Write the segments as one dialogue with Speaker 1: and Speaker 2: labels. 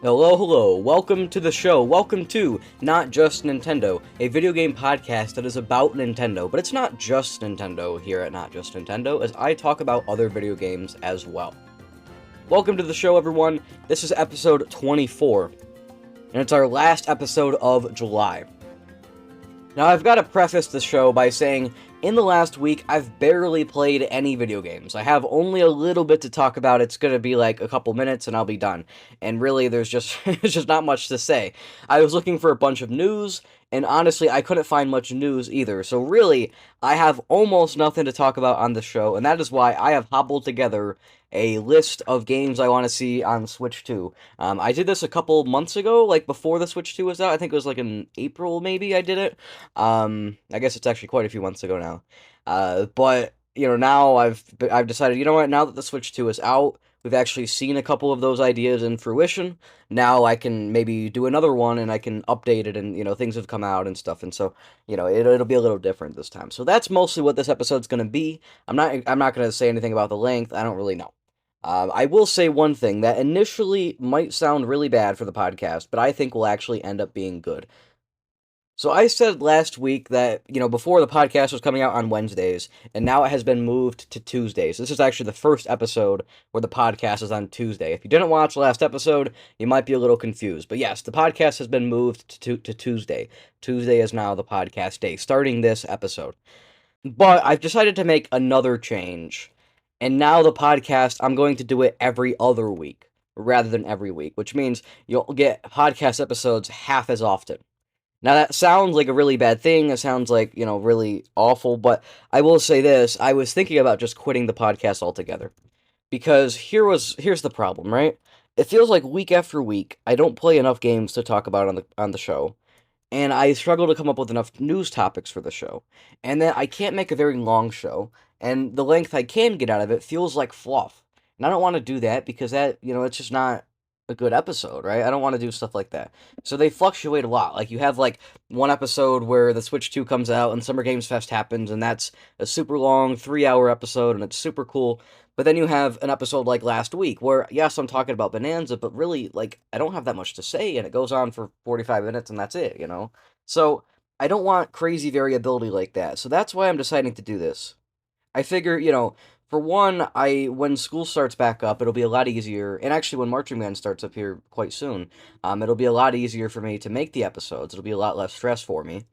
Speaker 1: Hello, welcome to the show. Welcome to Not Just Nintendo, a video game podcast that is about Nintendo, but it's not just Nintendo here at Not Just Nintendo, as I talk about other video games as well. Welcome to the show, everyone. This is episode 24, and it's our last episode of July. Now, I've got to preface the show by saying, in the last week, I've barely played any video games. I have only a little bit to talk about. It's going to be like a couple minutes and I'll be done. And really, there's just not much to say. I was looking for a bunch of news, and honestly, I couldn't find much news either. So really, I have almost nothing to talk about on the show, and that is why I have hobbled together a list of games I want to see on Switch 2. I did this a couple months ago, like before the Switch 2 was out. I think it was like in April, maybe I did it. I guess it's actually quite a few months ago now. But now I've decided, you know what? Now that the Switch 2 is out, we've actually seen a couple of those ideas in fruition. Now I can maybe do another one, and I can update it, and things have come out and stuff, and so it'll be a little different this time. So that's mostly what this episode's gonna be. I'm not gonna say anything about the length. I don't really know. I will say one thing that initially might sound really bad for the podcast, but I think will actually end up being good. So I said last week that, before the podcast was coming out on Wednesdays, and now it has been moved to Tuesdays. This is actually the first episode where the podcast is on Tuesday. If you didn't watch the last episode, you might be a little confused. But yes, the podcast has been moved to Tuesday. Tuesday is now the podcast day, starting this episode. But I've decided to make another change. And now the podcast, I'm going to do it every other week rather than every week, which means you'll get podcast episodes half as often. Now that sounds like a really bad thing. It sounds like, really awful, but I will say this, I was thinking about just quitting the podcast altogether. Because here's the problem, right? It feels like week after week, I don't play enough games to talk about on the show, and I struggle to come up with enough news topics for the show. And then I can't make a very long show, and the length I can get out of it feels like fluff. And I don't want to do that because that, it's just not a good episode, right? I don't want to do stuff like that. So they fluctuate a lot. Like you have like one episode where the Switch 2 comes out and Summer Games Fest happens, and that's a super long 3-hour episode and it's super cool. But then you have an episode like last week where, yes, I'm talking about Bananza, but really, like, I don't have that much to say, and it goes on for 45 minutes, and that's it. So I don't want crazy variability like that. So that's why I'm deciding to do this. I figure, for one, when school starts back up, it'll be a lot easier, and actually when Marching Band starts up here quite soon, it'll be a lot easier for me to make the episodes. It'll be a lot less stress for me.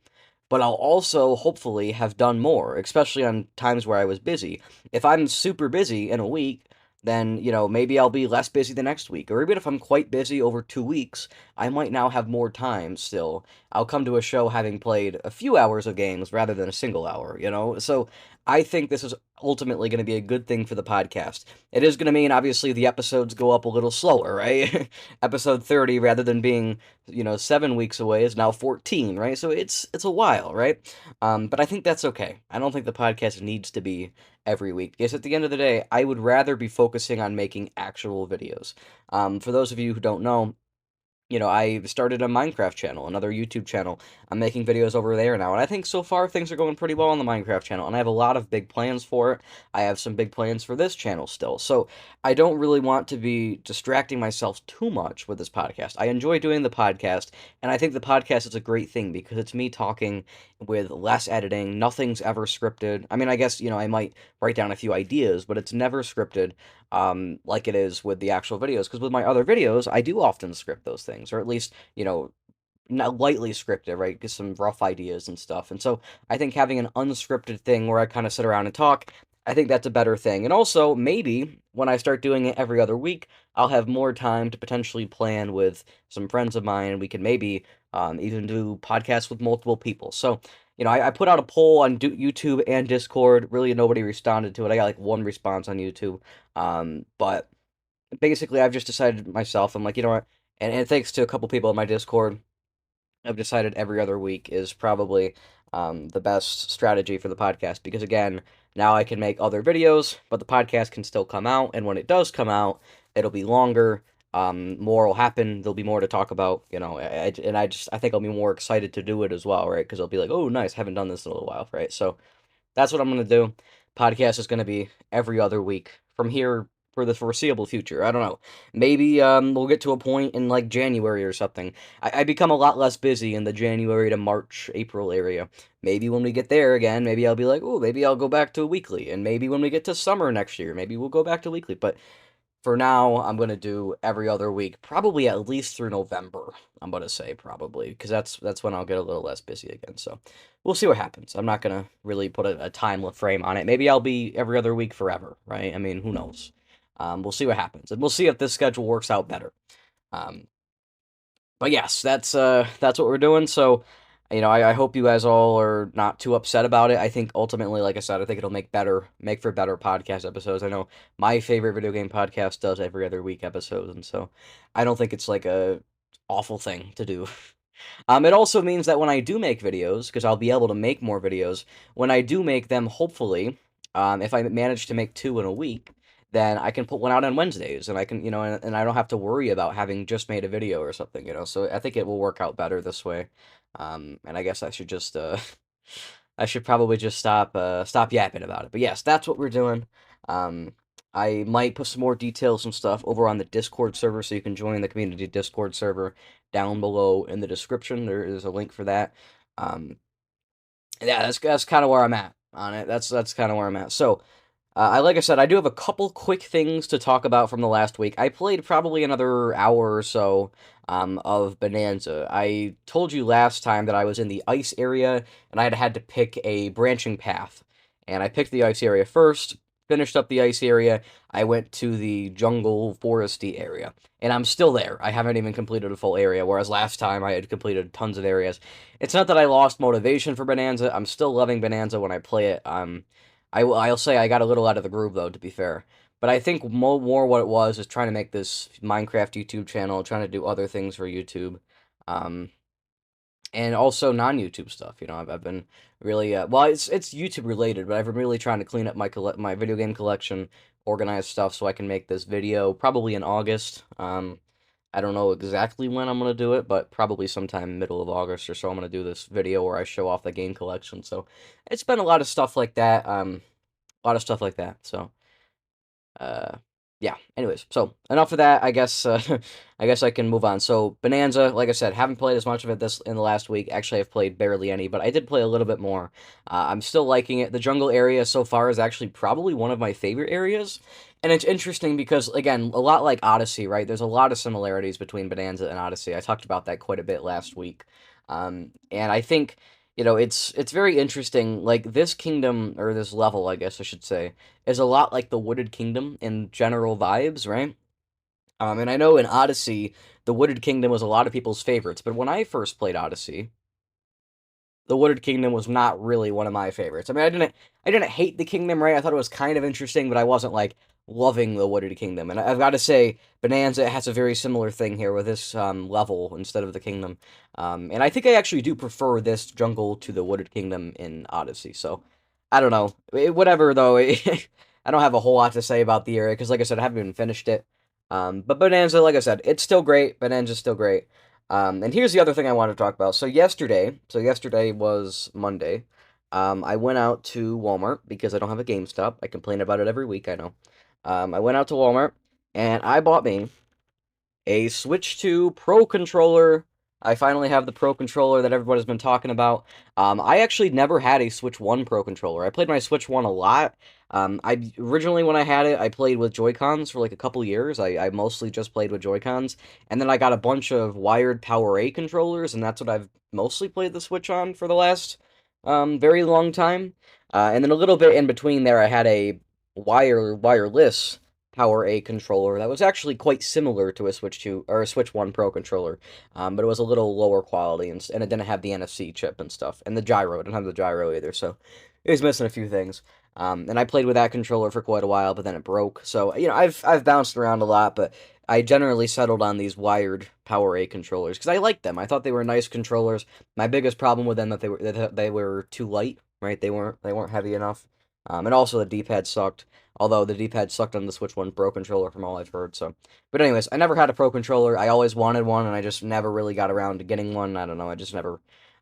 Speaker 1: But I'll also hopefully have done more, especially on times where I was busy. If I'm super busy in a week, then, maybe I'll be less busy the next week. Or even if I'm quite busy over 2 weeks, I might now have more time still. I'll come to a show having played a few hours of games rather than a single hour. So I think this is ultimately going to be a good thing for the podcast. It is going to mean, obviously, the episodes go up a little slower, right? Episode 30, rather than being 7 weeks away, is now 14, right? So it's a while, right? But I think that's okay. I don't think the podcast needs to be every week, because at the end of the day, I would rather be focusing on making actual videos. For those of you who don't know, I started a Minecraft channel, another YouTube channel. I'm making videos over there now, and I think so far things are going pretty well on the Minecraft channel, and I have a lot of big plans for it. I have some big plans for this channel still, so I don't really want to be distracting myself too much with this podcast. I enjoy doing the podcast, and I think the podcast is a great thing because it's me talking with less editing. Nothing's ever scripted. I mean, I guess, I might write down a few ideas, but it's never scripted like it is with the actual videos. Because with my other videos, I do often script those things, or at least, not lightly scripted, right? Get some rough ideas and stuff. And so I think having an unscripted thing where I kind of sit around and talk, I think that's a better thing. And also, maybe when I start doing it every other week, I'll have more time to potentially plan with some friends of mine, and we can maybe even do podcasts with multiple people. So, I put out a poll on YouTube and Discord. Really, nobody responded to it. I got like one response on YouTube. But basically, I've just decided myself, I'm like, you know what? And thanks to a couple people in my Discord, I've decided every other week is probably the best strategy for the podcast because, again, now I can make other videos, but the podcast can still come out, and when it does come out, it'll be longer. More will happen. There'll be more to talk about, and I think I'll be more excited to do it as well, right? Because I'll be like, oh, nice, haven't done this in a little while, right? So that's what I'm gonna do. Podcast is gonna be every other week from here for the foreseeable future. I don't know. Maybe we'll get to a point in like January or something. I become a lot less busy in the January to March, April area. Maybe when we get there again, maybe I'll be like, oh, maybe I'll go back to weekly. And maybe when we get to summer next year, maybe we'll go back to weekly. But for now, I'm gonna do every other week, probably at least through November. I'm gonna say probably because that's when I'll get a little less busy again. So we'll see what happens. I'm not gonna really put a time frame on it. Maybe I'll be every other week forever, right? I mean, who knows? We'll see what happens, and we'll see if this schedule works out better. Um, but yes, that's what we're doing. So, I hope you guys all are not too upset about it. I think ultimately, like I said, I think it'll make for better podcast episodes. I know my favorite video game podcast does every other week episodes, and so I don't think it's like a awful thing to do. It also means that when I do make videos, because I'll be able to make more videos, when I do make them, hopefully, if I manage to make 2 in a week, then I can put one out on Wednesdays, and I can, and I don't have to worry about having just made a video or something, so I think it will work out better this way. And I guess I should just, I should probably just stop yapping about it. But yes, that's what we're doing. I might put some more details and stuff over on the Discord server, so you can join the community Discord server down below in the description. There is a link for that. Yeah, that's kind of where I'm at on it. That's kind of where I'm at. So, like I said, I do have a couple quick things to talk about from the last week. I played probably another hour or so of Bananza. I told you last time that I was in the ice area, and I had to pick a branching path. And I picked the ice area first, finished up the ice area, I went to the jungle foresty area. And I'm still there. I haven't even completed a full area, whereas last time I had completed tons of areas. It's not that I lost motivation for Bananza. I'm still loving Bananza when I play it. I'll say I got a little out of the groove, though, to be fair. But I think more what it was is trying to make this Minecraft YouTube channel, trying to do other things for YouTube. And also non-YouTube stuff. I've been really well. It's YouTube related, but I've been really trying to clean up my video game collection, organize stuff so I can make this video probably in August. I don't know exactly when I'm gonna do it, but probably sometime middle of August or so. I'm gonna do this video where I show off the game collection. So it's been a lot of stuff like that. A lot of stuff like that. So yeah, anyways, so enough of that. I guess I guess I can move on. So Bananza, like I said, haven't played as much of it in the last week. Actually, I've played barely any, but I did play a little bit more. I'm still liking it. The jungle area so far is actually probably one of my favorite areas. And it's interesting because, again, a lot like Odyssey, right? There's a lot of similarities between Bananza and Odyssey. I talked about that quite a bit last week. And I think, it's very interesting. Like, this kingdom, or this level, I guess I should say, is a lot like the Wooded Kingdom in general vibes, right? And I know in Odyssey, the Wooded Kingdom was a lot of people's favorites, but when I first played Odyssey, the Wooded Kingdom was not really one of my favorites. I mean, I didn't hate the kingdom, right? I thought it was kind of interesting, but I wasn't like loving the Wooded Kingdom. And I've got to say, Bonanza has a very similar thing here with this level instead of the kingdom. And I think I actually do prefer this jungle to the Wooded Kingdom in Odyssey. So I don't know, whatever though. I don't have a whole lot to say about the area because, like I said, I haven't even finished it. But Bonanza, like I said, it's still great. Bonanza's still great. And here's the other thing I want to talk about. So yesterday was Monday. I went out to Walmart because I don't have a GameStop. I complain about it every week, I know. I went out to Walmart and I bought me a Switch 2 Pro controller. I finally have the Pro controller that everybody's been talking about. I actually never had a Switch 1 Pro controller. I played my Switch 1 a lot. I originally, when I had it, I played with Joy-Cons for like a couple years. I mostly just played with Joy-Cons. And then I got a bunch of wired Power A controllers, and that's what I've mostly played the Switch on for the last very long time. And then a little bit in between there, I had a wireless Power A controller that was actually quite similar to a Switch 2 or a Switch 1 Pro controller, but it was a little lower quality and it didn't have the NFC chip and stuff, and the gyro. It didn't have the gyro either, so it was missing a few things. And I played with that controller for quite a while, but then it broke. So I've bounced around a lot, but I generally settled on these wired Power A controllers because I liked them. I thought they were nice controllers. My biggest problem with them that they were too light, right? They weren't heavy enough. And also the D-pad sucked. Although the D-pad sucked on the Switch 1 Pro controller from all I've heard, so. But anyways, I never had a Pro controller. I always wanted one, and I just never really got around to getting one. I don't know,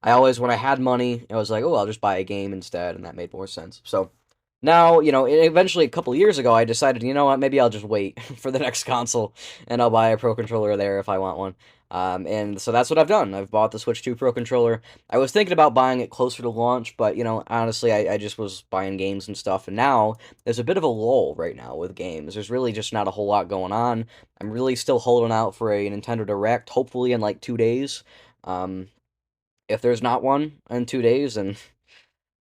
Speaker 1: I always, when I had money, I was like, oh, I'll just buy a game instead, and that made more sense. So, Now, eventually a couple years ago, I decided, you know what, maybe I'll just wait for the next console, and I'll buy a Pro Controller there if I want one. And so that's what I've done. I've bought the Switch 2 Pro Controller. I was thinking about buying it closer to launch, but, honestly, I just was buying games and stuff, and now there's a bit of a lull right now with games. There's really just not a whole lot going on. I'm really still holding out for a Nintendo Direct, hopefully in like 2 days. Um, if there's not one in 2 days, then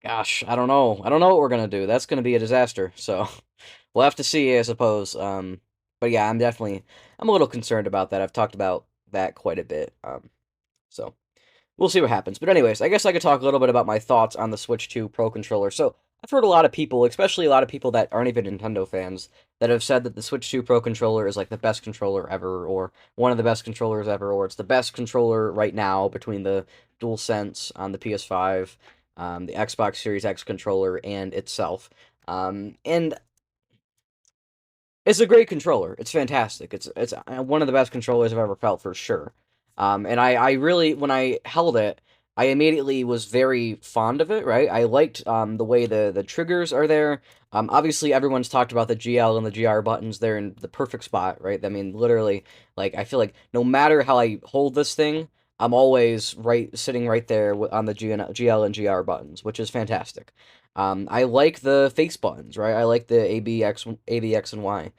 Speaker 1: gosh, I don't know. I don't know what we're gonna do. That's gonna be a disaster. So we'll have to see, I suppose. But yeah, I'm a little concerned about that. I've talked about that quite a bit. So we'll see what happens. But anyways, I guess I could talk a little bit about my thoughts on the Switch 2 Pro Controller. So I've heard a lot of people, especially a lot of people that aren't even Nintendo fans, that have said that the Switch 2 Pro Controller is like the best controller ever, or one of the best controllers ever, or it's the best controller right now between the DualSense on the PS5, the Xbox Series X controller, and itself. And it's a great controller. It's fantastic. It's one of the best controllers I've ever felt for sure. And I really, when I held it, I immediately was very fond of it. Right, I liked the way the triggers are there. Obviously everyone's talked about the GL and the GR buttons. They're in the perfect spot, right? I mean, literally, like I feel like no matter how I hold this thing, I'm always sitting right there on the GL and GR buttons, which is fantastic. I like the face buttons, right? I like the ABX and Y.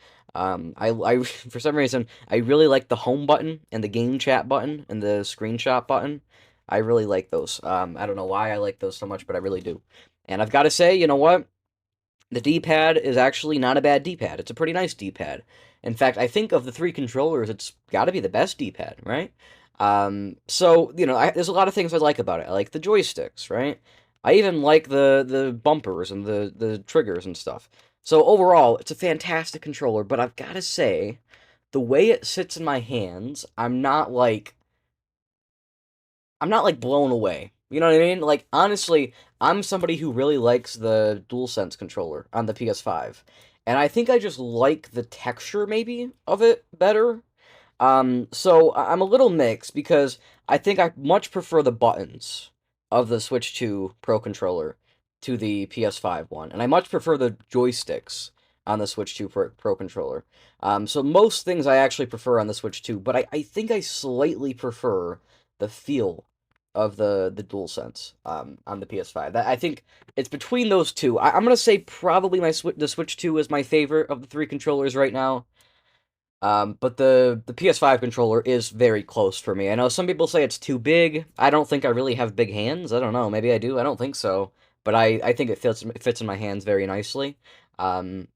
Speaker 1: For some reason, I really like the home button and the game chat button and the screenshot button. I really like those. I don't know why I like those so much, but I really do. And I've got to say, you know what? The D-pad is actually not a bad D-pad. It's a pretty nice D-pad. In fact, I think of the three controllers, it's got to be the best D-pad, right? So, there's a lot of things I like about it. I like the joysticks, right? I even like the bumpers and the triggers and stuff. So overall, it's a fantastic controller, but I've got to say, the way it sits in my hands, I'm not like blown away. You know what I mean? Like honestly, I'm somebody who really likes the DualSense controller on the PS5. And I think I just like the texture maybe of it better. So I'm a little mixed because I think I much prefer the buttons of the Switch 2 Pro controller to the PS5 one, and I much prefer the joysticks on the Switch 2 Pro controller. So most things I actually prefer on the Switch 2, but I think I slightly prefer the feel of the DualSense on the PS5. I think it's between those two. I'm gonna say probably the Switch 2 is my favorite of the three controllers right now. But the PS5 controller is very close for me. I know some people say it's too big. I don't think I really have big hands. I don't know. Maybe I do. I don't think so. But I think it fits in my hands very nicely. Um,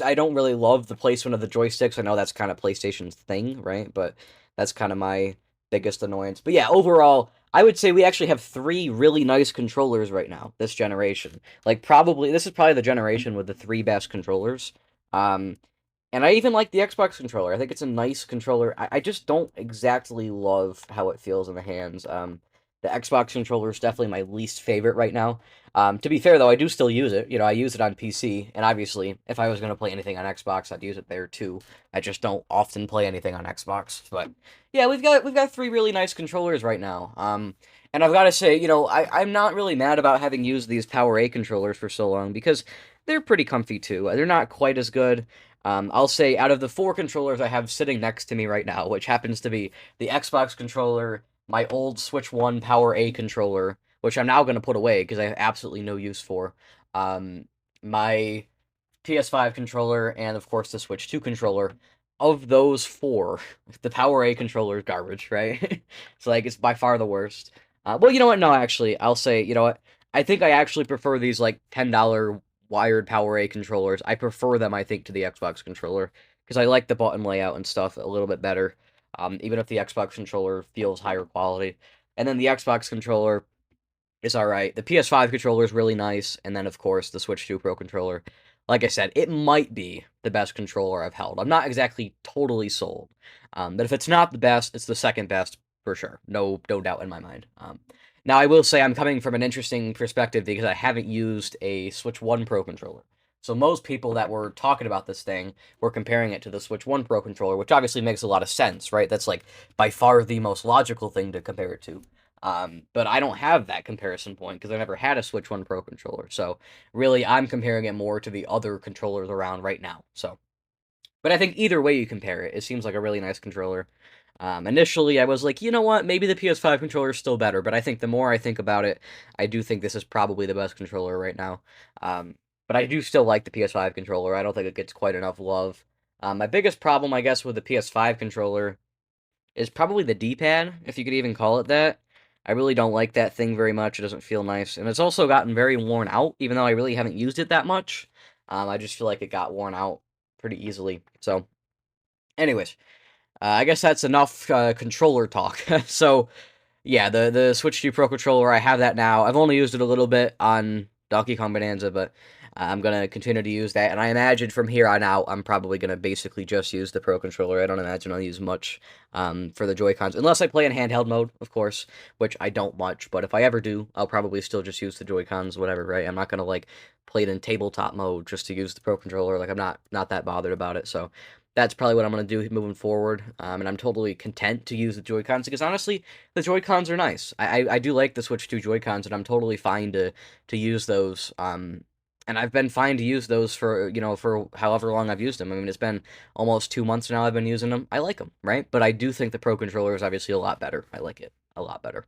Speaker 1: I don't really love the placement of the joysticks. I know that's kind of PlayStation's thing, right? But that's kind of my biggest annoyance. But yeah, overall, I would say we actually have three really nice controllers right now, this generation. This is probably the generation with the three best controllers. Um, and I even like the Xbox controller. I think it's a nice controller. I just don't exactly love how it feels in the hands. The Xbox controller is definitely my least favorite right now. To be fair, though, I do still use it. I use it on PC, and obviously, if I was going to play anything on Xbox, I'd use it there too. I just don't often play anything on Xbox. But yeah, we've got three really nice controllers right now. And I've got to say, I'm not really mad about having used these Power A controllers for so long because they're pretty comfy too. They're not quite as good. I'll say out of the four controllers I have sitting next to me right now, which happens to be the Xbox controller, my old Switch 1 Power A controller, which I'm now going to put away because I have absolutely no use for, my PS5 controller, and of course the Switch 2 controller. Of those four, the Power A controller is garbage, right? It's by far the worst. Well, you know what? No, actually, I'll say, you know what? I think I actually prefer these like $10 wired Power A controllers. I prefer them, I think, to the Xbox controller because I like the button layout and stuff a little bit better. Even if the Xbox controller feels higher quality, and then the Xbox controller is all right. The PS5 controller is really nice, and then of course the Switch 2 Pro controller. Like I said, it might be the best controller I've held. I'm not exactly totally sold, but if it's not the best, it's the second best for sure. No doubt in my mind. Now I will say I'm coming from an interesting perspective because I haven't used a Switch 1 Pro controller. So most people that were talking about this thing were comparing it to the Switch 1 Pro controller, which obviously makes a lot of sense, right? That's like by far the most logical thing to compare it to. But I don't have that comparison point because I never had a Switch 1 Pro controller. So really, I'm comparing it more to the other controllers around right now. So, but I think either way you compare it, it seems like a really nice controller. Initially, I was like, you know what, maybe the PS5 controller is still better, but I think the more I think about it, I do think this is probably the best controller right now. But I do still like the PS5 controller. I don't think it gets quite enough love. My biggest problem, I guess, with the PS5 controller is probably the D-pad, if you could even call it that. I really don't like that thing very much. It doesn't feel nice. And it's also gotten very worn out, even though I really haven't used it that much. I just feel like it got worn out pretty easily. So, anyways, I guess that's enough controller talk. So, yeah, the Switch 2 Pro controller, I have that now. I've only used it a little bit on Donkey Kong Bonanza, but I'm going to continue to use that. And I imagine from here on out, I'm probably going to basically just use the Pro controller. I don't imagine I'll use much for the Joy-Cons, unless I play in handheld mode, of course, which I don't much. But if I ever do, I'll probably still just use the Joy-Cons, whatever, right? I'm not going to, like, play it in tabletop mode just to use the Pro controller. Like, I'm not that bothered about it, so that's probably what I'm going to do moving forward. And I'm totally content to use the Joy-Cons because, honestly, the Joy-Cons are nice. I do like the Switch 2 Joy-Cons, and I'm totally fine to use those. And I've been fine to use those for, for however long I've used them. I mean, it's been almost 2 months now I've been using them. I like them, right? But I do think the Pro controller is obviously a lot better. I like it a lot better.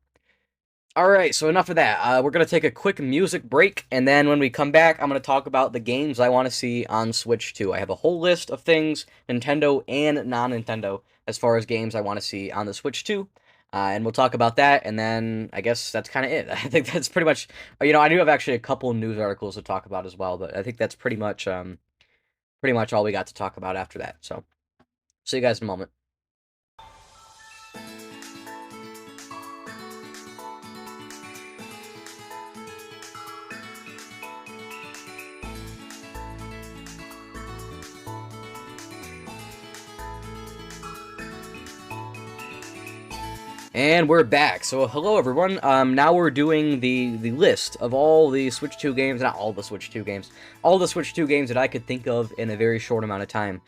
Speaker 1: Alright, so enough of that. We're going to take a quick music break, and then when we come back, I'm going to talk about the games I want to see on Switch 2. I have a whole list of things, Nintendo and non-Nintendo, as far as games I want to see on the Switch 2. And we'll talk about that, and then I guess that's kind of it. I think that's pretty much... I do have actually a couple news articles to talk about as well, but I think that's pretty much all we got to talk about after that. So, see you guys in a moment. And we're back. So hello everyone. Now we're doing the list of all the Switch 2 games, not all the Switch 2 games, all the Switch 2 games that I could think of in a very short amount of time.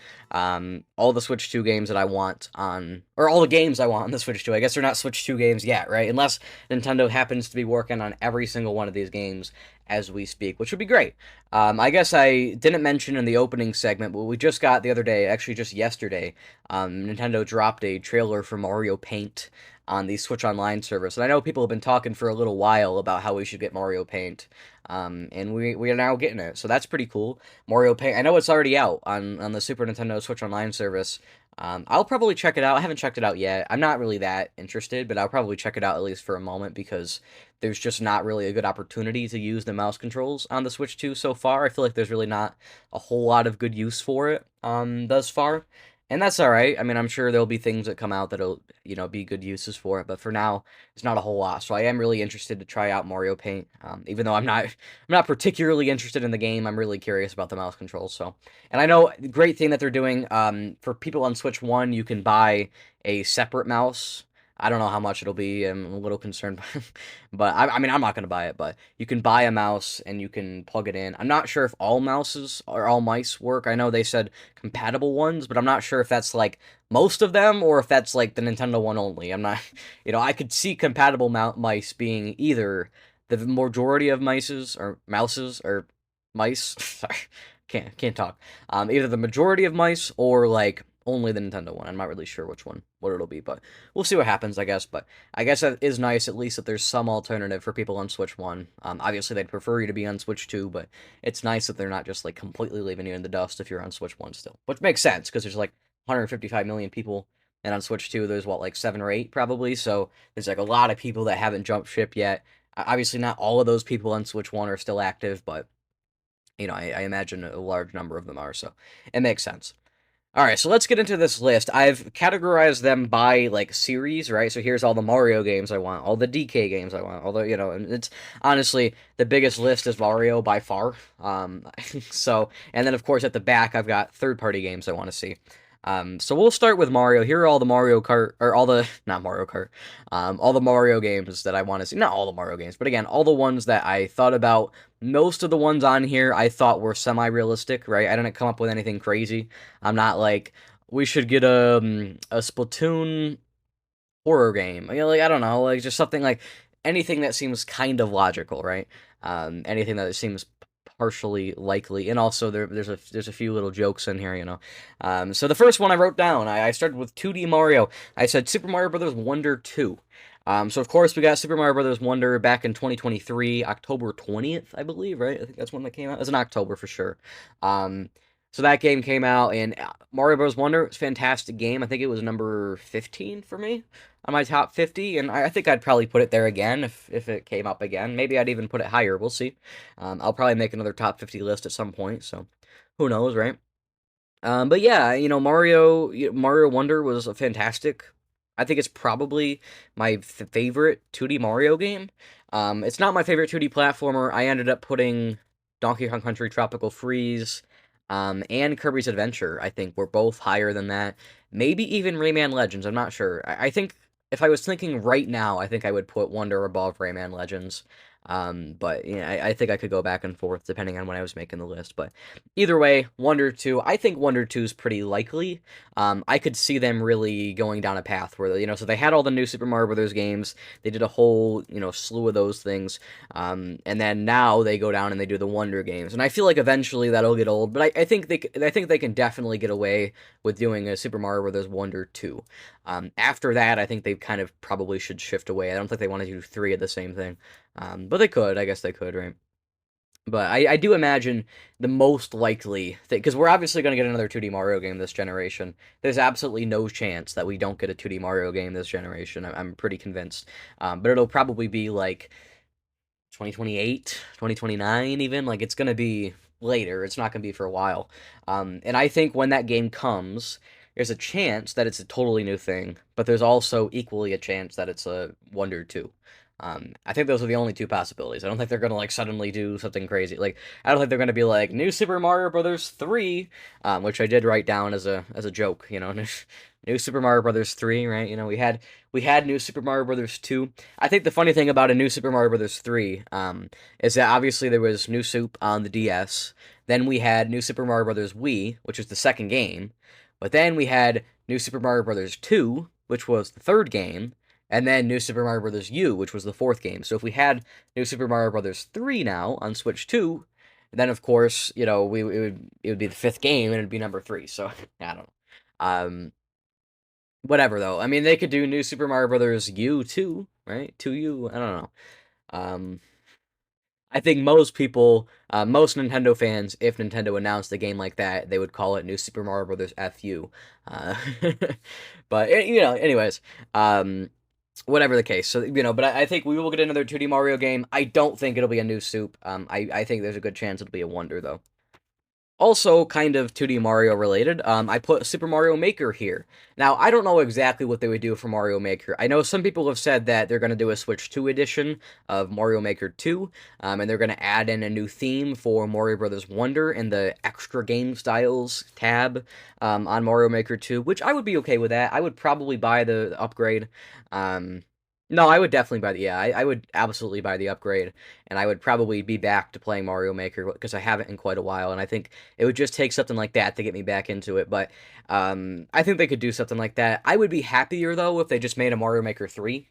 Speaker 1: All the Switch 2 games that I want on, or all the games I want on the Switch 2. I guess they're not Switch 2 games yet, right? Unless Nintendo happens to be working on every single one of these games as we speak, which would be great. I guess I didn't mention in the opening segment, but we just got the other day, actually just yesterday, Nintendo dropped a trailer for Mario Paint on the Switch Online service. And I know people have been talking for a little while about how we should get Mario Paint, and we are now getting it. So that's pretty cool. Mario Paint, I know it's already out on the Super Nintendo Switch Online service. I'll probably check it out. I haven't checked it out yet. I'm not really that interested, but I'll probably check it out at least for a moment because there's just not really a good opportunity to use the mouse controls on the Switch 2 so far. I feel like there's really not a whole lot of good use for it thus far. And that's alright. I mean, I'm sure there'll be things that come out that'll, be good uses for it. But for now, it's not a whole lot. So I am really interested to try out Mario Paint. Even though I'm not particularly interested in the game, I'm really curious about the mouse controls. So, and I know the great thing that they're doing, for people on Switch 1, you can buy a separate mouse. I don't know how much it'll be. I'm a little concerned, but I mean, I'm not gonna buy it. But you can buy a mouse and you can plug it in. I'm not sure if all mouses or all mice work. I know they said compatible ones, but I'm not sure if that's like most of them or if that's like the Nintendo one only. I'm not, I could see compatible mice being either the majority of mouses or mice. Sorry, can't talk. Either the majority of mice or like only the Nintendo one. I'm not really sure what it'll be, but we'll see what happens, I guess. But I guess that is nice, at least, that there's some alternative for people on Switch 1. Obviously, they'd prefer you to be on Switch 2, but it's nice that they're not just, like, completely leaving you in the dust if you're on Switch 1 still. Which makes sense, because there's, like, 155 million people, and on Switch 2, there's, what, like, 7 or 8, probably? So there's, like, a lot of people that haven't jumped ship yet. Obviously, not all of those people on Switch 1 are still active, but, I imagine a large number of them are, so it makes sense. Alright, so let's get into this list. I've categorized them by, like, series, right? So here's all the Mario games I want, all the DK games I want, all the, and it's, honestly, the biggest list is Mario by far. So, and then, of course, at the back, I've got third-party games I want to see. So we'll start with Mario. Here are all the Mario Kart, or all the, not Mario Kart, all the Mario games that I want to see. Not all the Mario games, but again, all the ones that I thought about. Most of the ones on here I thought were semi-realistic, right? I didn't come up with anything crazy. I'm not like, we should get a Splatoon horror game. Like I don't know, like just something like anything that seems kind of logical, right? Anything that seems partially likely, and also there's a few little jokes in here, you know. So the first one I wrote down, I started with 2D Mario. I said Super Mario Brothers Wonder 2. So of course we got Super Mario Brothers Wonder back in 2023, October 20th, I believe, right? I think that's when that came out. It was in October for sure. Um, so that game came out, and Mario Bros. Wonder is a fantastic game. I think it was number 15 for me on my top 50, and I think I'd probably put it there again if it came up again. Maybe I'd even put it higher. We'll see. I'll probably make another top 50 list at some point, so who knows, right? But yeah, you know, Mario Wonder was a fantastic. I think it's probably my favorite 2D Mario game. It's not my favorite 2D platformer. I ended up putting Donkey Kong Country Tropical Freeze, and Kirby's Adventure. I think were both higher than that. Maybe even Rayman Legends. I'm not sure. I think if I was thinking right now, I think I would put Wonder above Rayman Legends. But yeah, I think I could go back and forth depending on when I was making the list. But either way, Wonder 2, I think Wonder 2 is pretty likely. I could see them really going down a path where, you know, so they had all the new Super Mario Brothers games. They did a whole, you know, slew of those things. And then now they go down and they do the Wonder games. And I feel like eventually that'll get old, but I think they can definitely get away with doing a Super Mario Brothers Wonder 2. After that, I think they kind of probably should shift away. I don't think they want to do three of the same thing. But they could. I guess they could, right? But I do imagine the most likely thing, because we're obviously going to get another 2D Mario game this generation. There's absolutely no chance that we don't get a 2D Mario game this generation. I'm pretty convinced. But it'll probably be like 2028, 2029 even. Like, it's going to be later. It's not going to be for a while. And I think when that game comes, there's a chance that it's a totally new thing, but there's also equally a chance that it's a Wonder 2. I think those are the only two possibilities. I don't think they're gonna like suddenly do something crazy. Like I don't think they're gonna be like New Super Mario Brothers 3, which I did write down as a joke. You know, New Super Mario Brothers 3, right? You know, we had New Super Mario Brothers 2. I think the funny thing about a New Super Mario Brothers 3, is that obviously there was New Soup on the DS. Then we had New Super Mario Brothers Wii, which was the second game. But then we had New Super Mario Brothers 2, which was the third game, and then New Super Mario Bros. U, which was the fourth game. So if we had New Super Mario Bros. 3 now on Switch 2, then of course, you know, it would be the fifth game and it'd be number 3. So I don't know. Whatever though. I mean, they could do New Super Mario Bros. U too, right? 2U. I don't know. Um, I think most people, most Nintendo fans, if Nintendo announced a game like that, they would call it New Super Mario Bros. FU. Uh, but you know, anyways, whatever the case. So you know, but I think we will get another 2D Mario game. I don't think it'll be a new soup. I think there's a good chance it'll be a Wonder though. Also, kind of 2D Mario related, I put Super Mario Maker here. Now, I don't know exactly what they would do for Mario Maker. I know some people have said that they're going to do a Switch 2 edition of Mario Maker 2, and they're going to add in a new theme for Mario Brothers Wonder in the extra game styles tab on Mario Maker 2, which I would be okay with that. I would probably buy the upgrade. No, I would definitely buy the, yeah, I would absolutely buy the upgrade, and I would probably be back to playing Mario Maker because I haven't in quite a while, and I think it would just take something like that to get me back into it, but I think they could do something like that. I would be happier, though, if they just made a Mario Maker 3,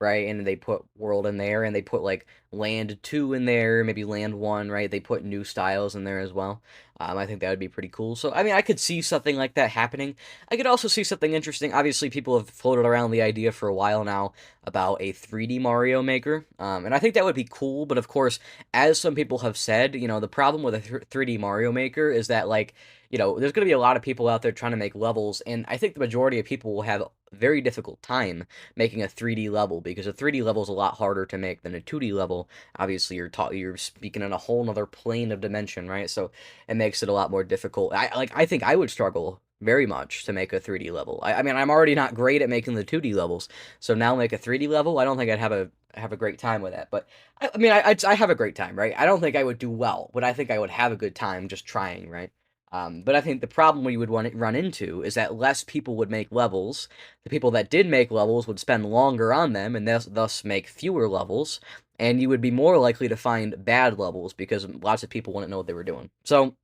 Speaker 1: right? And they put World in there, and they put, like, Land 2 in there, maybe Land 1, right? They put new styles in there as well. I think that would be pretty cool. So, I mean, I could see something like that happening. I could also see something interesting. Obviously, people have floated around the idea for a while now about a 3D Mario Maker, and I think that would be cool, but of course, as some people have said, you know, the problem with a 3D Mario Maker is that, like, you know, there's going to be a lot of people out there trying to make levels, and I think the majority of people will have a very difficult time making a 3D level because a 3D level is a lot harder to make than a 2D level. Obviously, you're speaking in a whole other plane of dimension, right? So it makes it a lot more difficult. I think I would struggle very much to make a 3D level. I mean, I'm already not great at making the 2D levels, so now make a 3D level. I don't think I'd have a great time with that. But I mean, I have a great time, right? I don't think I would do well, but I think I would have a good time just trying, right? But I think the problem we would run into is that less people would make levels. The people that did make levels would spend longer on them and thus make fewer levels. And you would be more likely to find bad levels because lots of people wouldn't know what they were doing. So,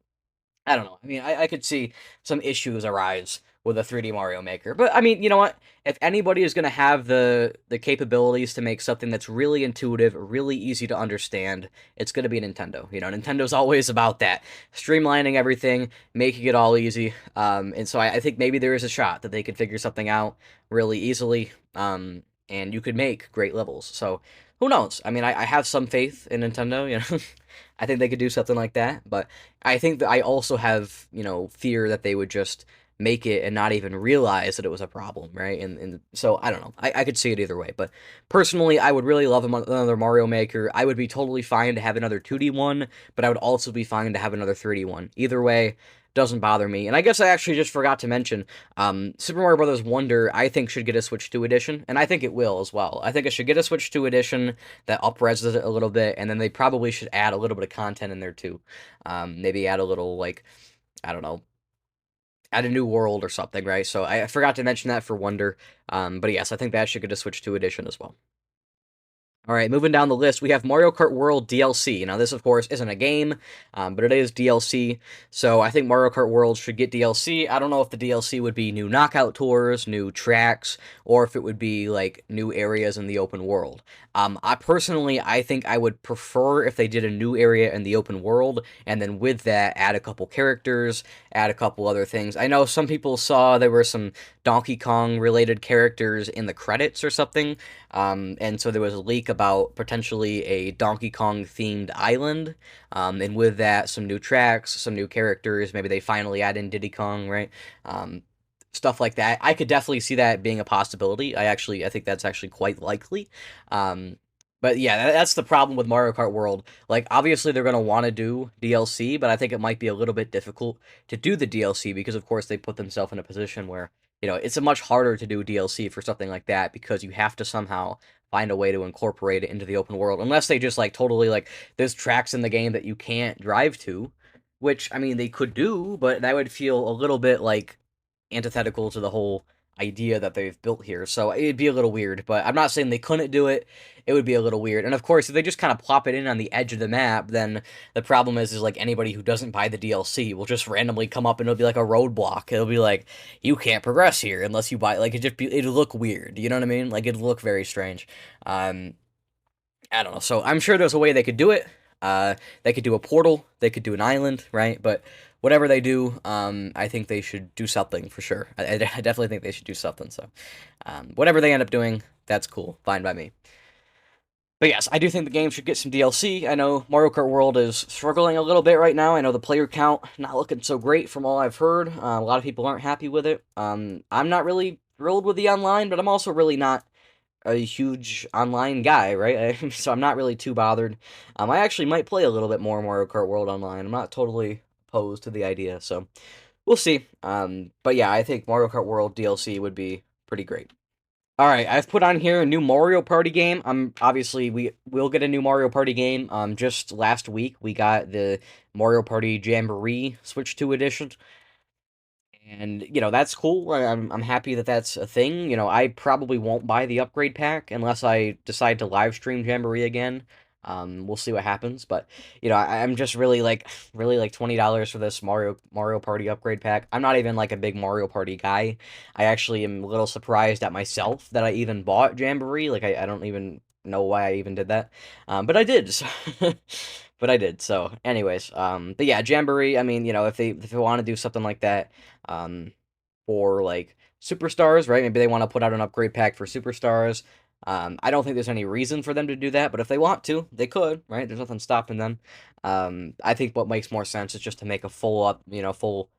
Speaker 1: I don't know. I mean, I could see some issues arise with a 3D Mario Maker. But I mean, you know what? If anybody is going to have the capabilities to make something that's really intuitive, really easy to understand, it's going to be Nintendo. You know, Nintendo's always about that, streamlining everything, making it all easy. And so I think maybe there is a shot that they could figure something out really easily. And you could make great levels. So who knows? I mean, I have some faith in Nintendo. You know, I think they could do something like that. But I think that I also have, you know, fear that they would just make it and not even realize that it was a problem, right? And so I don't know. I could see it either way. But personally, I would really love another Mario Maker. I would be totally fine to have another 2D one, but I would also be fine to have another 3D one. Either way, doesn't bother me. And I guess I actually just forgot to mention, Super Mario Bros. Wonder, I think, should get a Switch 2 edition, and I think it will as well. I think it should get a Switch 2 edition that up-reses it a little bit, and then they probably should add a little bit of content in there too. Maybe add a little, like, I don't know, add a new world or something, right? So I forgot to mention that for Wonder. But yes, I think that should get a Switch 2 edition as well. All right, moving down the list, we have Mario Kart World DLC. Now, this, of course, isn't a game, but it is DLC. So I think Mario Kart World should get DLC. I don't know if the DLC would be new knockout tours, new tracks, or if it would be, like, new areas in the open world. I think I would prefer if they did a new area in the open world, and then with that, add a couple characters, add a couple other things. I know some people saw there were some Donkey Kong-related characters in the credits or something, and so there was a leak about potentially a Donkey Kong themed island, and with that, some new tracks, some new characters. Maybe they finally add in Diddy Kong, right? Stuff like that. I could definitely see that being a possibility. I think that's actually quite likely. Um, but yeah, that's the problem with Mario Kart World. Like, obviously they're gonna want to do DLC, but I think it might be a little bit difficult to do the DLC because, of course, they put themselves in a position where, you know, it's a much harder to do DLC for something like that because you have to somehow find a way to incorporate it into the open world, unless they just like totally like there's tracks in the game that you can't drive to, which I mean they could do, but that would feel a little bit like antithetical to the whole idea that they've built here. So it'd be a little weird, but I'm not saying they couldn't do it. It would be a little weird. And of course, if they just kind of plop it in on the edge of the map, then the problem is like anybody who doesn't buy the DLC will just randomly come up and it'll be like a roadblock. It'll be like, you can't progress here unless you buy, like, it'd look weird. You know what I mean? Like, it'd look very strange. I don't know. So I'm sure there's a way they could do it. They could do a portal. They could do an island, right? But whatever they do, I think they should do something for sure. I definitely think they should do something. So whatever they end up doing, that's cool. Fine by me. But yes, I do think the game should get some DLC. I know Mario Kart World is struggling a little bit right now. I know the player count not looking so great from all I've heard. A lot of people aren't happy with it. I'm not really thrilled with the online, but I'm also really not a huge online guy, right? So I'm not really too bothered. I actually might play a little bit more Mario Kart World Online. I'm not totally opposed to the idea, so we'll see. But yeah, I think Mario Kart World DLC would be pretty great. All right, I've put on here a new Mario Party game. Obviously we will get a new Mario Party game. Just last week we got the Mario Party Jamboree Switch 2 edition. And, you know, that's cool. I'm happy that that's a thing. You know, I probably won't buy the upgrade pack unless I decide to live stream Jamboree again. We'll see what happens. But, you know, I'm just really like $20 for this Mario Party upgrade pack. I'm not even like a big Mario Party guy. I actually am a little surprised at myself that I even bought Jamboree. Like, I don't even know why I even did that. But I did. So but I did. So, anyways, but yeah, Jamboree. I mean, you know, if they want to do something like that, um, for like superstars, right? Maybe they want to put out an upgrade pack for superstars. I don't think there's any reason for them to do that, but if they want to, they could, right? There's nothing stopping them. I think what makes more sense is just to make a full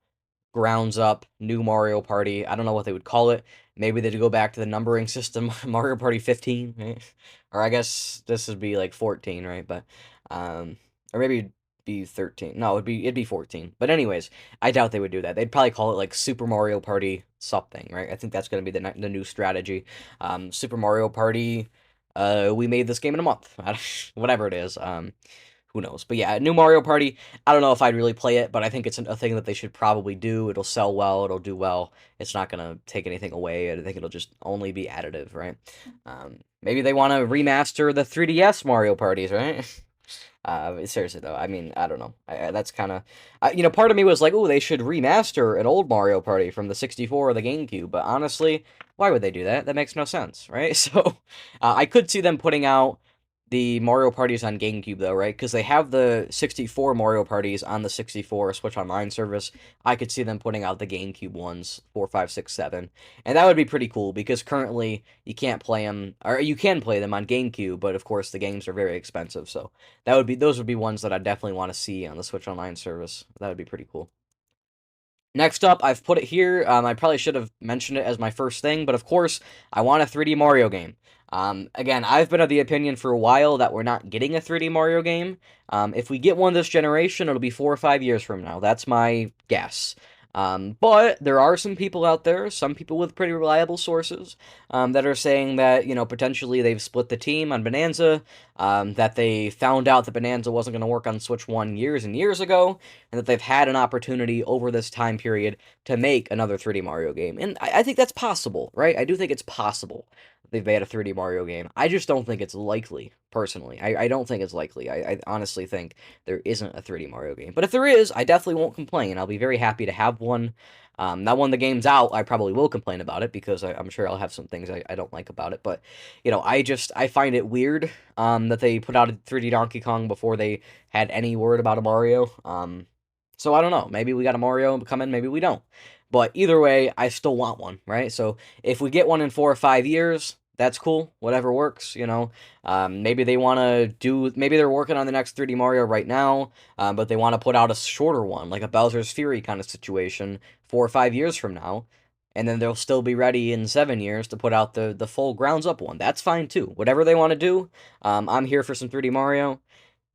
Speaker 1: grounds up new Mario Party. I don't know what they would call it. Maybe they'd go back to the numbering system, Mario Party 15, right? Or I guess this would be like 14, right? But or maybe it'd be 13. No, it'd be 14. But anyways, I doubt they would do that. They'd probably call it like Super Mario Party something, right? I think that's going to be the new strategy. Super Mario Party, we made this game in a month. Whatever it is. Who knows? But yeah, new Mario Party. I don't know if I'd really play it, but I think it's a thing that they should probably do. It'll sell well. It'll do well. It's not gonna take anything away. I think it'll just only be additive, right? Maybe they want to remaster the 3DS Mario parties, right? Seriously though, I mean, I don't know. That's kind of, part of me was like, oh, they should remaster an old Mario Party from the 64 or the GameCube. But honestly, why would they do that? That makes no sense, right? So, I could see them putting out the Mario parties on GameCube though, right? Because they have the 64 Mario parties on the 64 Switch Online service. I could see them putting out the GameCube ones, 4, 5, 6, 7, and that would be pretty cool because currently you can't play them, or you can play them on GameCube, but of course the games are very expensive. So those would be ones that I definitely want to see on the Switch Online service. That would be pretty cool. Next up, I've put it here. I probably should have mentioned it as my first thing, but of course, I want a 3D Mario game. Again, I've been of the opinion for a while that we're not getting a 3D Mario game. If we get one this generation, it'll be 4 or 5 years from now. That's my guess. But there are some people out there, some people with pretty reliable sources, that are saying that, potentially they've split the team on Bananza, that they found out that Bananza wasn't going to work on Switch 1 years and years ago, and that they've had an opportunity over this time period to make another 3D Mario game. And I think that's possible, right? I do think it's possible they've made a 3D Mario game. I just don't think it's likely, personally. I don't think it's likely. I honestly think there isn't a 3D Mario game. But if there is, I definitely won't complain. I'll be very happy to have one. Now, when the game's out, I probably will complain about it because I'm sure I'll have some things I don't like about it. But, I find it weird that they put out a 3D Donkey Kong before they had any word about a Mario. So I don't know. Maybe we got a Mario coming, maybe we don't. But either way, I still want one, right? So if we get one in 4 or 5 years, that's cool. Whatever works. Maybe they want to do. Maybe they're working on the next 3D Mario right now, but they want to put out a shorter one, like a Bowser's Fury kind of situation, 4 or 5 years from now, and then they'll still be ready in 7 years to put out the full grounds up one. That's fine too. Whatever they want to do, I'm here for some 3D Mario.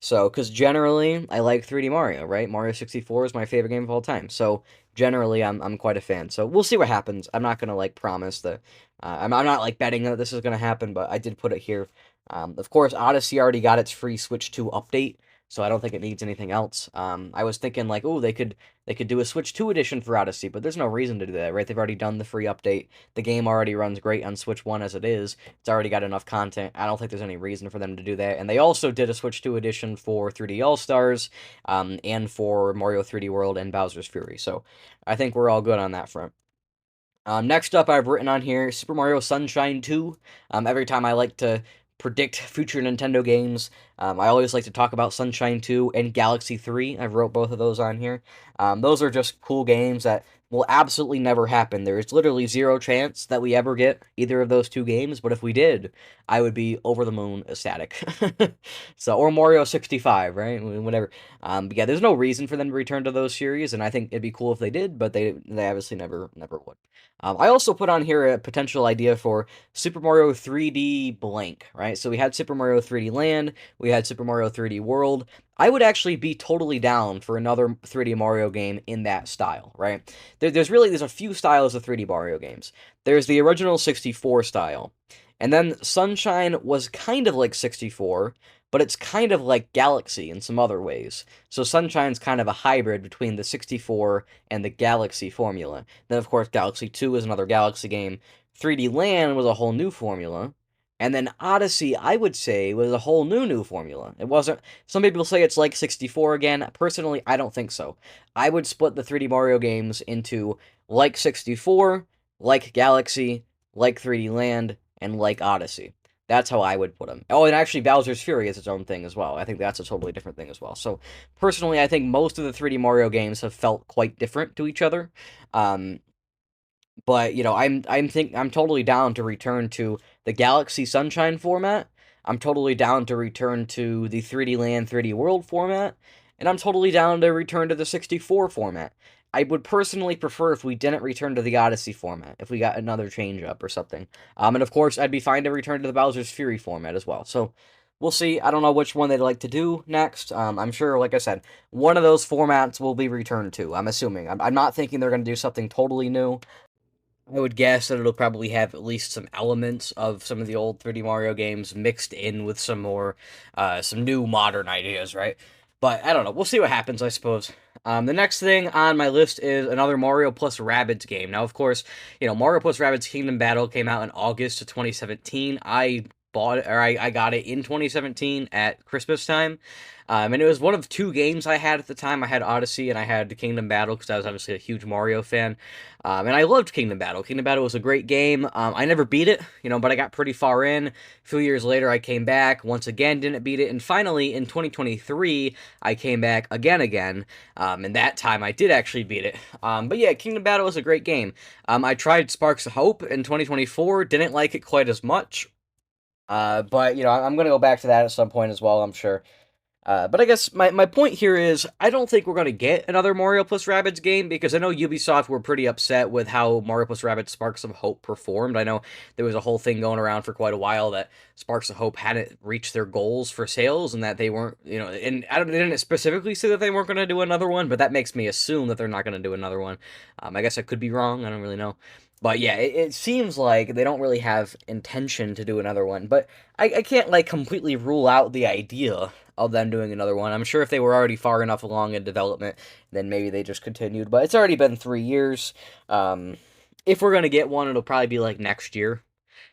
Speaker 1: So, because generally, I like 3D Mario, right? Mario 64 is my favorite game of all time. So, generally, I'm quite a fan. So, we'll see what happens. I'm not going to, promise that, I'm not, betting that this is going to happen, but I did put it here. Of course, Odyssey already got its free Switch 2 update, so I don't think it needs anything else. I was thinking, oh, they could do a Switch 2 edition for Odyssey, but there's no reason to do that, right? They've already done the free update. The game already runs great on Switch 1 as it is. It's already got enough content. I don't think there's any reason for them to do that. And they also did a Switch 2 edition for 3D All-Stars, and for Mario 3D World and Bowser's Fury. So I think we're all good on that front. Next up, I've written on here Super Mario Sunshine 2. Every time I like to predict future Nintendo games, I always like to talk about Sunshine 2 and Galaxy 3. I've wrote both of those on here. Those are just cool games that will absolutely never happen. There is literally zero chance that we ever get either of those two games, but if we did, I would be over the moon ecstatic. So, or Mario 65, right? Whatever. But yeah, there's no reason for them to return to those series, and I think it'd be cool if they did, but they obviously never would. I also put on here a potential idea for Super Mario 3D blank, right? So we had Super Mario 3D Land, we had Super Mario 3D World. I would actually be totally down for another 3D Mario game in that style, right? There's a few styles of 3D Mario games. There's the original 64 style, and then Sunshine was kind of like 64, but it's kind of like Galaxy in some other ways. So Sunshine's kind of a hybrid between the 64 and the Galaxy formula. Then, of course, Galaxy 2 is another Galaxy game. 3D Land was a whole new formula. And then Odyssey, I would say, was a whole new formula. It wasn't. Some people say it's like 64 again. Personally, I don't think so. I would split the 3D Mario games into like 64, like Galaxy, like 3D Land, and like Odyssey. That's how I would put them. Oh, and actually, Bowser's Fury is its own thing as well. I think that's a totally different thing as well. So, personally, I think most of the 3D Mario games have felt quite different to each other. But I'm totally down to return to the Galaxy Sunshine format. I'm totally down to return to the 3D Land, 3D World format, and I'm totally down to return to the 64 format. I would personally prefer if we didn't return to the Odyssey format, if we got another change up or something. And of course, I'd be fine to return to the Bowser's Fury format as well. So, we'll see. I don't know which one they'd like to do next. I'm sure, like I said, one of those formats will be returned to. I'm assuming. I'm not thinking they're going to do something totally new. I would guess that it'll probably have at least some elements of some of the old 3D Mario games mixed in with some new modern ideas, right? But I don't know. We'll see what happens, I suppose. The next thing on my list is another Mario plus Rabbids game. Now, of course, Mario plus Rabbids Kingdom Battle came out in August of 2017. I I got it in 2017 at Christmas time. And it was one of two games I had at the time. I had Odyssey and I had Kingdom Battle because I was obviously a huge Mario fan. And I loved Kingdom Battle. Kingdom Battle was a great game. I never beat it, but I got pretty far in. A few years later, I came back. Once again, didn't beat it. And finally, in 2023, I came back again. And that time, I did actually beat it. But yeah, Kingdom Battle was a great game. I tried Sparks of Hope in 2024. Didn't like it quite as much. But, I'm going to go back to that at some point as well, I'm sure. But I guess my point here is I don't think we're going to get another Mario plus Rabbids game because I know Ubisoft were pretty upset with how Mario plus Rabbids Sparks of Hope performed. I know there was a whole thing going around for quite a while that Sparks of Hope hadn't reached their goals for sales and that they weren't, and they didn't specifically say that they weren't going to do another one, but that makes me assume that they're not going to do another one. I guess I could be wrong. I don't really know. But yeah, it seems like they don't really have intention to do another one. But I can't, completely rule out the idea of them doing another one. I'm sure if they were already far enough along in development, then maybe they just continued. But it's already been 3 years. If we're going to get one, it'll probably be, next year.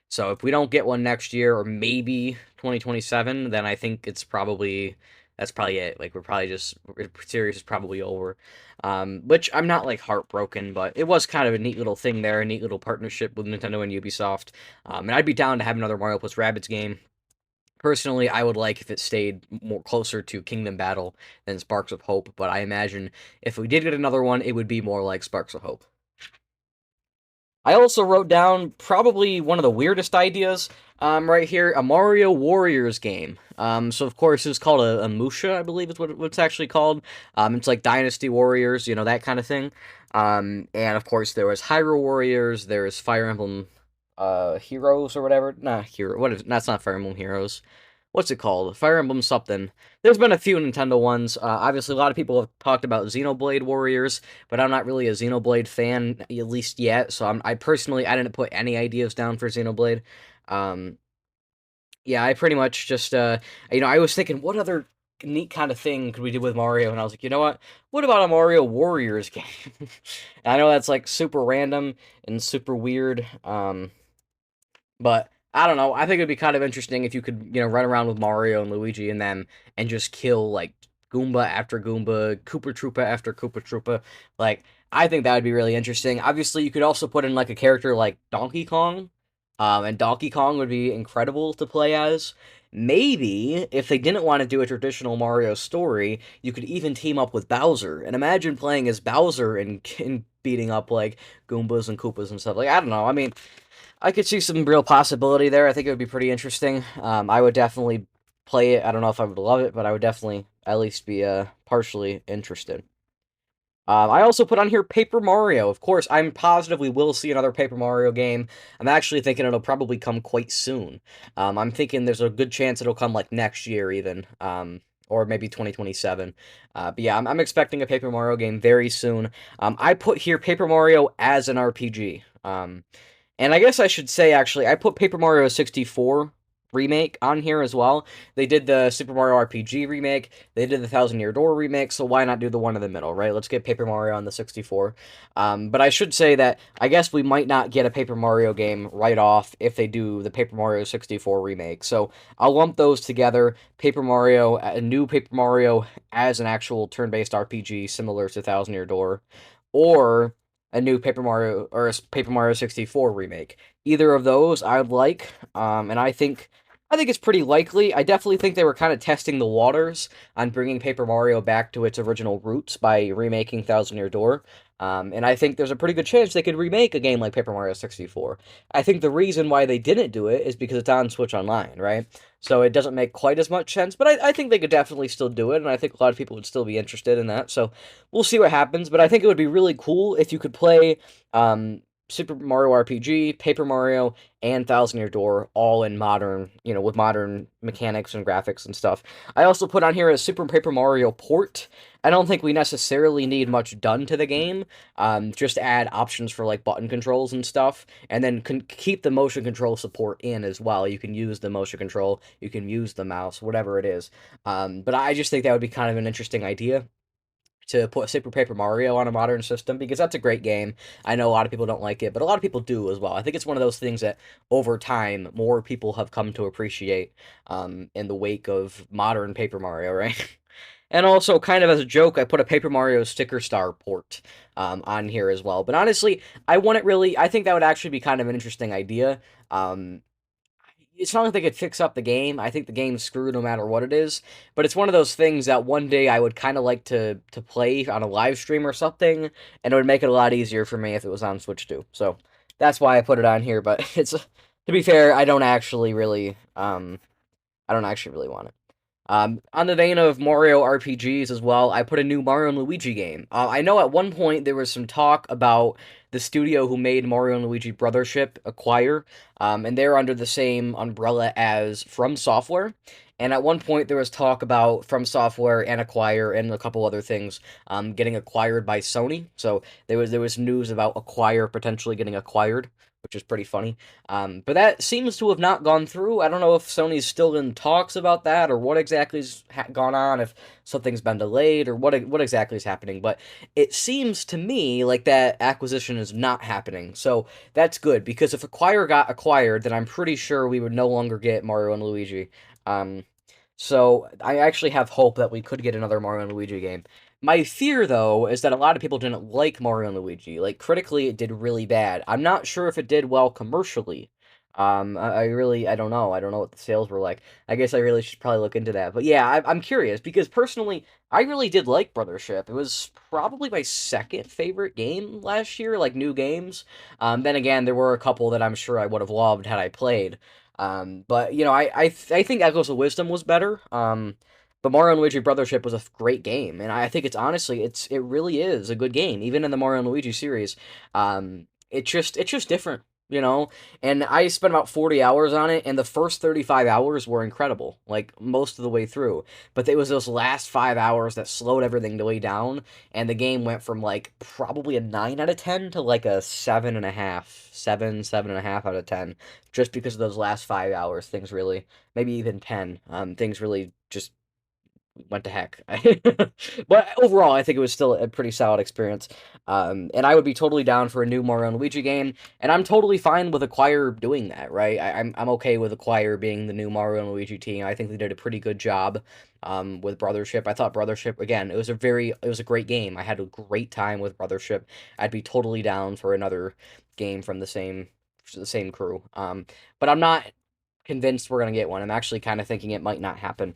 Speaker 1: So if we don't get one next year, or maybe 2027, then I think that's probably it. Series is probably over. Which I'm not, heartbroken, but it was kind of a neat little thing there, a neat little partnership with Nintendo and Ubisoft. And I'd be down to have another Mario plus Rabbids game. Personally, I would like if it stayed more closer to Kingdom Battle than Sparks of Hope, but I imagine if we did get another one, it would be more like Sparks of Hope. I also wrote down probably one of the weirdest ideas right here, a Mario Warriors game. So, of course, it's called a Musha, I believe is what it's actually called. It's like Dynasty Warriors, that kind of thing. And, of course, there was Hyrule Warriors, there's Fire Emblem Heroes or whatever. That's not Fire Emblem Heroes. What's it called? Fire Emblem something. There's been a few Nintendo ones. Obviously, a lot of people have talked about Xenoblade Warriors, but I'm not really a Xenoblade fan, at least yet. So I personally didn't put any ideas down for Xenoblade. Yeah, I pretty much just I was thinking, what other neat kind of thing could we do with Mario? And I was like, you know what? What about a Mario Warriors game? I know that's super random and super weird. But I don't know. I think it'd be kind of interesting if you could, run around with Mario and Luigi and them and just kill Goomba after Goomba, Koopa Troopa after Koopa Troopa. I think that would be really interesting. Obviously, you could also put in a character like Donkey Kong, and Donkey Kong would be incredible to play as. Maybe if they didn't want to do a traditional Mario story, you could even team up with Bowser and imagine playing as Bowser and beating up Goombas and Koopas and stuff. I don't know. I mean, I could see some real possibility there. I think it would be pretty interesting. I would definitely play it. I don't know if I would love it, but I would definitely at least be partially interested. I also put on here Paper Mario. Of course, I'm positive we will see another Paper Mario game. I'm actually thinking it'll probably come quite soon. I'm thinking there's a good chance it'll come next year even, or maybe 2027. But yeah, I'm expecting a Paper Mario game very soon. I put here Paper Mario as an RPG. And I guess I should say, actually, I put Paper Mario 64 remake on here as well. They did the Super Mario RPG remake, they did the Thousand Year Door remake, so why not do the one in the middle, right? Let's get Paper Mario on the 64. But I should say that I guess we might not get a Paper Mario game right off if they do the Paper Mario 64 remake. So I'll lump those together, Paper Mario, a new Paper Mario as an actual turn-based RPG similar to Thousand Year Door, or a new Paper Mario, or a Paper Mario 64 remake. Either of those I would like, and I think it's pretty likely. I definitely think they were kind of testing the waters on bringing Paper Mario back to its original roots by remaking Thousand Year Door. And I think there's a pretty good chance they could remake a game like Paper Mario 64. I think the reason why they didn't do it is because it's on Switch Online, right? So it doesn't make quite as much sense, but I think they could definitely still do it, and I think a lot of people would still be interested in that. So we'll see what happens, but I think it would be really cool if you could play Super Mario RPG, Paper Mario, and Thousand Year Door all in modern, with modern mechanics and graphics and stuff. I also put on here a Super Paper Mario port. I don't think we necessarily need much done to the game. Just add options for button controls and stuff, and then keep the motion control support in as well. You can use the motion control, you can use the mouse, whatever it is. But I just think that would be kind of an interesting idea. to put Super Paper Mario on a modern system, because that's a great game. I know a lot of people don't like it, but a lot of people do as well. I think it's one of those things that over time more people have come to appreciate in the wake of modern Paper Mario, right? And also, kind of as a joke, I put a Paper Mario Sticker Star port on here as well. But honestly, I wouldn't really. I think that would actually be kind of an interesting idea. Um, it's not like they could fix up the game. I think the game's screwed no matter what it is. But it's one of those things that one day I would kind of like to play on a live stream or something, and it would make it a lot easier for me if it was on Switch too. So that's why I put it on here. But it's to be fair, I don't actually really want it. On the vein of Mario RPGs as well, I put a new Mario and Luigi game. I know at one point there was some talk about the studio who made Mario and Luigi Brothership acquire, and they're under the same umbrella as From Software. And at one point there was talk about From Software and Acquire and a couple other things getting acquired by Sony. So there was news about Acquire potentially getting acquired, which is pretty funny. But that seems to have not gone through. I don't know if Sony's still in talks about that, or what exactly's gone on, if something's been delayed, or what exactly is happening. But it seems to me like that acquisition is not happening. So that's good, because if Acquire got acquired, then I'm pretty sure we would no longer get Mario and Luigi. Um, so I actually have hope that we could get another Mario and Luigi game. My fear, though, is that a lot of people didn't like Mario and Luigi. Like, critically, it did really bad. I'm not sure if it did well commercially. I don't know. I don't know what the sales were like. I guess I really should probably look into that. But yeah, I'm curious, because personally, I really did like Brothership. It was probably my second favorite game last year, like new games. Then again, there were a couple that I'm sure I would have loved had I played. But you know, I think Echoes of Wisdom was better. But Mario and Luigi Brothership was a great game, and I think it really is a good game, even in the Mario and Luigi series. It's just different, you know. And I spent about 40 hours on it, and the first 35 hours were incredible, like most of the way through. But it was those last 5 hours that slowed everything way down, and the game went from like probably a 9 out of 10 to like a 7.5, 7.5 out of 10, just because of those last 5 hours. Things really, maybe even 10. Things really just went to heck. But overall, I think it was still a pretty solid experience. And I would be totally down for a new Mario and Luigi game, and I'm totally fine with Acquire doing that, right? I'm okay with Acquire being the new Mario and Luigi team. I think they did a pretty good job with Brothership. I thought Brothership, again, it was a great game. I had a great time with Brothership. I'd be totally down for another game from the same crew. But I'm not convinced we're gonna get one. I'm actually kind of thinking it might not happen.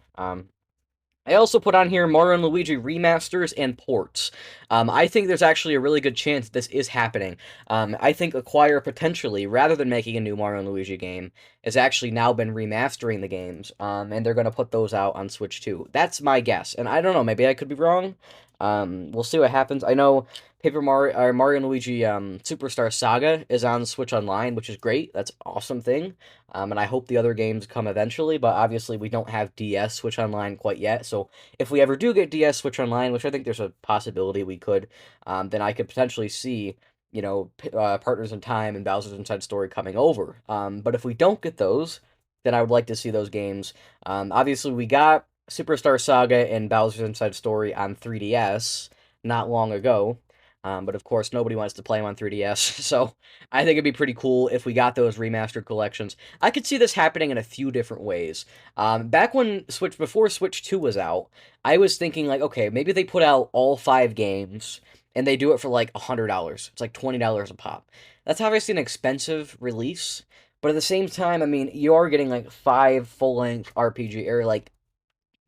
Speaker 1: I also put on here Mario and Luigi remasters and ports. I think there's actually a really good chance this is happening. I think Acquire potentially, rather than making a new Mario and Luigi game, has actually now been remastering the games, and they're going to put those out on Switch too. That's my guess, and I don't know, maybe I could be wrong. We'll see what happens. I know Mario and Luigi Superstar Saga is on Switch Online, which is great. That's an awesome thing. And I hope the other games come eventually, but obviously we don't have DS Switch Online quite yet. So if we ever do get DS Switch Online, which I think there's a possibility we could, then I could potentially see, Partners in Time and Bowser's Inside Story coming over. But if we don't get those, then I would like to see those games. Obviously, we got Superstar Saga and Bowser's Inside Story on 3DS not long ago. But of course, nobody wants to play them on 3DS, so I think it'd be pretty cool if we got those remastered collections. I could see this happening in a few different ways. Back before Switch 2 was out, I was thinking, like, okay, maybe they put out all 5 games, and they do it for like $100. It's like $20 a pop. That's obviously an expensive release, but at the same time, I mean, you are getting like 5 full-length RPG, or like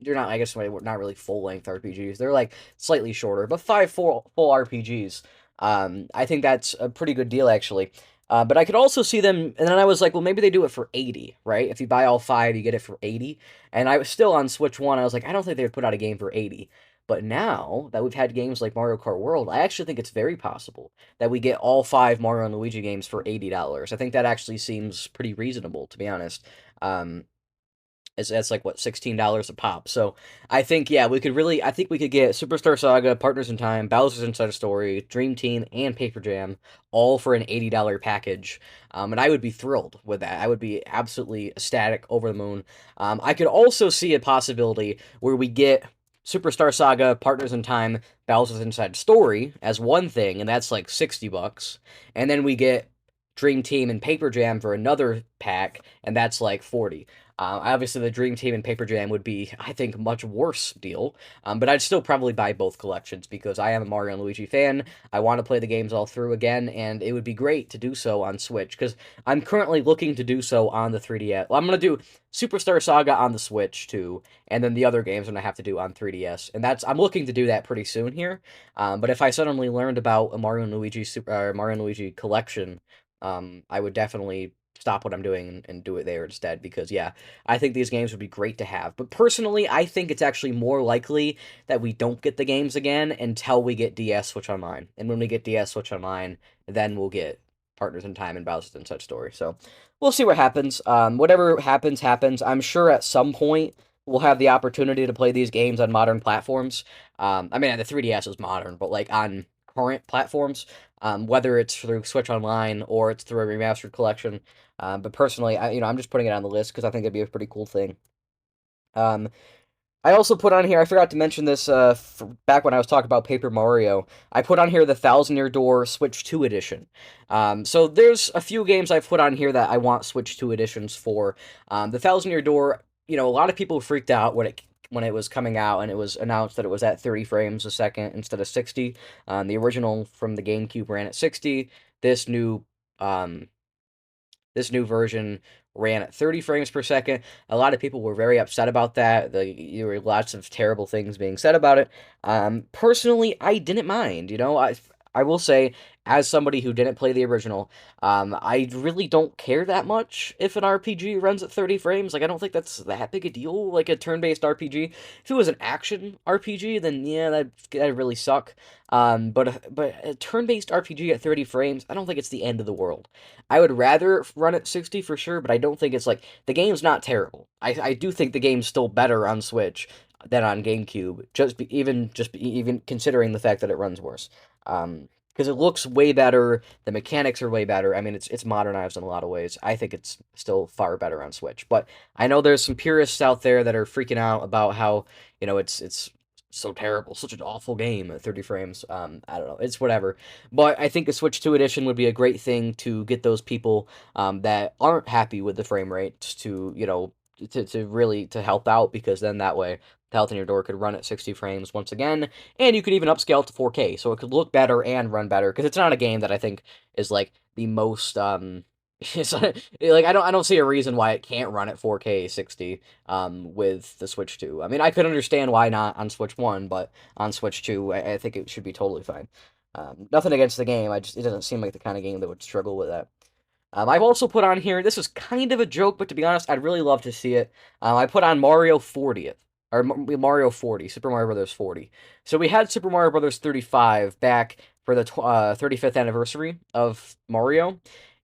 Speaker 1: they're not, I guess, not really full length RPGs. They're like slightly shorter, but 5 full RPGs. I think that's a pretty good deal, actually. But I could also see them, and then I was like, well, maybe they do it for 80, right? If you buy all 5, you get it for 80. And I was still on Switch 1, I was like, I don't think they would put out a game for 80. But now that we've had games like Mario Kart World, I actually think it's very possible that we get all 5 Mario and Luigi games for $80. I think that actually seems pretty reasonable, to be honest. That's like what, $16 a pop. So I think, yeah, I think we could get Superstar Saga, Partners in Time, Bowser's Inside Story, Dream Team, and Paper Jam all for an $80 package. And I would be thrilled with that. I would be absolutely ecstatic, over the moon. I could also see a possibility where we get Superstar Saga, Partners in Time, Bowser's Inside Story as one thing, and that's like $60. And then we get Dream Team and Paper Jam for another pack, and that's like 40. Obviously, the Dream Team and Paper Jam would be, I think, a much worse deal. But I'd still probably buy both collections because I am a Mario and Luigi fan. I want to play the games all through again, and it would be great to do so on Switch because I'm currently looking to do so on the 3DS. Well, I'm going to do Superstar Saga on the Switch too, and then the other games I'm going to have to do on 3DS. And I'm looking to do that pretty soon here. But if I suddenly learned about a Mario and Luigi collection, I would definitely stop what I'm doing and do it there instead because yeah, I think these games would be great to have. But personally, I think it's actually more likely that we don't get the games again until we get DS Switch Online. And when we get DS Switch Online, then we'll get Partners in Time and Bowser's and such story. So we'll see what happens. Whatever happens, happens. I'm sure at some point we'll have the opportunity to play these games on modern platforms. I mean, the 3DS is modern, but like on current platforms, whether it's through Switch Online or it's through a remastered collection. But personally, I'm just putting it on the list because I think it'd be a pretty cool thing. I also put on here, I forgot to mention this back when I was talking about Paper Mario, I put on here the Thousand Year Door Switch 2 edition. So there's a few games I've put on here that I want Switch 2 editions for. The Thousand Year Door, a lot of people freaked out when it was coming out and it was announced that it was at 30 frames a second instead of 60. The original from the GameCube ran at 60. This new version ran at 30 frames per second. A lot of people were very upset about that. There were lots of terrible things being said about it. Personally, I didn't mind. I will say, as somebody who didn't play the original, I really don't care that much if an RPG runs at 30 frames. Like, I don't think that's that big a deal, like a turn-based RPG. If it was an action RPG, then yeah, that'd really suck. But a turn-based RPG at 30 frames, I don't think it's the end of the world. I would rather run at 60 for sure, but I don't think it's like, the game's not terrible. I do think the game's still better on Switch than on GameCube, even considering the fact that it runs worse. Because it looks way better, the mechanics are way better. I mean, it's modernized in a lot of ways. I think it's still far better on Switch. But I know there's some purists out there that are freaking out about how, it's so terrible, such an awful game at 30 frames. I don't know, it's whatever. But I think a Switch 2 edition would be a great thing to get those people that aren't happy with the frame rates to, to really to help out, because then that way Thousand Year Door could run at 60 frames once again, and you could even upscale it to 4K, so it could look better and run better, because it's not a game that I think is, like, the most, it's, like, I don't see a reason why it can't run at 4K 60, with the Switch 2. I mean, I could understand why not on Switch 1, but on Switch 2, I think it should be totally fine. Nothing against the game, it doesn't seem like the kind of game that would struggle with that. I've also put on here, this is kind of a joke, but to be honest, I'd really love to see it. I put on Mario 40th. Or Mario 40, Super Mario Bros. 40. So we had Super Mario Bros. 35 back for the 35th anniversary of Mario,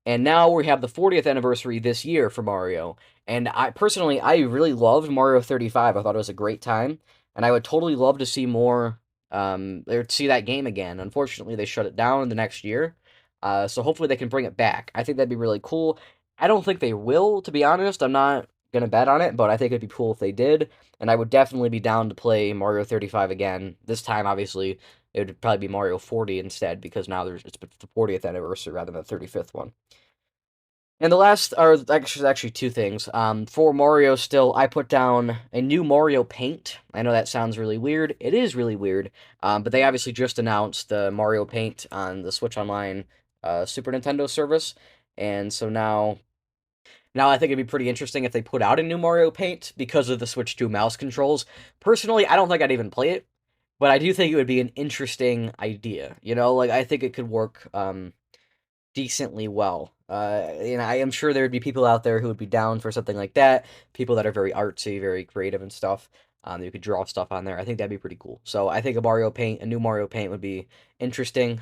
Speaker 1: and now we have the 40th anniversary this year for Mario. And I really loved Mario 35. I thought it was a great time, and I would totally love to see more, or see that game again. Unfortunately, they shut it down the next year, so hopefully they can bring it back. I think that'd be really cool. I don't think they will, to be honest. I'm not gonna bet on it, but I think it'd be cool if they did, and I would definitely be down to play Mario 35 again. This time, obviously, it would probably be Mario 40 instead, because now it's the 40th anniversary rather than the 35th one. And the last are actually two things. For Mario still, I put down a new Mario Paint. I know that sounds really weird. It is really weird, but they obviously just announced the Mario Paint on the Switch Online Super Nintendo service, and so now I think it'd be pretty interesting if they put out a new Mario Paint because of the Switch 2 mouse controls. Personally, I don't think I'd even play it, but I do think it would be an interesting idea. Like, I think it could work decently well. I am sure there would be people out there who would be down for something like that. People that are very artsy, very creative and stuff. You could draw stuff on there. I think that'd be pretty cool. So I think a new Mario Paint would be interesting.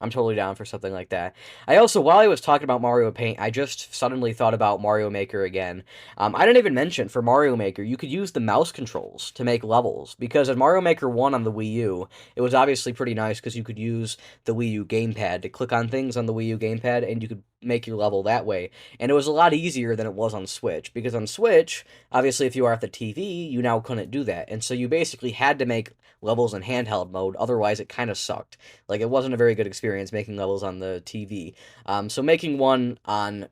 Speaker 1: I'm totally down for something like that. I also, while I was talking about Mario Paint, I just suddenly thought about Mario Maker again. I didn't even mention, for Mario Maker, you could use the mouse controls to make levels, because in Mario Maker 1 on the Wii U, it was obviously pretty nice because you could use the Wii U gamepad to click on things on the Wii U gamepad, and you could make your level that way. And it was a lot easier than it was on Switch, because on Switch, obviously if you are at the TV, you now couldn't do that. And so you basically had to make levels in handheld mode, otherwise it kind of sucked. Like, it wasn't a very good experience making levels on the TV. So making one on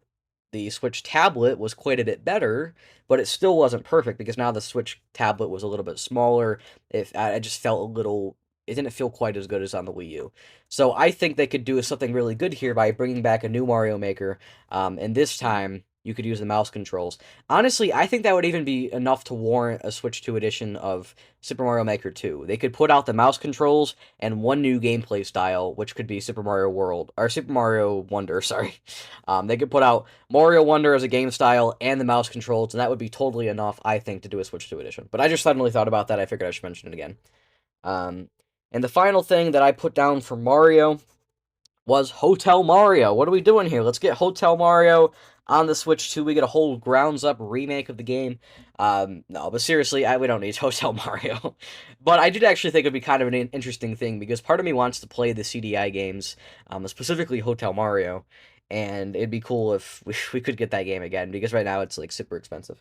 Speaker 1: the Switch tablet was quite a bit better, but it still wasn't perfect because now the Switch tablet was a little bit smaller. If I just felt a little, it didn't feel quite as good as on the Wii U. So I think they could do something really good here by bringing back a new Mario Maker, and this time you could use the mouse controls. Honestly, I think that would even be enough to warrant a Switch 2 edition of Super Mario Maker 2. They could put out the mouse controls and one new gameplay style, which could be Super Mario World, or Super Mario Wonder, sorry. They could put out Mario Wonder as a game style and the mouse controls, and that would be totally enough, I think, to do a Switch 2 edition. But I just suddenly thought about that. I figured I should mention it again. Um, and the final thing that I put down for Mario was Hotel Mario. What are we doing here? Let's get Hotel Mario on the Switch 2. We get a whole grounds-up remake of the game. No, but seriously, we don't need Hotel Mario. But I did actually think it would be kind of an interesting thing, because part of me wants to play the CDI games, specifically Hotel Mario, and it'd be cool if we could get that game again, because right now it's, like, super expensive.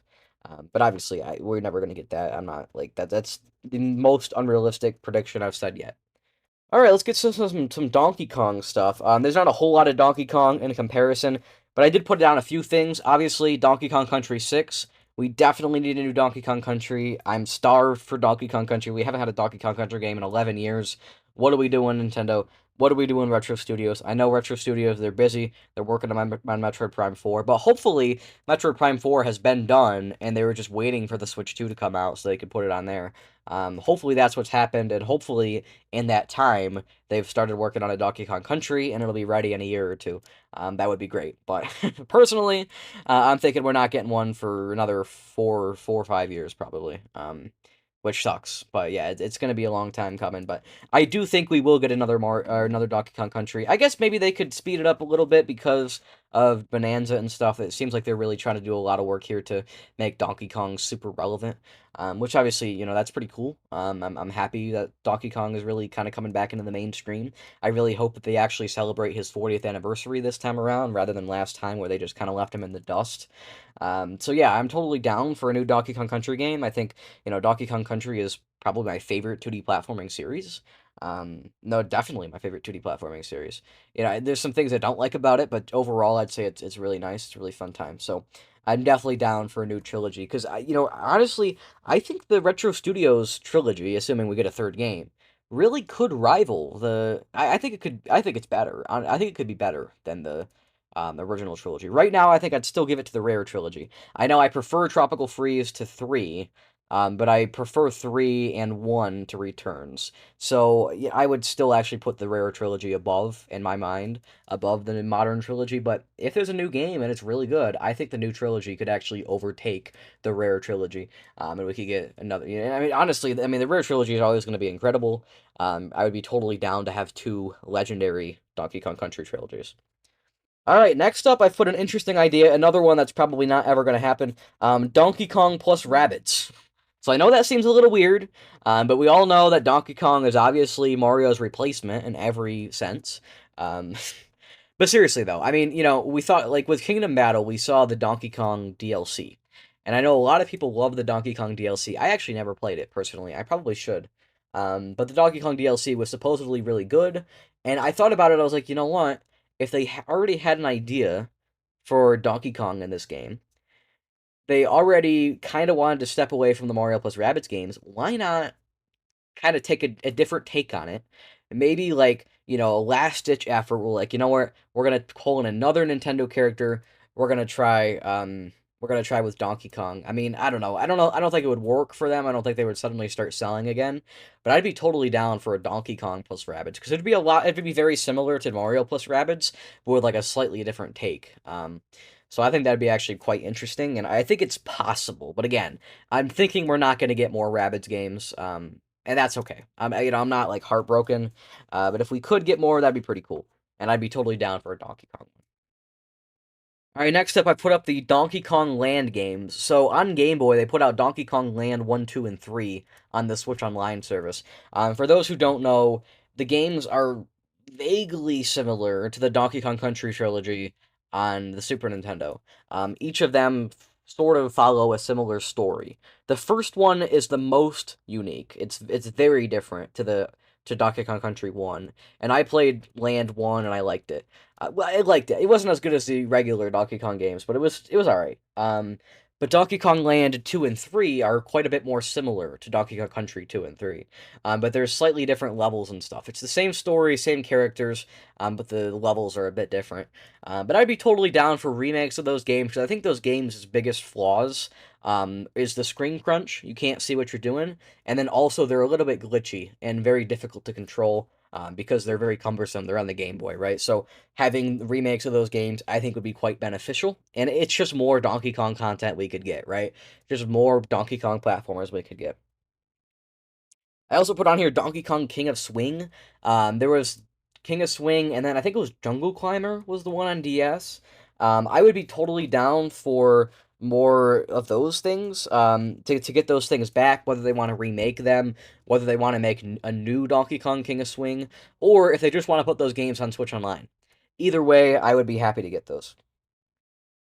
Speaker 1: But obviously, we're never going to get that. I'm not, like, that's the most unrealistic prediction I've said yet. All right, let's get some Donkey Kong stuff. There's not a whole lot of Donkey Kong in comparison, but I did put down a few things. Obviously, Donkey Kong Country 6. We definitely need a new Donkey Kong Country. I'm starved for Donkey Kong Country. We haven't had a Donkey Kong Country game in 11 years. What are we doing, Nintendo? What are we doing, Retro Studios? I know Retro Studios, they're busy. They're working on Metroid Prime 4, but hopefully Metroid Prime 4 has been done, and they were just waiting for the Switch 2 to come out so they could put it on there. Hopefully that's what's happened, and hopefully in that time they've started working on a Donkey Kong Country, and it'll be ready in a year or two. That would be great. But personally, I'm thinking we're not getting one for another 4 or 5 years probably. Which sucks, but yeah, it's going to be a long time coming. But I do think we will get another Donkey Kong Country. I guess maybe they could speed it up a little bit because of Bananza and stuff. It seems like they're really trying to do a lot of work here to make Donkey Kong super relevant, which obviously, that's pretty cool. I'm happy that Donkey Kong is really kind of coming back into the mainstream. I really hope that they actually celebrate his 40th anniversary this time around, rather than last time where they just kind of left him in the dust. So yeah, I'm totally down for a new Donkey Kong Country game. I think, Donkey Kong Country is probably my favorite 2D platforming series. No, definitely my favorite 2D platforming series. There's some things I don't like about it, but overall, I'd say it's really nice. It's a really fun time. So I'm definitely down for a new trilogy, because honestly, I think the Retro Studios trilogy, assuming we get a third game, really could rival the. I think it could. I think it's better. I think it could be better than the original trilogy. Right now, I think I'd still give it to the Rare trilogy. I know I prefer Tropical Freeze to 3, but I prefer 3 and 1 to Returns. So yeah, I would still actually put the Rare trilogy above, in my mind, above the modern trilogy. But if there's a new game and it's really good, I think the new trilogy could actually overtake the Rare trilogy, and we could get another. Honestly, the Rare trilogy is always going to be incredible. I would be totally down to have 2 legendary Donkey Kong Country trilogies. All right, next up, I've put an interesting idea, another one that's probably not ever going to happen. Donkey Kong plus rabbits. So I know that seems a little weird, but we all know that Donkey Kong is obviously Mario's replacement in every sense. Um, but seriously, though, we thought, like, with Kingdom Battle, we saw the Donkey Kong DLC. And I know a lot of people love the Donkey Kong DLC. I actually never played it, personally. I probably should. But the Donkey Kong DLC was supposedly really good, and I thought about it, I was like, you know what? If they already had an idea for Donkey Kong in this game, they already kind of wanted to step away from the Mario plus Rabbids games, why not kind of take a different take on it? Maybe, like, a last ditch effort. We're like, you know what? We're gonna pull in another Nintendo character. We're gonna try. We're gonna try with Donkey Kong. I don't know. I don't know. I don't think it would work for them. I don't think they would suddenly start selling again. But I'd be totally down for a Donkey Kong plus Rabbids, because it'd be a lot. It'd be very similar to Mario plus Rabbids, but with, like, a slightly different take. So I think that'd be actually quite interesting, and I think it's possible. But again, I'm thinking we're not going to get more Rabbids games, and that's okay. I'm not, like, heartbroken, but if we could get more, that'd be pretty cool, and I'd be totally down for a Donkey Kong. All right, next up, I put up the Donkey Kong Land games. So on Game Boy, they put out Donkey Kong Land 1, 2, and 3 on the Switch Online service. For those who don't know, the games are vaguely similar to the Donkey Kong Country trilogy. on the Super Nintendo. Each of them sort of follow a similar story. The first one is the most unique. It's very different to Donkey Kong Country 1, and I played Land 1 and I liked it. Well, I liked it. It wasn't as good as the regular Donkey Kong games, but it was all right. But Donkey Kong Land 2 and 3 are quite a bit more similar to Donkey Kong Country 2 and 3. But there's slightly different levels and stuff. It's the same story, same characters, but the levels are a bit different. But I'd be totally down for remakes of those games because I think those games' biggest flaws is the screen crunch. You can't see what you're doing, and then also they're a little bit glitchy and very difficult to control because they're very cumbersome. They're on the Game Boy, right? So having remakes of those games, I think, would be quite beneficial, and it's just more Donkey Kong content we could get, right? Just more Donkey Kong platformers we could get. I also put on here Donkey Kong King of Swing. There was King of Swing, and then I think it was Jungle Climber was the one on DS. I would be totally down for more of those things to get those things back, whether they want to remake them, whether they want to make a new Donkey Kong King of Swing, or if they just want to put those games on Switch Online. Either way, I would be happy to get those.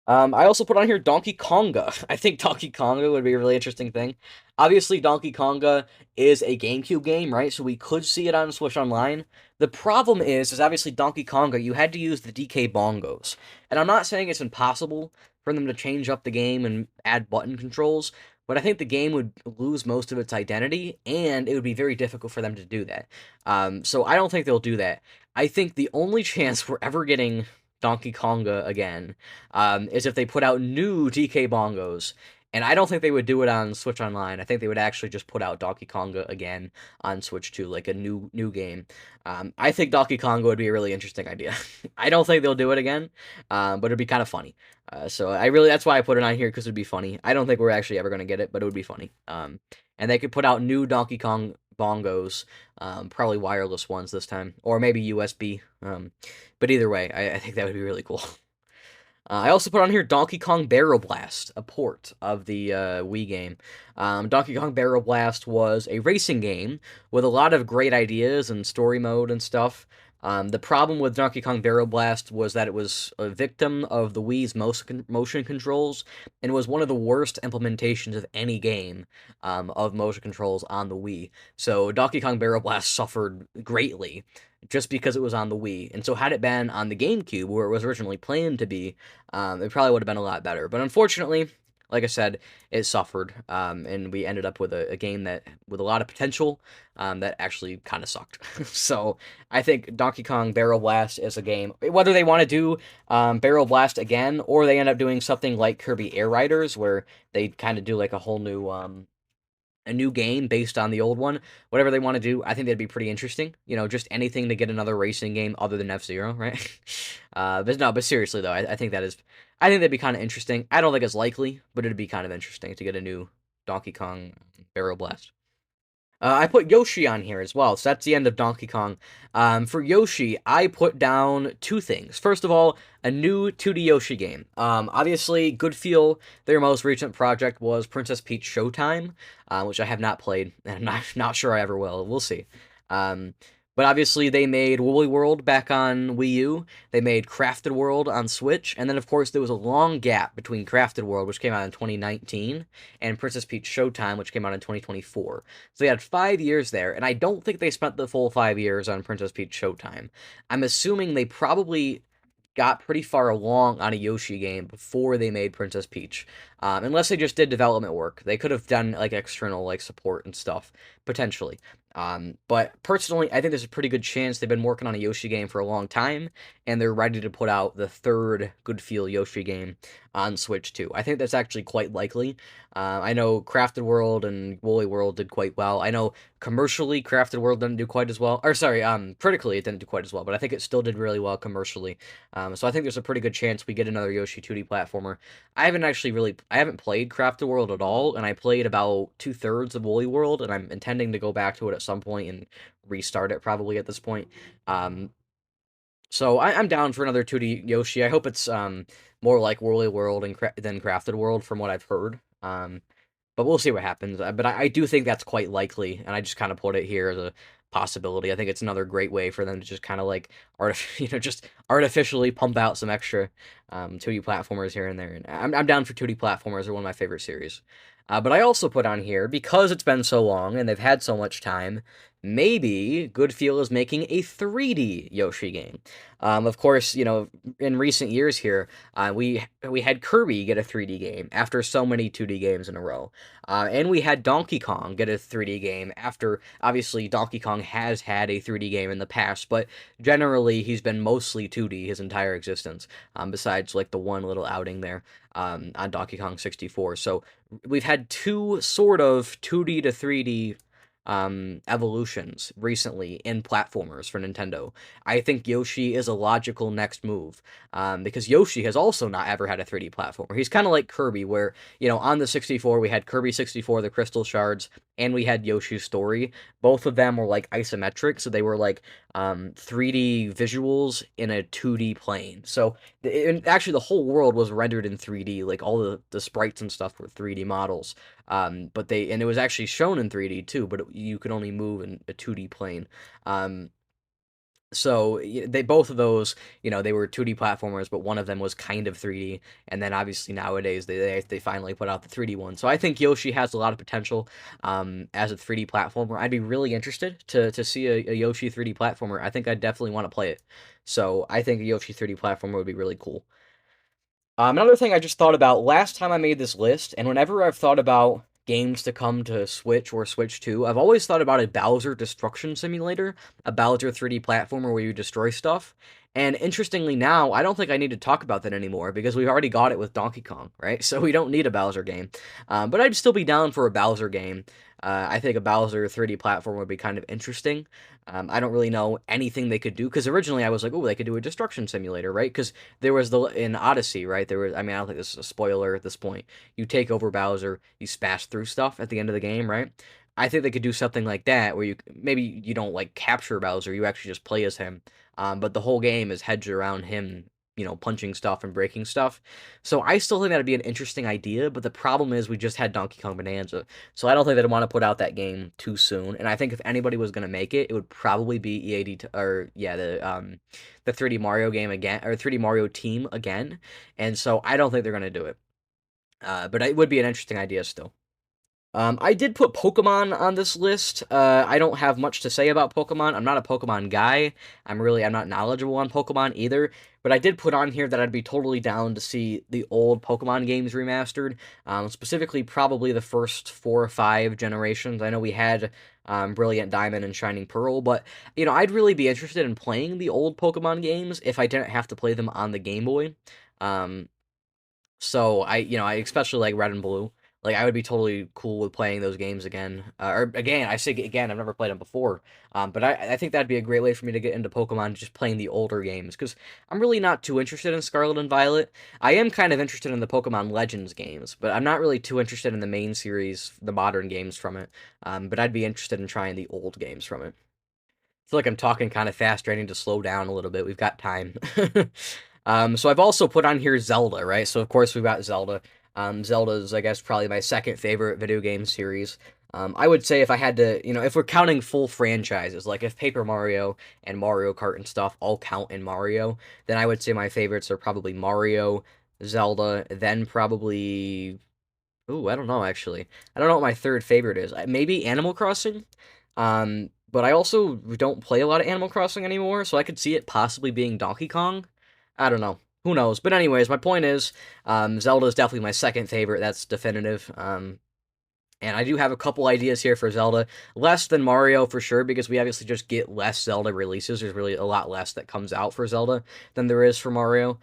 Speaker 1: I also put on here Donkey Konga. I think Donkey Konga would be a really interesting thing. Obviously, Donkey Konga is a GameCube game, right? So we could see it on Switch Online. The problem is obviously Donkey Konga, you had to use the DK bongos. And I'm not saying it's impossible for them to change up the game and add button controls, but I think the game would lose most of its identity, and it would be very difficult for them to do that. So I don't think they'll do that. I think the only chance we're ever getting Donkey Konga again is if they put out new DK bongos. And I don't think they would do it on Switch Online. I think they would actually just put out Donkey Konga again on Switch 2, like a new game. I think Donkey Konga would be a really interesting idea. I don't think they'll do it again, but it'd be kind of funny. So that's why I put it on here because it'd be funny. I don't think we're actually ever gonna get it, but it would be funny. And they could put out new Donkey Kong bongos, probably wireless ones this time, or maybe USB. But either way, I think that would be really cool. I also put on here Donkey Kong Barrel Blast, a port of the Wii game. Donkey Kong Barrel Blast was a racing game with a lot of great ideas and story mode and stuff. The problem with Donkey Kong Barrel Blast was that it was a victim of the Wii's motion controls and was one of the worst implementations of any game of motion controls on the Wii. So Donkey Kong Barrel Blast suffered greatly just because it was on the Wii. And so had it been on the GameCube, where it was originally planned to be, it probably would have been a lot better. But unfortunately, like I said, it suffered, and we ended up with a game that with a lot of potential that actually kind of sucked. So I think Donkey Kong Barrel Blast is a game. Whether they want to do Barrel Blast again, or they end up doing something like Kirby Air Riders, where they kind of do like a new game based on the old one, whatever they want to do, I think that'd be pretty interesting. You know, just anything to get another racing game other than F-Zero, right? But seriously though, I think that'd be kind of interesting. I don't think it's likely, but it'd be kind of interesting to get a new Donkey Kong Barrel Blast. I put Yoshi on here as well, so that's the end of Donkey Kong. For Yoshi, I put down two things. First of all, a new 2D Yoshi game. Obviously, Good Feel, their most recent project was Princess Peach Showtime, which I have not played, and I'm not sure I ever will. We'll see. But obviously, they made Woolly World back on Wii U. They made Crafted World on Switch, and then of course there was a long gap between Crafted World, which came out in 2019, and Princess Peach Showtime, which came out in 2024. So they had 5 years there, and I don't think they spent the full 5 years on Princess Peach Showtime. I'm assuming they probably got pretty far along on a Yoshi game before they made Princess Peach. Unless they just did development work. They could have done, like, external, like, support and stuff, potentially. But personally, I think there's a pretty good chance they've been working on a Yoshi game for a long time, and they're ready to put out the third Good Feel Yoshi game on Switch 2. I think that's actually quite likely. I know Crafted World and Woolly World did quite well. I know commercially, Crafted World didn't do quite as well. Or sorry, critically it didn't do quite as well, but I think it still did really well commercially. So I think there's a pretty good chance we get another Yoshi 2D platformer. I haven't played Crafted World at all, and I played about 2/3 of Woolly World, and I'm intending to go back to it at some point and restart it probably at this point. So I'm down for another 2D Yoshi. I hope it's more like Woolly World than Crafted World from what I've heard. but we'll see what happens. But I do think that's quite likely, and I just kind of put it here as a possibility. I think it's another great way for them to just kind of like just artificially pump out some extra 2D platformers here and there. And I'm down for 2D platformers. They're one of my favorite series. But I also put on here, because it's been so long and they've had so much time, maybe Good Feel is making a 3D Yoshi game. Of course, in recent years here, we had Kirby get a 3D game after so many 2D games in a row. And we had Donkey Kong get a 3D game after, obviously, Donkey Kong has had a 3D game in the past, but generally he's been mostly 2D his entire existence, besides like the one little outing there on Donkey Kong 64. So we've had two sort of 2D to 3D evolutions recently in platformers for Nintendo. I think Yoshi is a logical next move, because Yoshi has also not ever had a 3D platformer. He's kind of like Kirby, where, on the 64, we had Kirby 64, the Crystal Shards, and we had Yoshi's Story. Both of them were like isometric, so they were like 3D visuals in a 2D plane. So actually the whole world was rendered in 3D, like all the sprites and stuff were 3D models. But it was actually shown in 3D too, but you could only move in a 2D plane. So they both of those, they were 2D platformers, but one of them was kind of 3D. And then obviously nowadays they finally put out the 3D one. So I think Yoshi has a lot of potential as a 3D platformer. I'd be really interested to see a Yoshi 3D platformer. I think I'd definitely want to play it. So I think a Yoshi 3D platformer would be really cool. Another thing I just thought about last time I made this list, and whenever I've thought about games to come to Switch or Switch 2, I've always thought about a Bowser Destruction Simulator, a Bowser 3D platformer where you destroy stuff. And interestingly now, I don't think I need to talk about that anymore, because we've already got it with Donkey Kong, right? So we don't need a Bowser game. But I'd still be down for a Bowser game. I think a Bowser 3D platform would be kind of interesting. I don't really know anything they could do, because originally I was like, oh, they could do a destruction simulator, right? Because there was in Odyssey, right? There was, I mean, I don't think this is a spoiler at this point. You take over Bowser, you smash through stuff at the end of the game, right? I think they could do something like that, where maybe you don't like capture Bowser, you actually just play as him, but the whole game is hedged around him, punching stuff and breaking stuff. So I still think that'd be an interesting idea, but the problem is we just had Donkey Kong Bonanza, so I don't think they'd want to put out that game too soon. And I think if anybody was going to make it, it would probably be the 3D Mario game again, or 3D Mario team again. And so I don't think they're going to do it. But it would be an interesting idea still. I did put Pokemon on this list. I don't have much to say about Pokemon. I'm not a Pokemon guy. I'm not knowledgeable on Pokemon either. But I did put on here that I'd be totally down to see the old Pokemon games remastered. Specifically, probably the first 4 or 5 generations. I know we had Brilliant Diamond and Shining Pearl, but I'd really be interested in playing the old Pokemon games if I didn't have to play them on the Game Boy. So I especially like Red and Blue. Like, I would be totally cool with playing those games again. Or again, I say again, I've never played them before. But I think that'd be a great way for me to get into Pokemon, just playing the older games. Because I'm really not too interested in Scarlet and Violet. I am kind of interested in the Pokemon Legends games, but I'm not really too interested in the main series, the modern games from it. But I'd be interested in trying the old games from it. I feel like I'm talking kind of fast. I need to slow down a little bit. We've got time. So I've also put on here Zelda, right? So of course we've got Zelda. Zelda's, I guess, probably my second favorite video game series. I would say if I had to, if we're counting full franchises, like if Paper Mario and Mario Kart and stuff all count in Mario, then I would say my favorites are probably Mario, Zelda, then probably... Ooh, I don't know, actually. I don't know what my third favorite is. Maybe Animal Crossing? But I also don't play a lot of Animal Crossing anymore, so I could see it possibly being Donkey Kong. I don't know. Who knows? But anyways, my point is, Zelda is definitely my second favorite. That's definitive. And I do have a couple ideas here for Zelda. Less than Mario for sure, because we obviously just get less Zelda releases. There's really a lot less that comes out for Zelda than there is for Mario.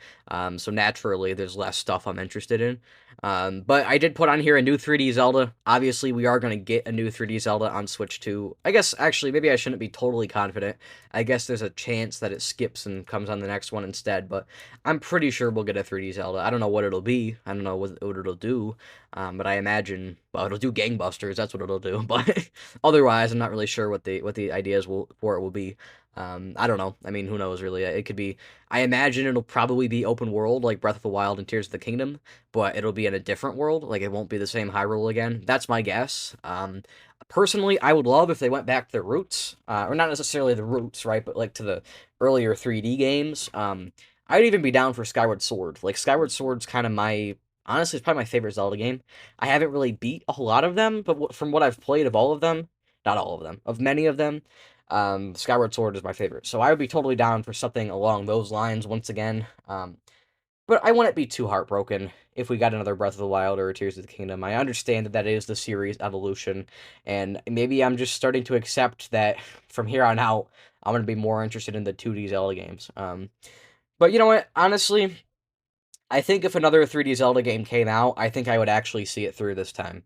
Speaker 1: So naturally, there's less stuff I'm interested in. But I did put on here a new 3D Zelda. Obviously, we are going to get a new 3D Zelda on Switch 2. I guess, actually, maybe I shouldn't be totally confident. I guess there's a chance that it skips and comes on the next one instead. But I'm pretty sure we'll get a 3D Zelda. I don't know what it'll be. I don't know what it'll do. But I imagine, well, it'll do gangbusters. That's what it'll do. But otherwise, I'm not really sure what the ideas for it will be. I don't know. I mean, who knows, really? It could be. I imagine it'll probably be open world, like Breath of the Wild and Tears of the Kingdom, but it'll be in a different world. Like, it won't be the same Hyrule again. That's my guess. Personally, I would love if they went back to their roots, or not necessarily the roots, right? But like to the earlier 3D games. I'd even be down for Skyward Sword. Like, Skyward Sword's kind of my. Honestly, it's probably my favorite Zelda game. I haven't really beat a whole lot of them, but from what I've played of all of them, not all of them, of many of them, Skyward Sword is my favorite. So I would be totally down for something along those lines once again. But I wouldn't be too heartbroken if we got another Breath of the Wild or Tears of the Kingdom. I understand that that is the series evolution, and maybe I'm just starting to accept that from here on out, I'm going to be more interested in the 2D Zelda games. But you know what? Honestly, I think if another 3D Zelda game came out, I think I would actually see it through this time.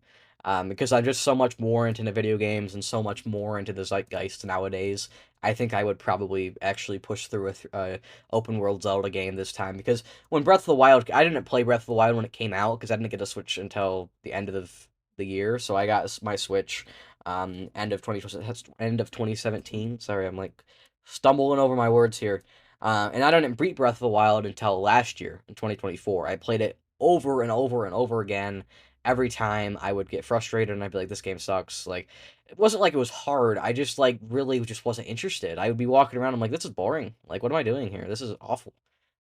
Speaker 1: Because I'm just so much more into the video games and so much more into the zeitgeist nowadays. I think I would probably actually push through a open world Zelda game this time. Because when Breath of the Wild, I didn't play Breath of the Wild when it came out because I didn't get a Switch until the end of the year. So I got my Switch end of 2017. Sorry, I'm like stumbling over my words here. And I didn't beat Breath of the Wild until last year, in 2024. I played it over and over and over again. Every time I would get frustrated and I'd be like, this game sucks. Like, it wasn't like it was hard. I just, like, really just wasn't interested. I would be walking around, I'm like, this is boring. Like, what am I doing here? This is awful.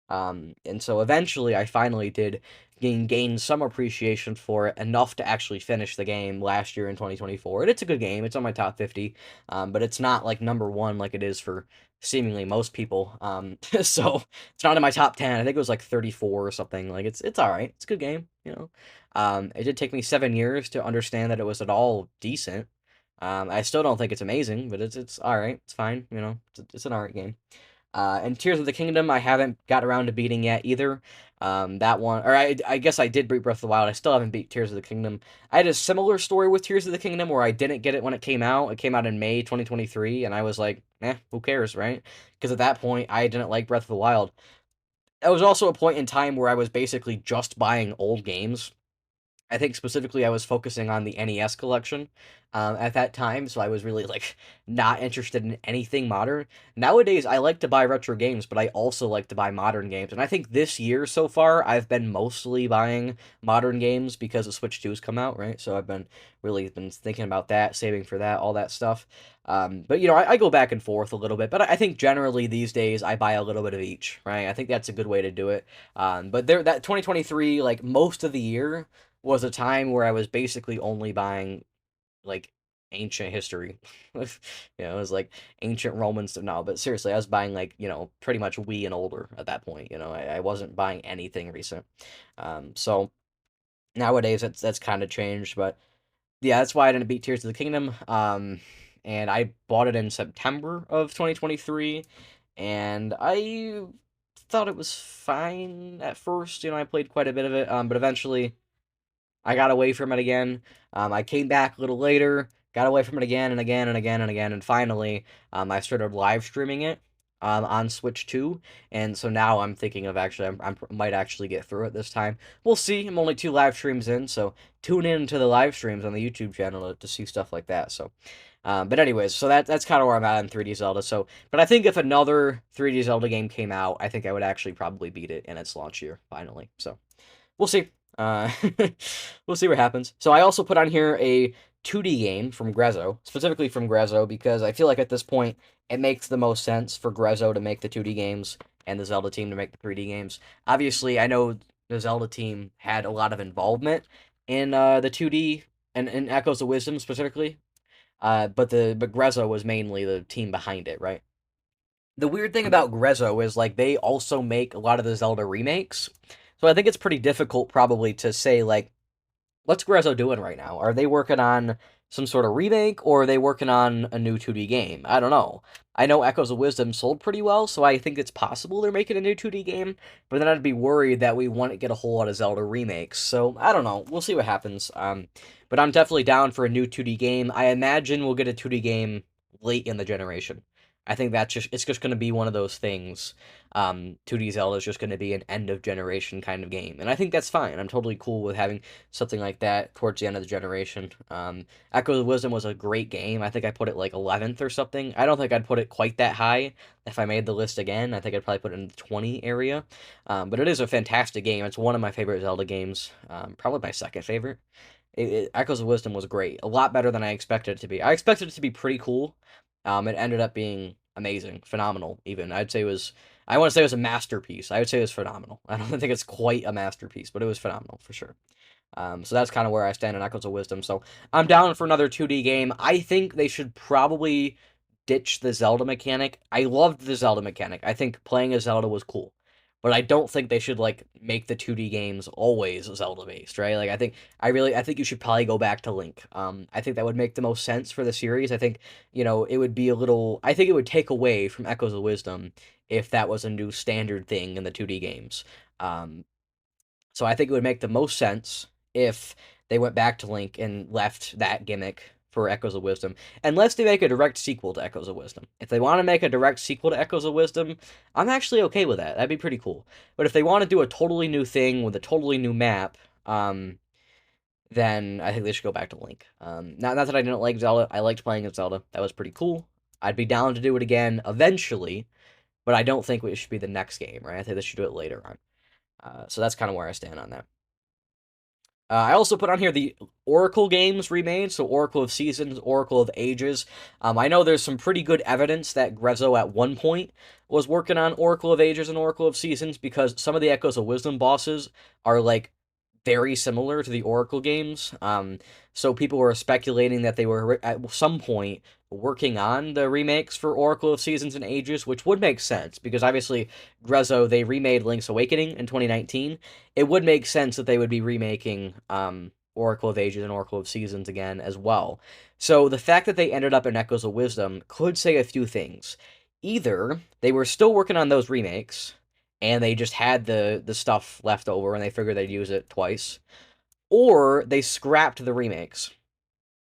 Speaker 1: And so eventually I finally did gain some appreciation for it, enough to actually finish the game last year in 2024. And it's a good game. It's on my top 50. But it's not like number one like it is for seemingly most people. So it's not in my top 10. I think it was like 34 or something. Like, it's all right. It's a good game, you know. It did take me 7 years to understand that it was at all decent. I still don't think it's amazing, but it's all right. It's fine, you know. It's an all right game. And Tears of the Kingdom, I haven't got around to beating yet either. That one, or I guess I did beat Breath of the Wild. I still haven't beat Tears of the Kingdom. I had a similar story with Tears of the Kingdom where I didn't get it when it came out. It came out in May 2023, and I was like, who cares, right? Because at that point, I didn't like Breath of the Wild. It was also a point in time where I was basically just buying old games. I think specifically I was focusing on the NES collection at that time, so I was really like not interested in anything modern. Nowadays, I like to buy retro games, but I also like to buy modern games. And I think this year so far, I've been mostly buying modern games because the Switch 2's come out, right? So I've been really been thinking about that, saving for that, all that stuff. But you know, I go back and forth a little bit, but I think generally these days I buy a little bit of each, right? I think that's a good way to do it. But there, that 2023, like most of the year was a time where I was basically only buying like ancient history. You know, it was like ancient Roman stuff. No, but seriously, I was buying like, you know, pretty much Wii and older at that point. You know, I wasn't buying anything recent. So nowadays that's kind of changed, but yeah, that's why I didn't beat Tears of the Kingdom. And I bought it in September of 2023, and I thought it was fine at first. You know, I played quite a bit of it, but eventually I got away from it again. I came back a little later, got away from it again and again and again and again, and finally, I started live streaming it on Switch 2, and so now I'm thinking of actually, might actually get through it this time. We'll see. I'm only 2 live streams in, so tune in to the live streams on the YouTube channel to see stuff like that. So, but anyways, so that's kind of where I'm at in 3D Zelda. So, but I think if another 3D Zelda game came out, I think I would actually probably beat it in its launch year finally. So we'll see. Uh, we'll see what happens. So I also put on here a 2D game from Grezzo, specifically from Grezzo, because I feel like at this point it makes the most sense for Grezzo to make the 2D games and the Zelda team to make the 3D games. Obviously, I know the Zelda team had a lot of involvement in the 2D and in Echoes of Wisdom specifically, but Grezzo was mainly the team behind it, right? The weird thing about Grezzo is like they also make a lot of the Zelda remakes. So I think it's pretty difficult probably to say like what's Grezzo doing right now? Are they working on some sort of remake or are they working on a new 2D game? I don't know. I know Echoes of Wisdom sold pretty well, so I think it's possible they're making a new 2D game, but then I'd be worried that we wouldn't get a whole lot of Zelda remakes. So I don't know. We'll see what happens. But I'm definitely down for a new 2D game. I imagine we'll get a 2D game late in the generation. I think it's just going to be one of those things. 2D Zelda is just going to be an end of generation kind of game, and I think that's fine. I'm totally cool with having something like that towards the end of the generation. Echoes of Wisdom was a great game. I think I put it like 11th or something. I don't think I'd put it quite that high if I made the list again. I think I'd probably put it in the 20 area. But it is a fantastic game. It's one of my favorite Zelda games. Probably my second favorite. Echoes of Wisdom was great. A lot better than I expected it to be. I expected it to be pretty cool. It ended up being amazing, phenomenal. Even I'd say it was. I want to say it was a masterpiece. I would say it was phenomenal. I don't think it's quite a masterpiece, but it was phenomenal for sure. So that's kind of where I stand on Echoes of Wisdom. So I'm down for another 2D game. I think they should probably ditch the Zelda mechanic. I loved the Zelda mechanic. I think playing as Zelda was cool. But I don't think they should like make the 2D games always Zelda based, right? Like I think you should probably go back to Link. I think that would make the most sense for the series. I think, it would be a little I think it would take away from Echoes of Wisdom if that was a new standard thing in the 2D games. Um, so I think it would make the most sense if they went back to Link and left that gimmick for Echoes of Wisdom, unless they make a direct sequel to Echoes of Wisdom. If they want to make a direct sequel to Echoes of Wisdom, I'm actually okay with that. That'd be pretty cool. But if they want to do a totally new thing with a totally new map, then I think they should go back to Link. Not that I didn't like Zelda. I liked playing as Zelda. That was pretty cool. I'd be down to do it again eventually, but I don't think it should be the next game, right? I think they should do it later on. So that's kind of where I stand on that. I also put on here the Oracle games remade, so Oracle of Seasons, Oracle of Ages. I know there's some pretty good evidence that Grezzo at one point was working on Oracle of Ages and Oracle of Seasons because some of the Echoes of Wisdom bosses are like very similar to the Oracle games. So people were speculating that they were at some point working on the remakes for Oracle of Seasons and Ages, which would make sense because obviously Grezzo they remade Link's Awakening in 2019. It would make sense that they would be remaking Oracle of Ages and Oracle of Seasons again as well. So the fact that they ended up in Echoes of Wisdom could say a few things. Either they were still working on those remakes and they just had the stuff left over and they figured they'd use it twice, or they scrapped the remakes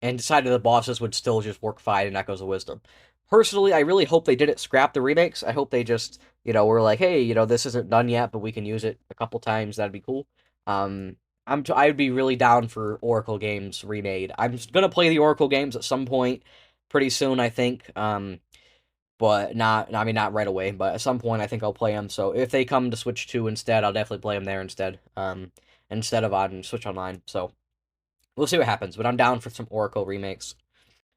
Speaker 1: and decided the bosses would still just work fine in Echoes of Wisdom. Personally, I really hope they didn't scrap the remakes. I hope they just, were like, hey, this isn't done yet, but we can use it a couple times. That'd be cool. Um, I'd be really down for Oracle games remade. I'm gonna play the Oracle games at some point pretty soon, I think. But not right away. But at some point, I think I'll play them. So if they come to Switch 2 instead, I'll definitely play them there instead. Instead of on Switch Online. So we'll see what happens. But I'm down for some Oracle remakes.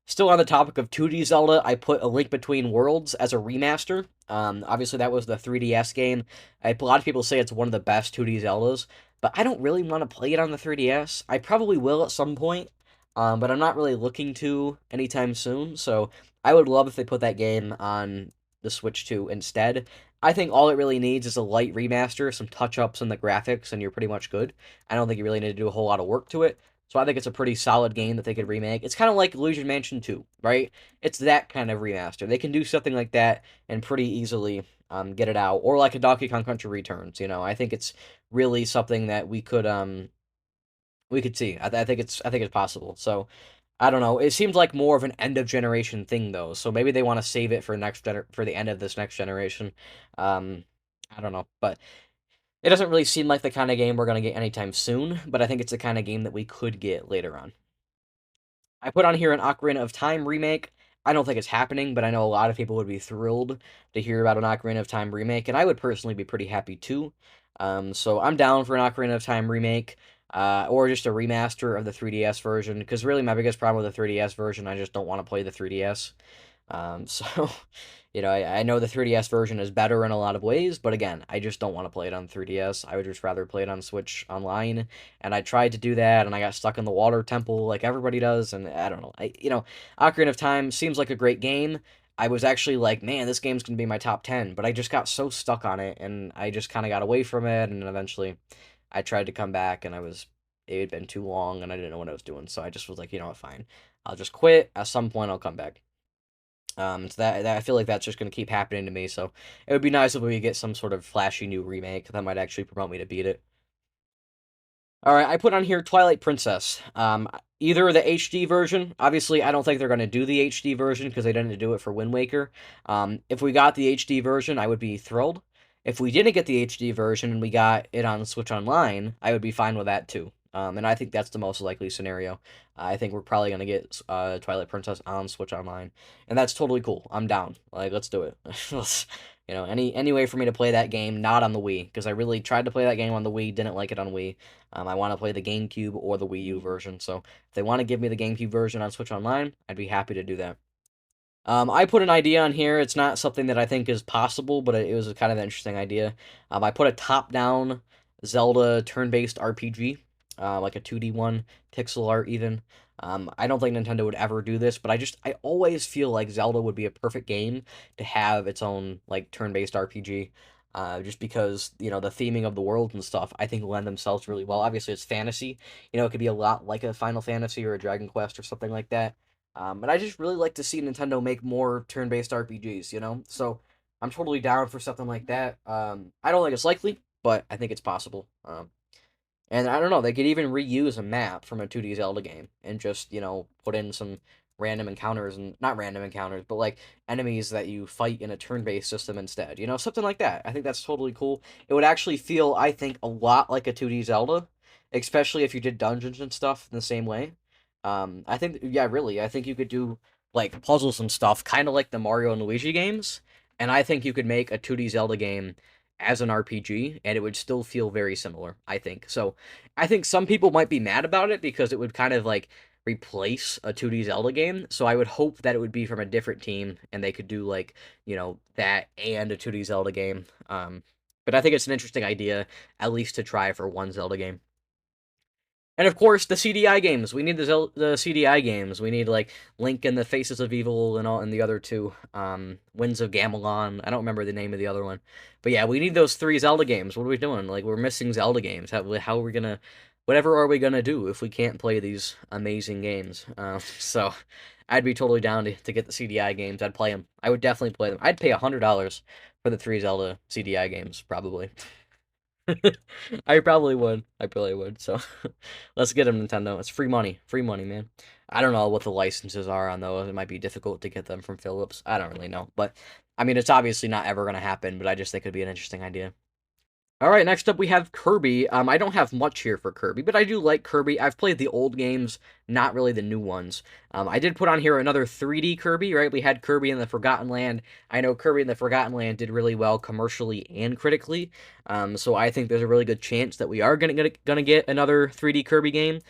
Speaker 1: Still on the topic of 2D Zelda, I put A Link Between Worlds as a remaster. Obviously, that was the 3DS game. A lot of people say it's one of the best 2D Zeldas, but I don't really want to play it on the 3DS. I probably will at some point, but I'm not really looking to anytime soon, so I would love if they put that game on the Switch 2 instead. I think all it really needs is a light remaster, some touch-ups in the graphics, and you're pretty much good. I don't think you really need to do a whole lot of work to it. So I think it's a pretty solid game that they could remake. It's kind of like Illusion Mansion 2, right? It's that kind of remaster. They can do something like that and pretty easily get it out. Or like a Donkey Kong Country Returns, I think it's really something that we could see. I think it's possible. So I don't know. It seems like more of an end of generation thing though. So maybe they want to save it for for the end of this next generation. Um, I don't know, but it doesn't really seem like the kind of game we're going to get anytime soon, but I think it's the kind of game that we could get later on. I put on here an Ocarina of Time remake. I don't think it's happening, but I know a lot of people would be thrilled to hear about an Ocarina of Time remake, and I would personally be pretty happy too. So I'm down for an Ocarina of Time remake, or just a remaster of the 3DS version, because really my biggest problem with the 3DS version, I just don't want to play the 3DS. So, I know the 3DS version is better in a lot of ways, but again, I just don't want to play it on 3DS. I would just rather play it on Switch Online, and I tried to do that, and I got stuck in the water temple like everybody does, and I don't know. Ocarina of Time seems like a great game. I was actually like, man, this game's gonna be my top 10, but I just got so stuck on it, and I just kind of got away from it, and eventually I tried to come back, and it had been too long, and I didn't know what I was doing, so I just was like, you know what, fine. I'll just quit. At some point, I'll come back. So that I feel like that's just going to keep happening to me. So it would be nice if we get some sort of flashy new remake that might actually promote me to beat it. All right, I put on here Twilight Princess. Either the HD version. Obviously, I don't think they're going to do the HD version because they didn't do it for Wind Waker. If we got the HD version, I would be thrilled. If we didn't get the HD version and we got it on Switch Online, I would be fine with that too. And I think that's the most likely scenario. I think we're probably going to get Twilight Princess on Switch Online, and that's totally cool. I'm down. Like, let's do it. Any way for me to play that game not on the Wii, because I really tried to play that game on the Wii, didn't like it on Wii. I want to play the GameCube or the Wii U version, so if they want to give me the GameCube version on Switch Online, I'd be happy to do that. I put an idea on here. It's not something that I think is possible, but it was kind of an interesting idea. I put a top-down Zelda turn-based RPG, like a 2D one, pixel art even. I don't think Nintendo would ever do this, but I always feel like Zelda would be a perfect game to have its own like turn-based RPG. Just because the theming of the world and stuff, I think lend themselves really well. Obviously, it's fantasy. It could be a lot like a Final Fantasy or a Dragon Quest or something like that. And I just really like to see Nintendo make more turn-based RPGs. So I'm totally down for something like that. I don't think it's likely, but I think it's possible. And I don't know, they could even reuse a map from a 2D Zelda game and just, put in some random encounters and not random encounters, but like enemies that you fight in a turn-based system instead. Something like that. I think that's totally cool. It would actually feel, I think, a lot like a 2D Zelda, especially if you did dungeons and stuff in the same way. I think, yeah, really, I think you could do like puzzles and stuff, kind of like the Mario and Luigi games, and I think you could make a 2D Zelda game as an RPG, and it would still feel very similar, I think. So, I think some people might be mad about it because it would kind of like replace a 2D Zelda game. So, I would hope that it would be from a different team and they could do like, that and a 2D Zelda game. But I think it's an interesting idea, at least to try for one Zelda game. And of course, the CDI games. We need the CDI games. We need like Link and the Faces of Evil and all, and the other two, Winds of Gamelon. I don't remember the name of the other one, but yeah, we need those three Zelda games. What are we doing? Like, we're missing Zelda games. How are we gonna? Whatever are we gonna do if we can't play these amazing games? So, I'd be totally down to get the CDI games. I'd play them. I would definitely play them. I'd pay $100 for the three Zelda CDI games, probably. I probably would. I probably would. So let's get them, Nintendo. It's free money. Free money, man. I don't know what the licenses are on those. It might be difficult to get them from Philips. I don't really know. But I mean, it's obviously not ever going to happen, but I just think it'd be an interesting idea. All right, next up we have Kirby. I don't have much here for Kirby, but I do like Kirby. I've played the old games, not really the new ones. I did put on here another 3D Kirby, right? We had Kirby in the Forgotten Land. I know Kirby in the Forgotten Land did really well commercially and critically, so I think there's a really good chance that we are gonna get another 3D Kirby game.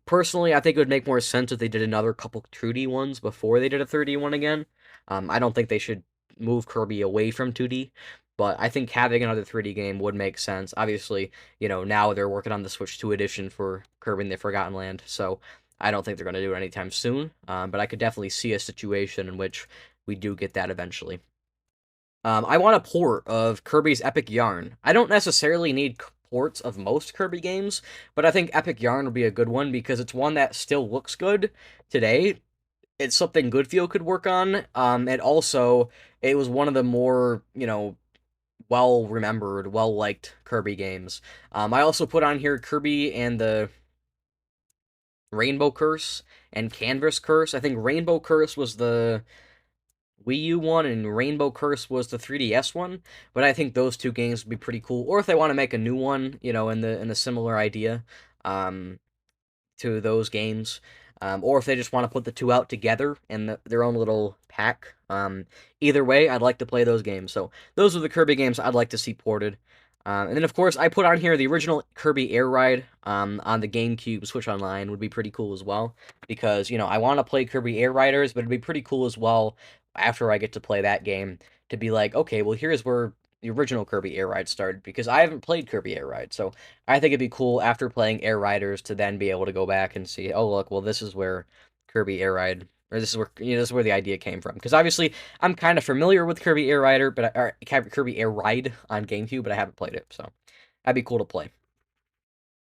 Speaker 1: Personally, I think it would make more sense if they did another couple 2D ones before they did a 3D one again. I don't think they should move Kirby away from 2D. But I think having another 3D game would make sense. Obviously, now they're working on the Switch 2 edition for Kirby and the Forgotten Land, so I don't think they're going to do it anytime soon. But I could definitely see a situation in which we do get that eventually. I want a port of Kirby's Epic Yarn. I don't necessarily need ports of most Kirby games, but I think Epic Yarn would be a good one because it's one that still looks good today. It's something Goodfeel could work on, and also it was one of the more, well remembered, well liked Kirby games. I also put on here Kirby and the Rainbow Curse and Canvas Curse. I think Rainbow Curse was the Wii U one and Rainbow Curse was the 3DS one, but I think those two games would be pretty cool. Or if they want to make a new one, in a similar idea, um, to those games, or if they just want to put the two out together in their own little pack. Either way, I'd like to play those games. So those are the Kirby games I'd like to see ported. And then, of course, I put on here the original Kirby Air Ride on the GameCube Switch Online would be pretty cool as well. Because, I want to play Kirby Air Riders, but it'd be pretty cool as well after I get to play that game to be like, okay, well, here's where the original Kirby Air Ride started. Because I haven't played Kirby Air Ride, so I think it'd be cool after playing Air Riders to then be able to go back and see, oh, look, well, this is where Kirby Air Ride, or this is where, this is where the idea came from. Because obviously, I'm kind of familiar with Kirby Air Rider, or Kirby Air Ride on GameCube, but I haven't played it, so that'd be cool to play.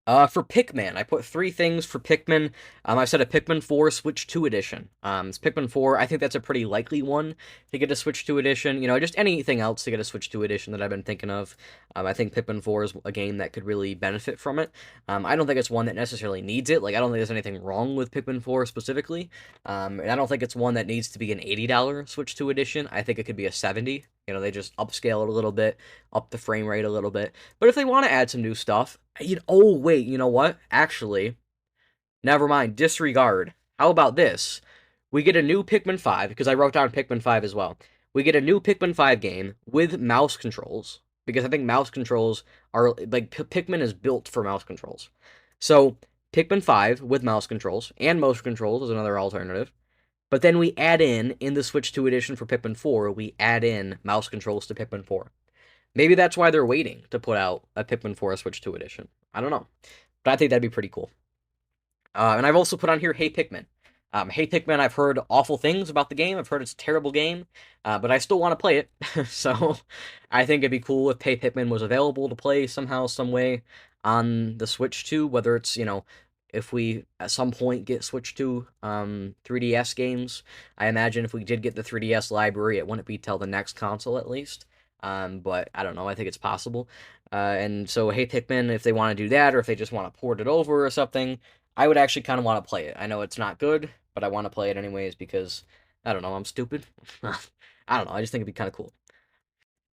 Speaker 1: For Pikmin, I put three things for Pikmin. I said a Pikmin 4 Switch 2 edition. It's Pikmin 4. I think that's a pretty likely one to get a Switch 2 edition. You know, just anything else to get a Switch 2 edition that I've been thinking of. I think Pikmin 4 is a game that could really benefit from it. I don't think it's one that necessarily needs it. Like, I don't think there's anything wrong with Pikmin 4 specifically. And I don't think it's one that needs to be an $80 Switch 2 edition. I think it could be a 70. You know, they just upscale it a little bit, up the frame rate a little bit. But if they want to add some new stuff, oh, wait, you know what? Actually, never mind. Disregard. How about this? We get a new Pikmin 5, because I wrote down Pikmin 5 as well. We get a new Pikmin 5 game with mouse controls, because I think mouse controls are, like, Pikmin is built for mouse controls. So, Pikmin 5 with mouse controls, and motion controls is another alternative. But then we add in the Switch 2 edition for Pikmin 4, we add in mouse controls to Pikmin 4. Maybe that's why they're waiting to put out a Pikmin 4 Switch 2 edition. I don't know. But I think that'd be pretty cool. And I've also put on here Hey Pikmin. Hey Pikmin, I've heard awful things about the game. I've heard it's a terrible game, but I still want to play it. So I think it'd be cool if Hey Pikmin was available to play somehow, some way on the Switch 2, whether it's, you know, if we at some point get Switch 2 3DS games. I imagine if we did get the 3DS library, it wouldn't be till the next console at least. But I don't know. I think it's possible. And so, Hey Pikmin, if they want to do that, or if they just want to port it over or something, I would actually kind of want to play it. I know it's not good, but I want to play it anyways because, I don't know, I'm stupid. I don't know. I just think it'd be kind of cool.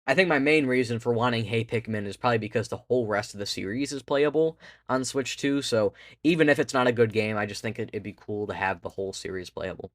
Speaker 1: I think my main reason for wanting Hey Pikmin is probably because the whole rest of the series is playable on Switch 2, so even if it's not a good game, I just think it'd be cool to have the whole series playable.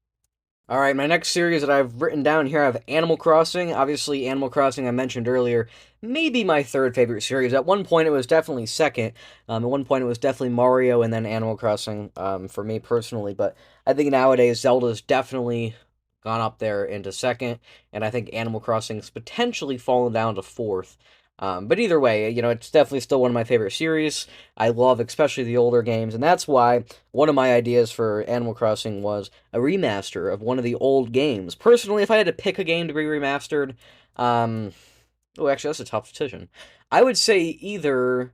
Speaker 1: Alright, my next series that I've written down here, I have Animal Crossing. Obviously, Animal Crossing, I mentioned earlier, maybe my third favorite series. At one point, it was definitely second. At one point, it was definitely Mario and then Animal Crossing for me personally. But I think nowadays, Zelda's definitely gone up there into second. And I think Animal Crossing's potentially fallen down to fourth. But either way, you know, it's definitely still one of my favorite series. I love especially the older games, and that's why one of my ideas for Animal Crossing was a remaster of one of the old games. Personally, if I had to pick a game to be remastered, oh, actually, that's a tough decision. I would say either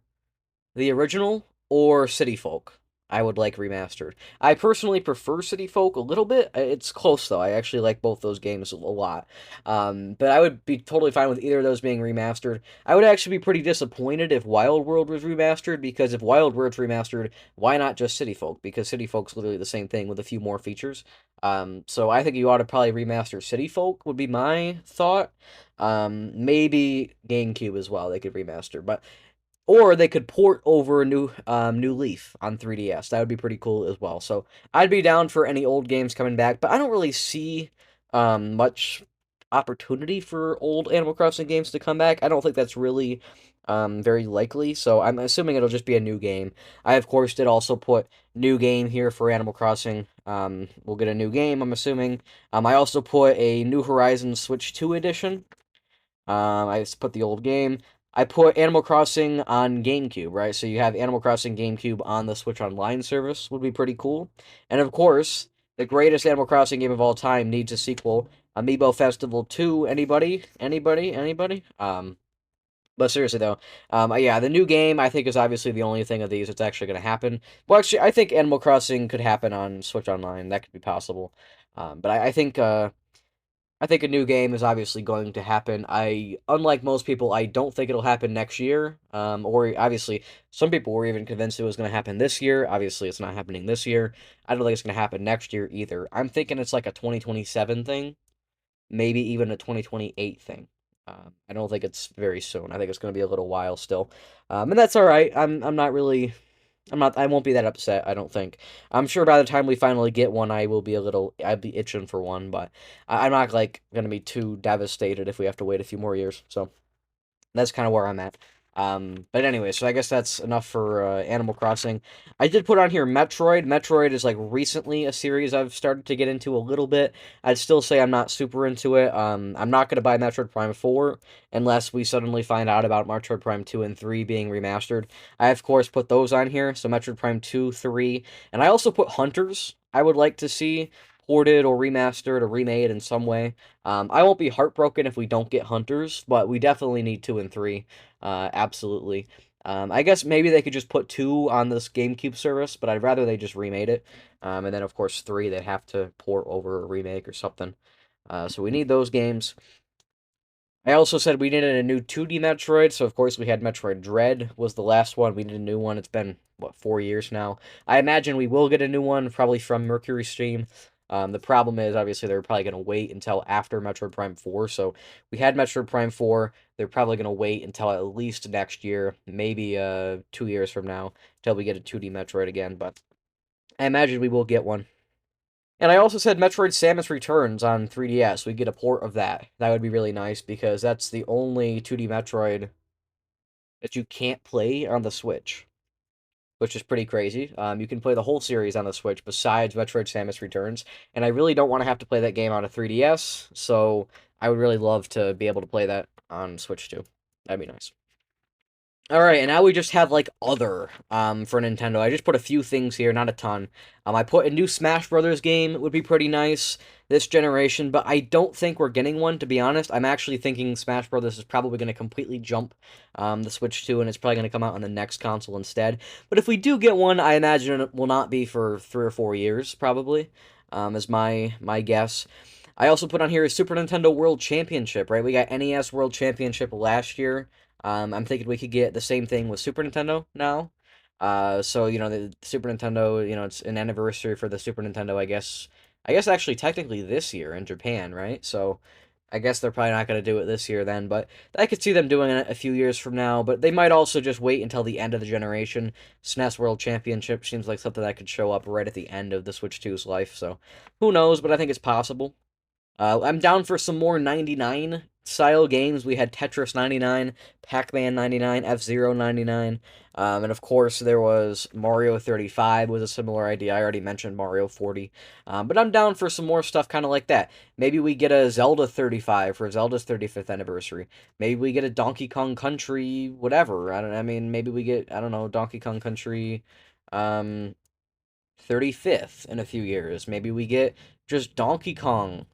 Speaker 1: the original or City Folk. I would like remastered. I personally prefer City Folk a little bit. It's close though. I actually like both those games a lot. But I would be totally fine with either of those being remastered. I would actually be pretty disappointed if Wild World was remastered, because if Wild World's remastered, why not just City Folk? Because City Folk's literally the same thing with a few more features. So I think you ought to probably remaster City Folk would be my thought. Maybe GameCube as well. They could remaster, but or they could port over a new Leaf on 3DS. That would be pretty cool as well. So I'd be down for any old games coming back, but I don't really see much opportunity for old Animal Crossing games to come back. I don't think that's really very likely. So I'm assuming it'll just be a new game. I of course did also put new game here for Animal Crossing. We'll get a new game, I'm assuming. I also put a New Horizons Switch 2 edition. I just put the old game. I put Animal Crossing on GameCube, right? So you have Animal Crossing GameCube on the Switch Online service would be pretty cool. And of course, the greatest Animal Crossing game of all time needs a sequel. Amiibo Festival 2. Anybody? Anybody? Anybody? But seriously though, yeah, the new game I think is obviously the only thing of these that's actually going to happen. Well, actually, I think Animal Crossing could happen on Switch Online. That could be possible. But I think a new game is obviously going to happen. Unlike most people, I don't think it'll happen next year. Or obviously, some people were even convinced it was going to happen this year. Obviously, it's not happening this year. I don't think it's going to happen next year either. I'm thinking it's like a 2027 thing, maybe even a 2028 thing. I don't think it's very soon. I think it's going to be a little while still. And that's all right. I'm not really I won't be that upset, I don't think. I'm sure by the time we finally get one, I'd be itching for one, but I'm not, like, gonna be too devastated if we have to wait a few more years, so that's kind of where I'm at. But anyway, so I guess that's enough for Animal Crossing. I did put on here Metroid. Metroid is like recently a series I've started to get into a little bit. I'd still say I'm not super into it. I'm not gonna buy Metroid Prime 4 unless we suddenly find out about Metroid Prime 2 and 3 being remastered. I of course put those on here, so Metroid Prime 2, 3, and I also put Hunters. I would like to see ported or remastered or remade in some way. I won't be heartbroken if we don't get Hunters, but we definitely need 2 and 3. Absolutely. I guess maybe they could just put 2 on this GameCube service, but I'd rather they just remade it. And then, of course, 3 they'd have to port over a remake or something. So we need those games. I also said we needed a new 2D Metroid, so of course we had Metroid Dread was the last one. We need a new one. It's been, what, 4 years now. I imagine we will get a new one, probably from Mercury Steam. The problem is, obviously, they're probably going to wait until after Metroid Prime 4, so we had Metroid Prime 4. They're probably going to wait until at least next year, maybe 2 years from now, until we get a 2D Metroid again, but I imagine we will get one. And I also said Metroid Samus Returns on 3DS. We get a port of that. That would be really nice because that's the only 2D Metroid that you can't play on the Switch, which is pretty crazy. You can play the whole series on the Switch besides Metroid Samus Returns, and I really don't want to have to play that game on a 3DS, so I would really love to be able to play that on Switch too. That'd be nice. All right, and now we just have like other for Nintendo. I just put a few things here, not a ton. I put a new Smash Brothers game would be pretty nice this generation, but I don't think we're getting one, to be honest. I'm actually thinking Smash Brothers is probably going to completely jump the Switch 2, and it's probably going to come out on the next console instead. But if we do get one, I imagine it will not be for 3 or 4 years, probably, is my guess. I also put on here a Super Nintendo World Championship, right? We got NES World Championship last year. I'm thinking we could get the same thing with Super Nintendo now. So the Super Nintendo, it's an anniversary for the Super Nintendo. I guess. I guess actually technically this year in Japan, right? So I guess they're probably not going to do it this year then, but I could see them doing it a few years from now. But they might also just wait until the end of the generation. SNES World Championship seems like something that could show up right at the end of the Switch 2's life. So who knows? But I think it's possible. I'm down for some more 99 style games. We had Tetris 99, Pac-Man 99, F-Zero 99, and of course there was Mario 35 was a similar idea. I already mentioned Mario 40, but I'm down for some more stuff kind of like that. Maybe we get a Zelda 35 for Zelda's 35th anniversary. Maybe we get a Donkey Kong Country, whatever. I mean, maybe we get, I don't know, Donkey Kong Country, 35th in a few years. Maybe we get just Donkey Kong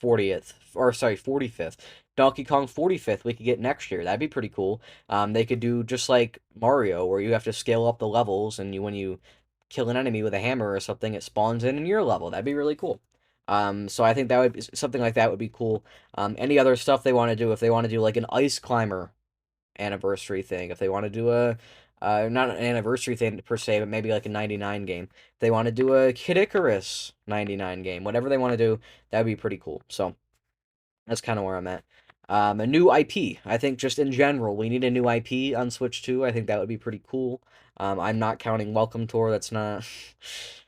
Speaker 1: 40th, or sorry, 45th. Donkey Kong 45th we could get next year. That'd be pretty cool. They could do just like Mario, where you have to scale up the levels, and when you kill an enemy with a hammer or something, it spawns in your level. That'd be really cool. So I think that would be something like that would be cool. Any other stuff they want to do, if they want to do like an Ice Climber anniversary thing, if they want to do a not an anniversary thing per se, but maybe like a 99 game. If they want to do a Kid Icarus 99 game, whatever they want to do, that would be pretty cool. So that's kind of where I'm at. A new IP. I think just in general, we need a new IP on Switch 2. I think that would be pretty cool. I'm not counting Welcome Tour. That's not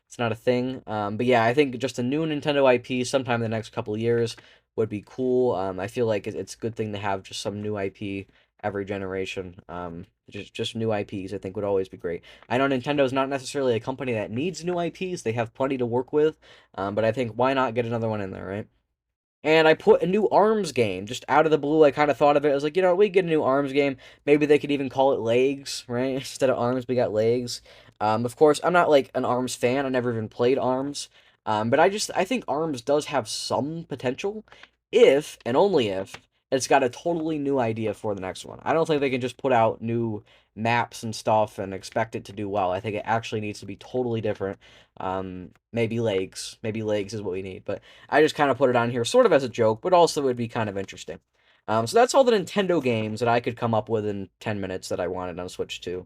Speaker 1: it's not a thing. But yeah, I think just a new Nintendo IP sometime in the next couple of years would be cool. I feel like it's a good thing to have just some new IP every generation. Just new IPs, I think, would always be great. I know Nintendo's not necessarily a company that needs new IPs. They have plenty to work with. But I think why not get another one in there, right? And I put a new ARMS game, just out of the blue. I kind of thought of it. I was like, we get a new ARMS game. Maybe they could even call it Legs, right? Instead of ARMS, we got Legs. Of course, I'm not like an ARMS fan. I never even played ARMS. But I think ARMS does have some potential if, and only if, it's got a totally new idea for the next one. I don't think they can just put out new maps and stuff and expect it to do well. I think it actually needs to be totally different. Maybe Legs. Maybe Legs is what we need. But I just kind of put it on here sort of as a joke, but also it would be kind of interesting. So that's all the Nintendo games that I could come up with in 10 minutes that I wanted on Switch 2.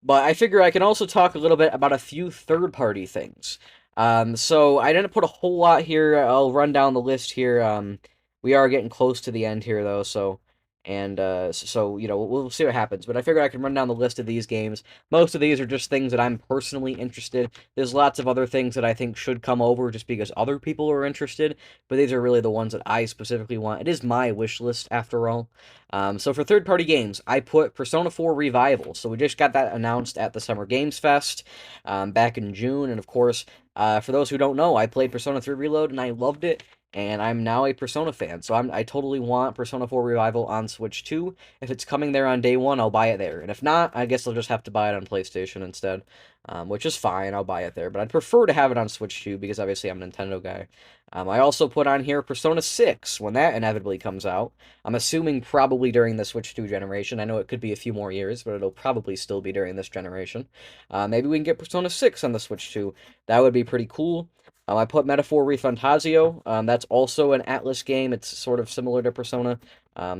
Speaker 1: But I figure I can also talk a little bit about a few third-party things. So I didn't put a whole lot here. I'll run down the list here. We are getting close to the end here, though, so we'll see what happens. But I figured I can run down the list of these games. Most of these are just things that I'm personally interested. There's lots of other things that I think should come over just because other people are interested, but these are really the ones that I specifically want. It is my wish list, after all. So for third-party games, I put Persona 4 Revival. So we just got that announced at the Summer Games Fest back in June, and of course, for those who don't know, I played Persona 3 Reload, and I loved it. and I'm now a Persona fan. So I totally want Persona 4 Revival on Switch 2. If it's coming there on day one, I'll buy it there. And if not, I guess I'll just have to buy it on PlayStation instead, which is fine. I'll buy it there. But I'd prefer to have it on Switch 2 because obviously I'm a Nintendo guy. I also put on here Persona 6 when that inevitably comes out. I'm assuming probably during the Switch 2 generation. I know it could be a few more years, but it'll probably still be during this generation. Maybe we can get Persona 6 on the Switch 2. That would be pretty cool. I put Metaphor Refantazio. That's also an Atlas game. It's sort of similar to Persona,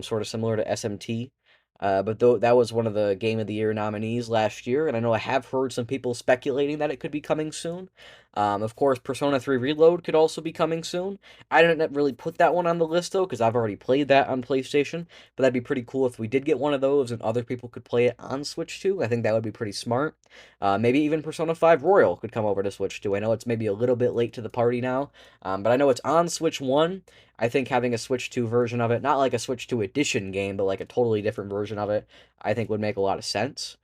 Speaker 1: sort of similar to SMT. But though that was one of the Game of the Year nominees last year, and I know I have heard some people speculating that it could be coming soon. Of course, Persona 3 Reload could also be coming soon. I didn't really put that one on the list, though, because I've already played that on PlayStation, but that'd be pretty cool if we did get one of those and other people could play it on Switch too. I think that would be pretty smart. Maybe even Persona 5 Royal could come over to Switch too. I know it's maybe a little bit late to the party now, but I know it's on Switch 1. I think having a Switch 2 version of it, not like a Switch 2 edition game, but like a totally different version of it, I think would make a lot of sense.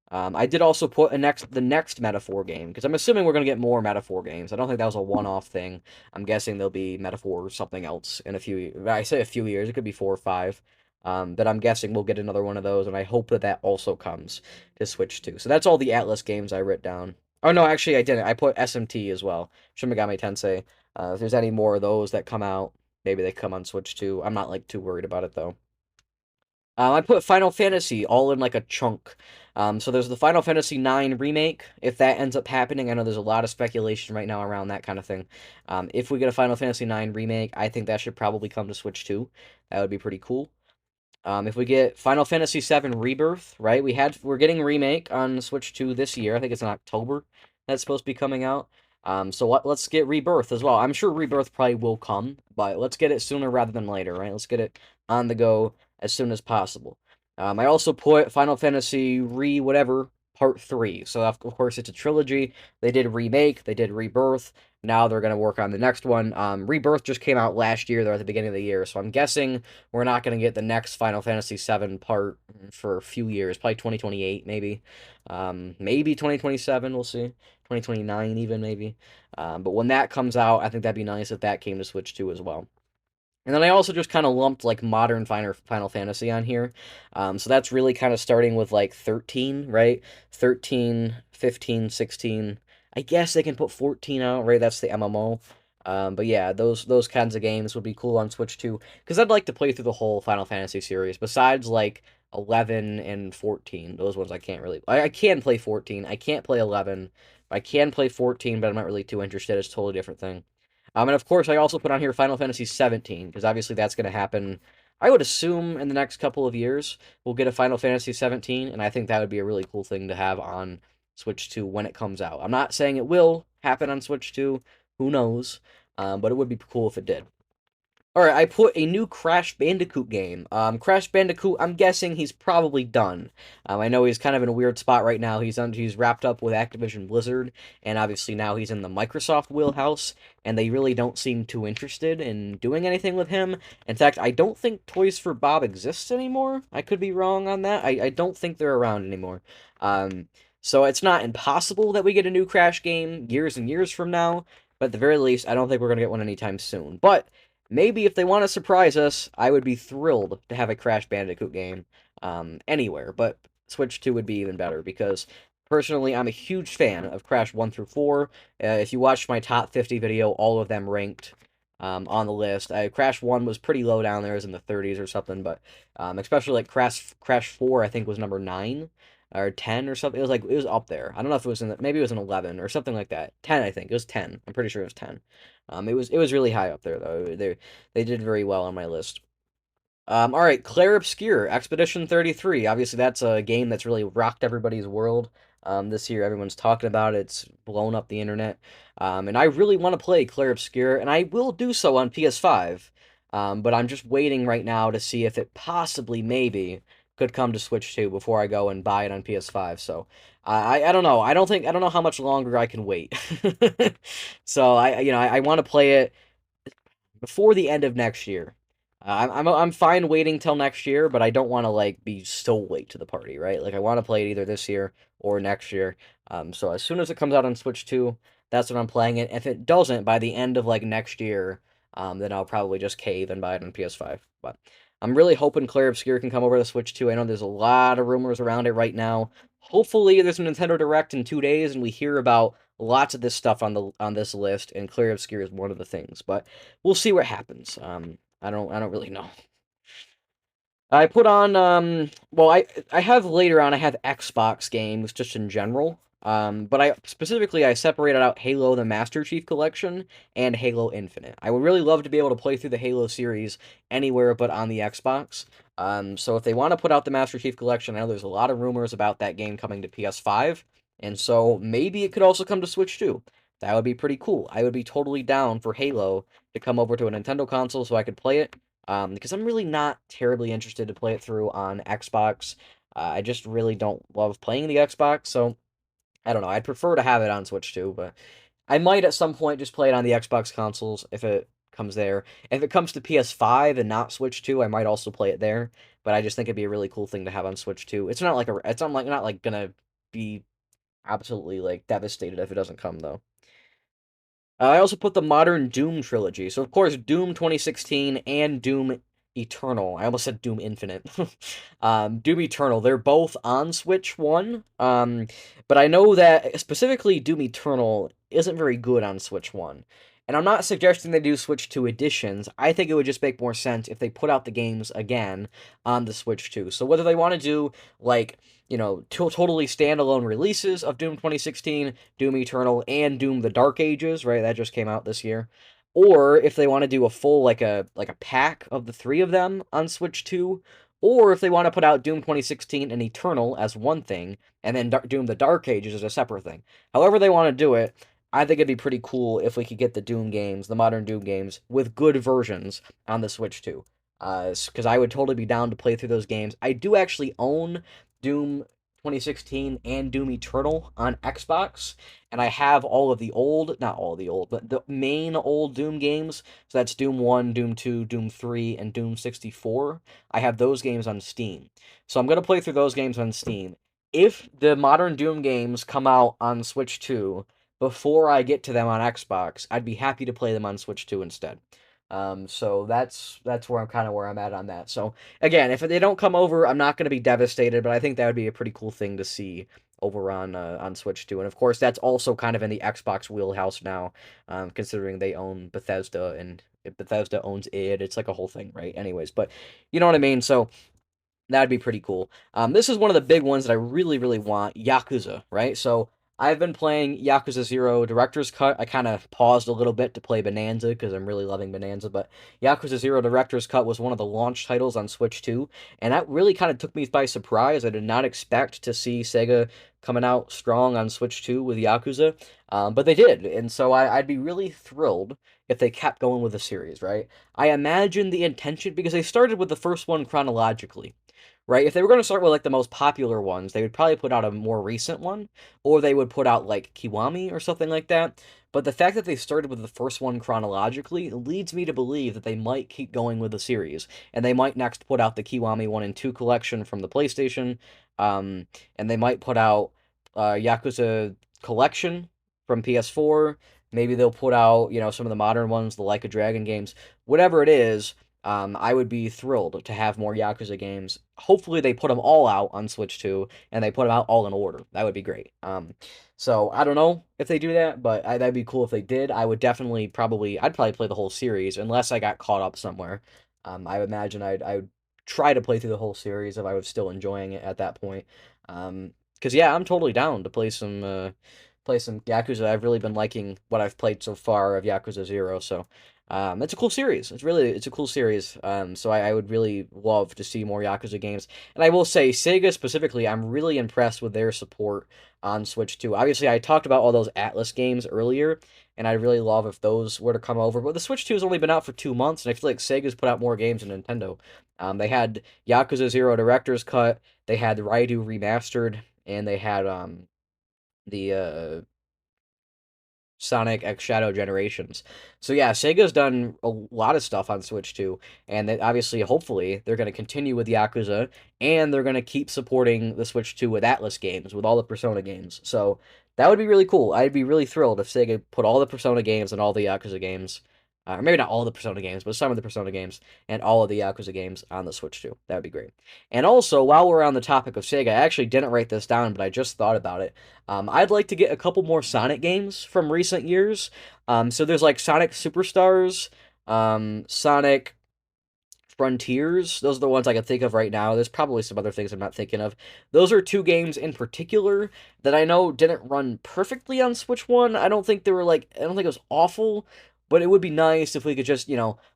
Speaker 1: I did also put the next Metaphor game, because I'm assuming we're going to get more Metaphor games. I don't think that was a one-off thing. I'm guessing there'll be Metaphor or something else in a few, I say a few years, it could be 4 or 5. But I'm guessing we'll get another one of those, and I hope that that also comes to Switch too. So that's all the Atlas games I wrote down. Oh no, actually I didn't. I put SMT as well. Shin Megami Tensei. If there's any more of those that come out, maybe they come on Switch too. I'm not like too worried about it though. I put Final Fantasy all in like a chunk. So there's the Final Fantasy IX remake. If that ends up happening, I know there's a lot of speculation right now around that kind of thing. If we get a Final Fantasy IX remake, I think that should probably come to Switch too. That would be pretty cool. If we get Final Fantasy VII Rebirth, right? We're getting a remake on Switch 2 this year. I think it's in October. That's supposed to be coming out. So let's get Rebirth as well. I'm sure Rebirth probably will come, but let's get it sooner rather than later, right? Let's get it on the go as soon as possible. I also put Final Fantasy whatever Part 3. So of course it's a trilogy. They did remake, they did Rebirth. Now they're gonna work on the next one. Rebirth just came out last year, though, at the beginning of the year, so I'm guessing we're not gonna get the next Final Fantasy VII part for a few years, probably 2028, maybe. Maybe 2027, we'll see. 2029 even, maybe. But when that comes out, I think that'd be nice if that came to Switch too as well. And then I also just kind of lumped like modern Final Fantasy on here. So that's really kind of starting with like 13, right? 13, 15, 16. I guess they can put 14 out, right? That's the MMO. But yeah, those kinds of games would be cool on Switch too, because I'd like to play through the whole Final Fantasy series. Besides like 11 and 14, those ones I can't really. I can play 14. I can't play 11. I can play 14, but I'm not really too interested. It's a totally different thing. And of course, I also put on here Final Fantasy 17, because obviously that's going to happen, I would assume, in the next couple of years. We'll get a Final Fantasy 17, and I think that would be a really cool thing to have on Switch 2 when it comes out. I'm not saying it will happen on Switch 2, who knows, but it would be cool if it did. Alright, I put a new Crash Bandicoot game. Crash Bandicoot, I'm guessing he's probably done. I know he's kind of in a weird spot right now. He's wrapped up with Activision Blizzard, and obviously now he's in the Microsoft wheelhouse, and they really don't seem too interested in doing anything with him. In fact, I don't think Toys for Bob exists anymore. I could be wrong on that. I don't think they're around anymore. So it's not impossible that we get a new Crash game years and years from now, but at the very least, I don't think we're going to get one anytime soon. But maybe if they want to surprise us, I would be thrilled to have a Crash Bandicoot game anywhere, but Switch 2 would be even better because personally, I'm a huge fan of Crash 1 through 4. If you watched my top 50 video, all of them ranked on the list. Crash 1 was pretty low down there, it was in the 30s or something, but especially like Crash 4, I think was number 9 or 10 or something. It was up there. I don't know if it was maybe it was an 11 or something like that. 10, I think. It was 10. I'm pretty sure it was 10. It was really high up there though. They did very well on my list. All right, Clair Obscur, Expedition 33. Obviously, that's a game that's really rocked everybody's world this year. Everyone's talking about it. It's blown up the internet. And I really want to play Clair Obscur, and I will do so on PS5. But I'm just waiting right now to see if it possibly, maybe, could come to Switch 2 before I go and buy it on PS5. So I don't know. I don't know how much longer I can wait. So I want to play it before the end of next year. I'm fine waiting till next year, but I don't want to like be so late to the party, right? Like I want to play it either this year or next year. So as soon as it comes out on Switch 2, that's when I'm playing it. If it doesn't by the end of like next year, then I'll probably just cave and buy it on PS5. But I'm really hoping Clair Obscur can come over to Switch too. I know there's a lot of rumors around it right now. Hopefully, there's a Nintendo Direct in 2 days, and we hear about lots of this stuff on this list, and Clair Obscur is one of the things. But we'll see what happens. I don't really know. I put on well I have later on I have Xbox games just in general. But I separated out Halo the Master Chief Collection and Halo Infinite. I would really love to be able to play through the Halo series anywhere but on the Xbox. So if they want to put out the Master Chief Collection, I know there's a lot of rumors about that game coming to PS5, and so maybe it could also come to Switch too. That would be pretty cool. I would be totally down for Halo to come over to a Nintendo console so I could play it, because I'm really not terribly interested to play it through on Xbox. I just really don't love playing the Xbox, so I don't know. I'd prefer to have it on Switch too, but I might at some point just play it on the Xbox consoles if it comes there. If it comes to PS5 and not Switch 2, I might also play it there. But I just think it'd be a really cool thing to have on Switch 2. It's not like gonna be absolutely like devastated if it doesn't come though. I also put the modern Doom trilogy. So, of course, Doom 2016 and Doom Eternal. I almost said Doom Infinite. Doom Eternal. They're both on Switch 1. But I know that specifically Doom Eternal isn't very good on Switch 1. And I'm not suggesting they do Switch 2 editions. I think it would just make more sense if they put out the games again on the Switch 2. So whether they want to do, like, totally standalone releases of Doom 2016, Doom Eternal, and Doom the Dark Ages, right? That just came out this year. Or if they want to do a full like a pack of the three of them on Switch 2, or if they want to put out Doom 2016 and Eternal as one thing, and then Doom the Dark Ages as a separate thing. However they want to do it, I think it'd be pretty cool if we could get the Doom games, the modern Doom games, with good versions on the Switch 2. Because I would totally be down to play through those games. I do actually own Doom 2016 and Doom Eternal on Xbox, and I have all of the old, not all of the old, but the main old Doom games. So that's Doom 1, Doom 2, Doom 3, and Doom 64. I have those games on Steam. So I'm going to play through those games on Steam. If the modern Doom games come out on Switch 2 before I get to them on Xbox, I'd be happy to play them on Switch 2 instead. So that's where I'm at on that. So again, if they don't come over, I'm not going to be devastated, but I think that would be a pretty cool thing to see over on Switch 2. And of course, that's also kind of in the Xbox wheelhouse now, considering they own Bethesda, and if Bethesda owns it, it's like a whole thing, right? Anyways, but you know what I mean. So that'd be pretty cool. This is one of the big ones that I really, really want, Yakuza, right? So I've been playing Yakuza 0 Director's Cut. I kind of paused a little bit to play Bananza because I'm really loving Bananza, but Yakuza 0 Director's Cut was one of the launch titles on Switch 2, and that really kind of took me by surprise. I did not expect to see Sega coming out strong on Switch 2 with Yakuza, but they did, and so I'd be really thrilled if they kept going with the series, right? I imagine the intention, because they started with the first one chronologically, right? If they were going to start with like the most popular ones, they would probably put out a more recent one, or they would put out like Kiwami or something like that. But the fact that they started with the first one chronologically leads me to believe that they might keep going with the series, and they might next put out the Kiwami 1 and 2 collection from the PlayStation, and they might put out Yakuza Collection from PS4. Maybe they'll put out, some of the modern ones, the Like a Dragon games, whatever it is. I would be thrilled to have more Yakuza games. Hopefully, they put them all out on Switch 2, and they put them out all in order. That would be great. So I don't know if they do that, but that'd be cool if they did. I'd probably play the whole series unless I got caught up somewhere. I would imagine I would try to play through the whole series if I was still enjoying it at that point. Because yeah, I'm totally down to play some Yakuza. I've really been liking what I've played so far of Yakuza 0, so it's a cool series. It's a cool series. So I would really love to see more Yakuza games. And I will say, Sega specifically, I'm really impressed with their support on Switch 2. Obviously, I talked about all those Atlas games earlier, and I'd really love if those were to come over. But the Switch 2 has only been out for 2 months, and I feel like Sega's put out more games than Nintendo. They had Yakuza 0 Director's Cut, they had Raidu Remastered, and they had the Sonic X Shadow Generations. So yeah, Sega's done a lot of stuff on Switch 2, and obviously, hopefully, they're going to continue with Yakuza, and they're going to keep supporting the Switch 2 with Atlas games, with all the Persona games. So that would be really cool. I'd be really thrilled if Sega put all the Persona games and all the Yakuza games or maybe not all the Persona games, but some of the Persona games and all of the Yakuza games on the Switch too. That would be great. And also, while we're on the topic of Sega, I actually didn't write this down, but I just thought about it. I'd like to get a couple more Sonic games from recent years. So there's like Sonic Superstars, Sonic Frontiers. Those are the ones I can think of right now. There's probably some other things I'm not thinking of. Those are two games in particular that I know didn't run perfectly on Switch 1. I don't think they were like, I don't think it was awful, but it would be nice if we could just,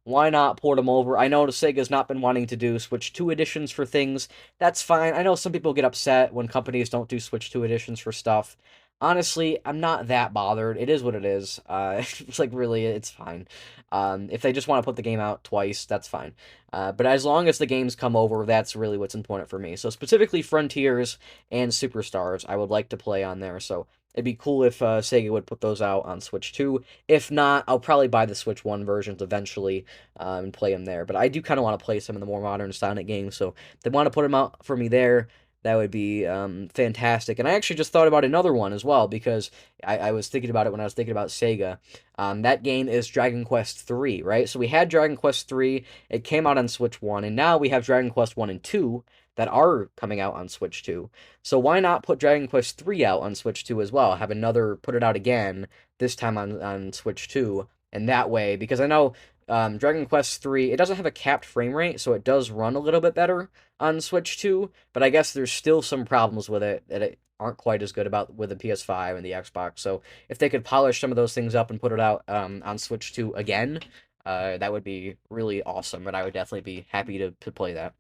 Speaker 1: why not port them over? I know Sega's not been wanting to do Switch 2 editions for things. That's fine. I know some people get upset when companies don't do Switch 2 editions for stuff. Honestly, I'm not that bothered. It is what it is. It's like, really, it's fine. If they just want to put the game out twice, that's fine. But as long as the games come over, that's really what's important for me. So specifically Frontiers and Superstars, I would like to play on there. So it'd be cool if Sega would put those out on Switch 2. If not, I'll probably buy the Switch 1 versions eventually and play them there. But I do kind of want to play some of the more modern Sonic games, so if they want to put them out for me there, that would be fantastic. And I actually just thought about another one as well, because I was thinking about it when I was thinking about Sega. That game is Dragon Quest III, right? So we had Dragon Quest III, it came out on Switch 1, and now we have Dragon Quest 1 and 2 that are coming out on Switch 2. So why not put Dragon Quest 3 out on Switch 2 as well? Have another, put it out again, this time on Switch 2, and that way, because I know Dragon Quest 3, it doesn't have a capped frame rate, so it does run a little bit better on Switch 2, but I guess there's still some problems with it that it aren't quite as good about with the PS5 and the Xbox. So if they could polish some of those things up and put it out on Switch 2 again, that would be really awesome, and I would definitely be happy to play that.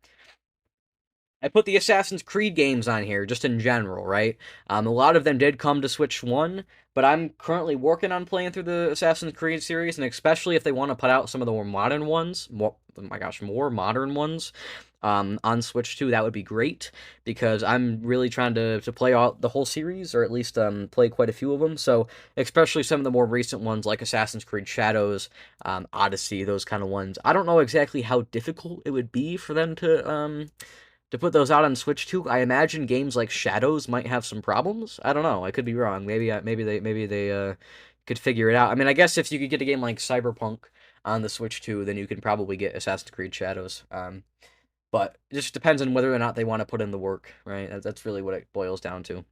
Speaker 1: I put the Assassin's Creed games on here, just in general, right? A lot of them did come to Switch 1, but I'm currently working on playing through the Assassin's Creed series, and especially if they want to put out some of the more modern ones, more modern ones, on Switch 2, that would be great, because I'm really trying to play all the whole series, or at least play quite a few of them, so especially some of the more recent ones, like Assassin's Creed Shadows, Odyssey, those kind of ones. I don't know exactly how difficult it would be for them to put those out on Switch 2. I imagine games like Shadows might have some problems. I don't know. I could be wrong. Maybe they could figure it out. I mean, I guess if you could get a game like Cyberpunk on the Switch 2, then you can probably get Assassin's Creed Shadows. But it just depends on whether or not they want to put in the work, right? That's really what it boils down to.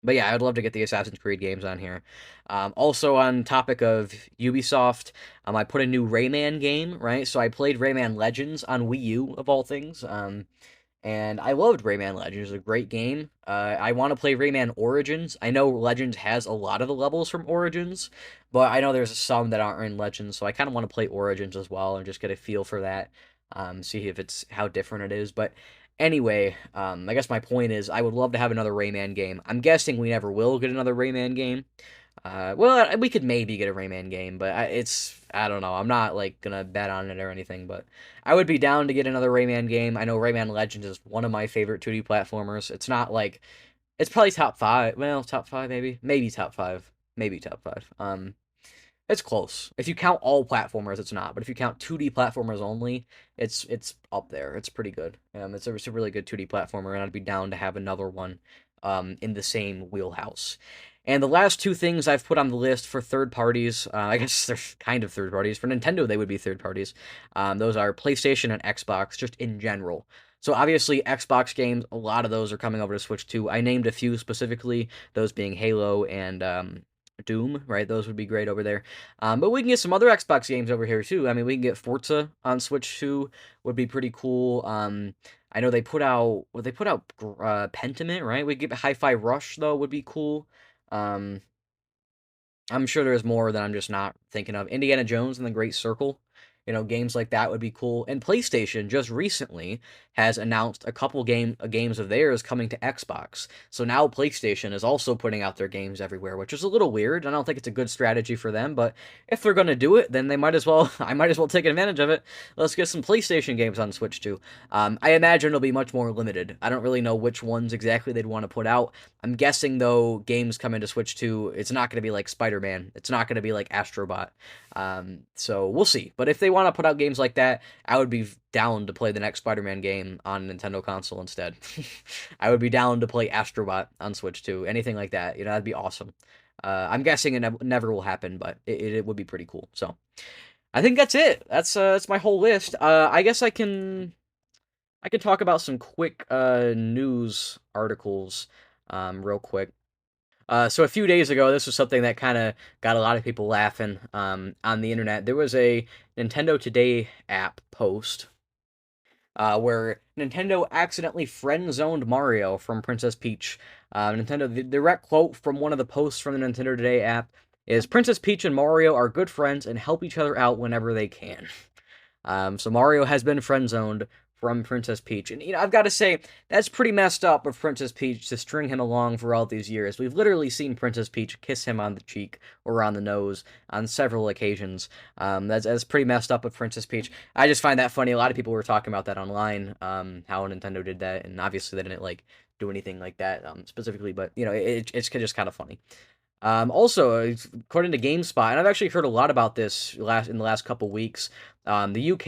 Speaker 1: But yeah, I'd love to get the Assassin's Creed games on here. Also, on topic of Ubisoft, I put a new Rayman game, right? So I played Rayman Legends on Wii U, of all things. And I loved Rayman Legends. It was a great game. I want to play Rayman Origins. I know Legends has a lot of the levels from Origins, but I know there's some that aren't in Legends, so I kind of want to play Origins as well and just get a feel for that. See if it's how different it is. But anyway, I guess my point is I would love to have another Rayman game. I'm guessing we never will get another Rayman game. Well, we could maybe get a Rayman game, but I don't know. I'm not, like, gonna bet on it or anything, but I would be down to get another Rayman game. I know Rayman Legends is one of my favorite 2D platformers. It's not, like, it's probably top 5. Well, top 5, maybe. Maybe top 5. Maybe top 5. It's close. If you count all platformers, it's not. But if you count 2D platformers only, it's up there. It's pretty good. It's a really good 2D platformer, and I'd be down to have another one in the same wheelhouse. And the last two things I've put on the list for third parties, I guess they're kind of third parties. For Nintendo, they would be third parties. Those are PlayStation and Xbox, just in general. So obviously, Xbox games, a lot of those are coming over to Switch 2. I named a few specifically, those being Halo and Doom, right? Those would be great over there. But we can get some other Xbox games over here too. I mean, we can get Forza on Switch 2, would be pretty cool. I know they put out Pentiment, right? We get Hi-Fi Rush though, would be cool. Um, I'm sure there's more that I'm just not thinking of. Indiana Jones and the Great Circle, games like that would be cool. And PlayStation just recently has announced a couple games of theirs coming to Xbox. So now PlayStation is also putting out their games everywhere, which is a little weird. I don't think it's a good strategy for them, but if they're going to do it, then they might as well, I might as well take advantage of it. Let's get some PlayStation games on Switch too. I imagine it'll be much more limited. I don't really know which ones exactly they'd want to put out. I'm guessing, though, games coming to Switch 2, it's not going to be like Spider-Man. It's not going to be like Astrobot. So we'll see. But if they want to put out games like that, I would be down to play the next Spider-Man game on a Nintendo console instead. I would be down to play Astrobot on Switch 2. Anything like that. That'd be awesome. I'm guessing it never will happen, but it would be pretty cool. So I think that's it. That's my whole list. I guess I can talk about some quick news articles real quick. So a few days ago, this was something that kind of got a lot of people laughing on the internet. There was a Nintendo Today app post where Nintendo accidentally friend zoned Mario from Princess Peach. The direct quote from one of the posts from the Nintendo Today app is Princess Peach and Mario are good friends and help each other out whenever they can. So Mario has been friend zoned from Princess Peach, and I've got to say that's pretty messed up of Princess Peach to string him along for all these years. We've literally seen Princess Peach kiss him on the cheek or on the nose on several occasions. That's pretty messed up of Princess Peach. I just find that funny. A lot of people were talking about that online, how Nintendo did that, and obviously they didn't like do anything like that specifically, but it's just kind of funny. Also, according to GameSpot, and I've actually heard a lot about this in the last couple weeks. The UK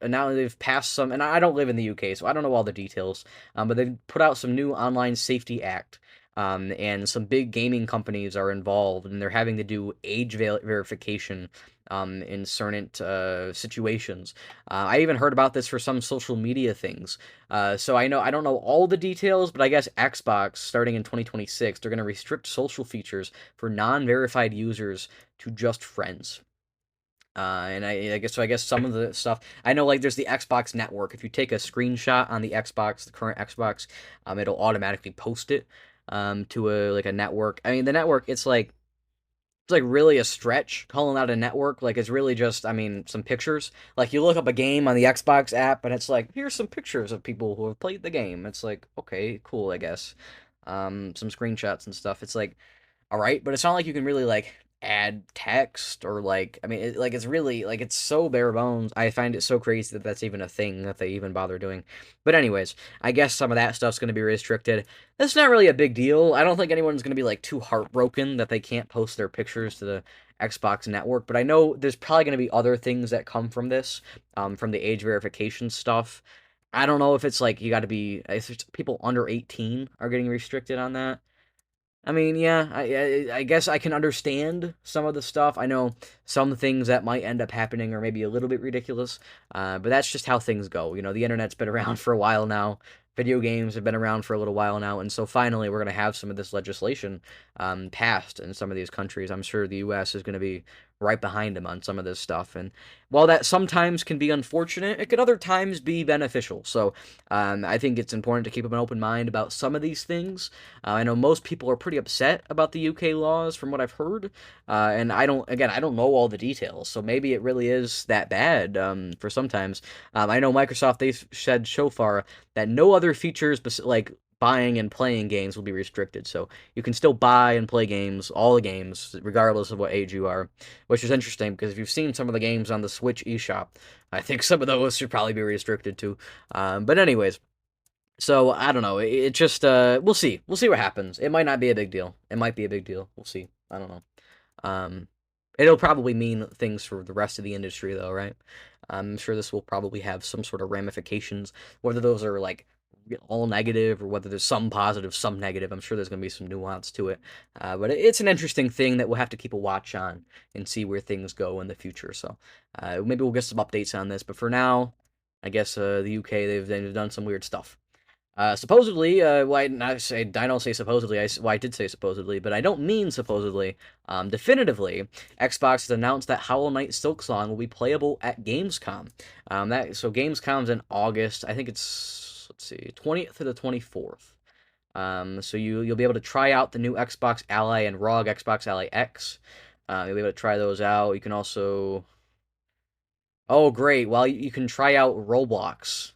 Speaker 1: they've passed some, and I don't live in the UK, so I don't know all the details. But they've put out some new online safety act. And some big gaming companies are involved, and they're having to do age verification in certain situations. I even heard about this for some social media things. So I don't know all the details, but I guess Xbox, starting in 2026, they're going to restrict social features for non-verified users to just friends. And I guess some of the stuff I know, like there's the Xbox network. If you take a screenshot on the Xbox, the current Xbox, it'll automatically post it to a network. I mean, the network, it's like really a stretch calling out a network. Like it's really just, I mean, some pictures. Like you look up a game on the Xbox app and it's like, here's some pictures of people who have played the game. It's like, okay, cool, I guess. Some screenshots and stuff. It's like, all right, but it's not like you can really like add text or like, I mean, it's really like it's so bare bones. I find it so crazy that that's even a thing that they even bother doing. But anyways, I guess some of that stuff's going to be restricted. That's not really a big deal. I don't think anyone's going to be like too heartbroken that they can't post their pictures to the Xbox network, but I know there's probably going to be other things that come from this, from the age verification stuff. I don't know if it's like you got to be, if people under 18 are getting restricted on that. I mean, yeah, I guess I can understand some of the stuff. I know some things that might end up happening are maybe a little bit ridiculous, but that's just how things go. The internet's been around for a while now. Video games have been around for a little while now, and so finally we're going to have some of this legislation passed in some of these countries. I'm sure the U.S. is going to be right behind them on some of this stuff, and while that sometimes can be unfortunate, it could other times be beneficial. So I think it's important to keep an open mind about some of these things. I know most people are pretty upset about the UK laws from what I've heard, and I don't know all the details, so maybe it really is that bad for sometimes. I know Microsoft, they've said so far that no other features like buying and playing games will be restricted, so you can still buy and play games, all the games, regardless of what age you are, which is interesting because if you've seen some of the games on the Switch eShop, I think some of those should probably be restricted too. But anyways, so I don't know. It just we'll see. We'll see what happens. It might not be a big deal. It might be a big deal. We'll see. I don't know. Um, it'll probably mean things for the rest of the industry, though, right? I'm sure this will probably have some sort of ramifications, whether those are like all negative or whether there's some positive, some negative. I'm sure there's going to be some nuance to it. But it's an interesting thing that we'll have to keep a watch on and see where things go in the future. So maybe we'll get some updates on this. But for now, I guess the UK, they've done some weird stuff. Supposedly, well, I don't say supposedly, I did say supposedly, but I don't mean supposedly. Definitively, Xbox has announced that Hollow Knight Silksong will be playable at Gamescom. So Gamescom's in August. I think it's, let's see, 20th to the 24th. So you'll be able to try out the new Xbox Ally and ROG Xbox Ally X. You'll be able to try those out. You can also, oh great, well you can try out Roblox.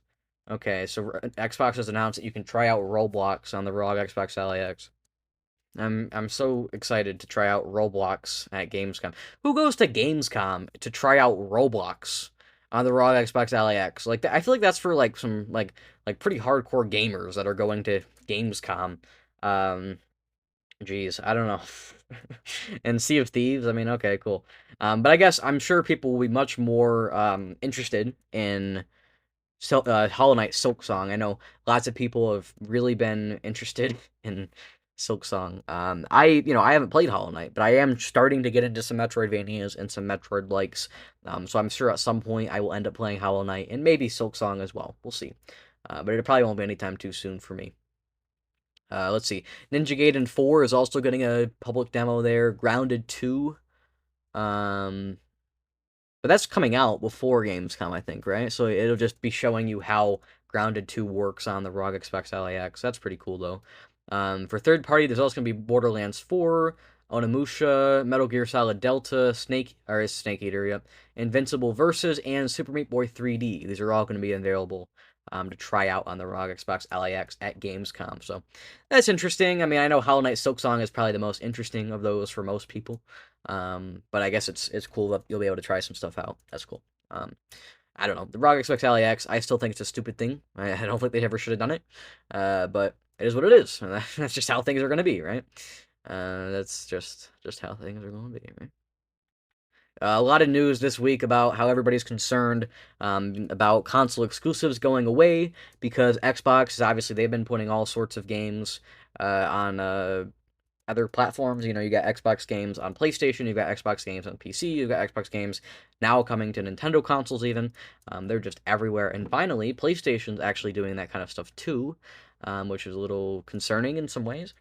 Speaker 1: Okay, so Xbox has announced that you can try out Roblox on the ROG Xbox Ally X. I'm so excited to try out Roblox at Gamescom. Who goes to Gamescom to try out Roblox on the ROG Xbox Ally X? Like I feel like that's for like some like pretty hardcore gamers that are going to Gamescom. Geez, I don't know. And Sea of Thieves, I mean, okay, cool. But I guess I'm sure people will be much more interested in Hollow Knight Silksong. I know lots of people have really been interested in Silksong. I haven't played Hollow Knight, but I am starting to get into some Metroidvanias and some Metroid likes. So I'm sure at some point I will end up playing Hollow Knight and maybe Silksong as well. We'll see. But it probably won't be anytime too soon for me. Let's see. Ninja Gaiden 4 is also getting a public demo there. Grounded 2. Um, but that's coming out before games come, I think, right? So it'll just be showing you how Grounded 2 works on the ROG Xbox LAX. That's pretty cool, though. For third party, there's also going to be Borderlands 4, Onimusha, Metal Gear Solid Delta, Snake Eater, yep, Invincible Versus, and Super Meat Boy 3D. These are all going to be available to try out on the ROG Xbox LAX at Gamescom. So that's interesting. I mean, I know Hollow Knight Silksong is probably the most interesting of those for most people. But I guess it's cool that you'll be able to try some stuff out. That's cool. I don't know. The ROG Xbox LAX, I still think it's a stupid thing. I don't think they ever should have done it. But it is what it is. That's just how things are going to be, right? That's just how things are going to be, right? A lot of news this week about how everybody's concerned about console exclusives going away because Xbox, obviously, they've been putting all sorts of games on other platforms. You know, you got Xbox games on PlayStation, you've got Xbox games on PC, you've got Xbox games now coming to Nintendo consoles even. They're just everywhere. And finally, PlayStation's actually doing that kind of stuff too, which is a little concerning in some ways.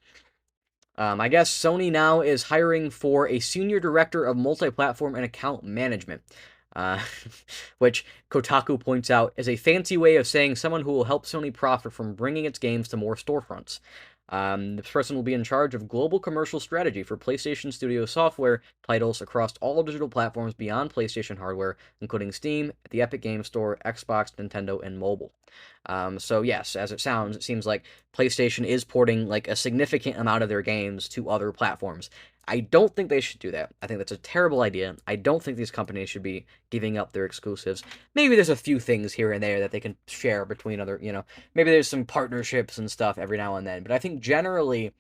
Speaker 1: I guess Sony now is hiring for a senior director of multi-platform and account management, uh, which Kotaku points out is a fancy way of saying someone who will help Sony profit from bringing its games to more storefronts. This person will be in charge of global commercial strategy for PlayStation Studio software titles across all digital platforms beyond PlayStation hardware, including Steam, the Epic Games Store, Xbox, Nintendo, and mobile. So yes, as it sounds, it seems like PlayStation is porting like a significant amount of their games to other platforms. I don't think they should do that. I think that's a terrible idea. I don't think these companies should be giving up their exclusives. Maybe there's a few things here and there that they can share between other, maybe there's some partnerships and stuff every now and then. But I think generally,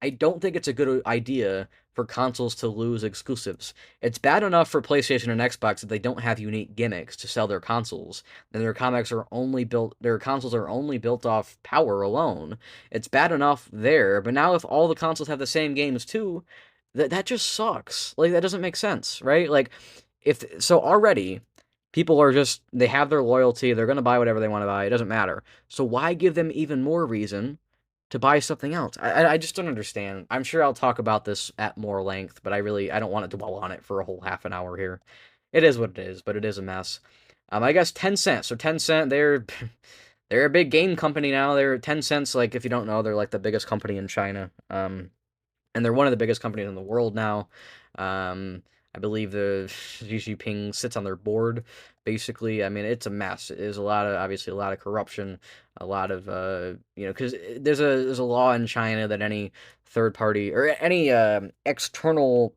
Speaker 1: I don't think it's a good idea for consoles to lose exclusives. It's bad enough for PlayStation and Xbox that they don't have unique gimmicks to sell their consoles, and their consoles are only built off power alone. It's bad enough there, but now if all the consoles have the same games too, that just sucks. Like that doesn't make sense, right? Like if so already people are just they have their loyalty, they're going to buy whatever they want to buy, it doesn't matter. So why give them even more reason to buy something else? I just don't understand. I'm sure I'll talk about this at more length, but I don't want to dwell on it for a whole half an hour here. It is what it is, but it is a mess. I guess Tencent. So Tencent, they're a big game company now. They're Tencent's like if you don't know, they're like the biggest company in China. And they're one of the biggest companies in the world now. I believe the Xi Jinping sits on their board. Basically, I mean, it's a mess. There's obviously a lot of corruption, a lot of because there's a law in China that any third party or any external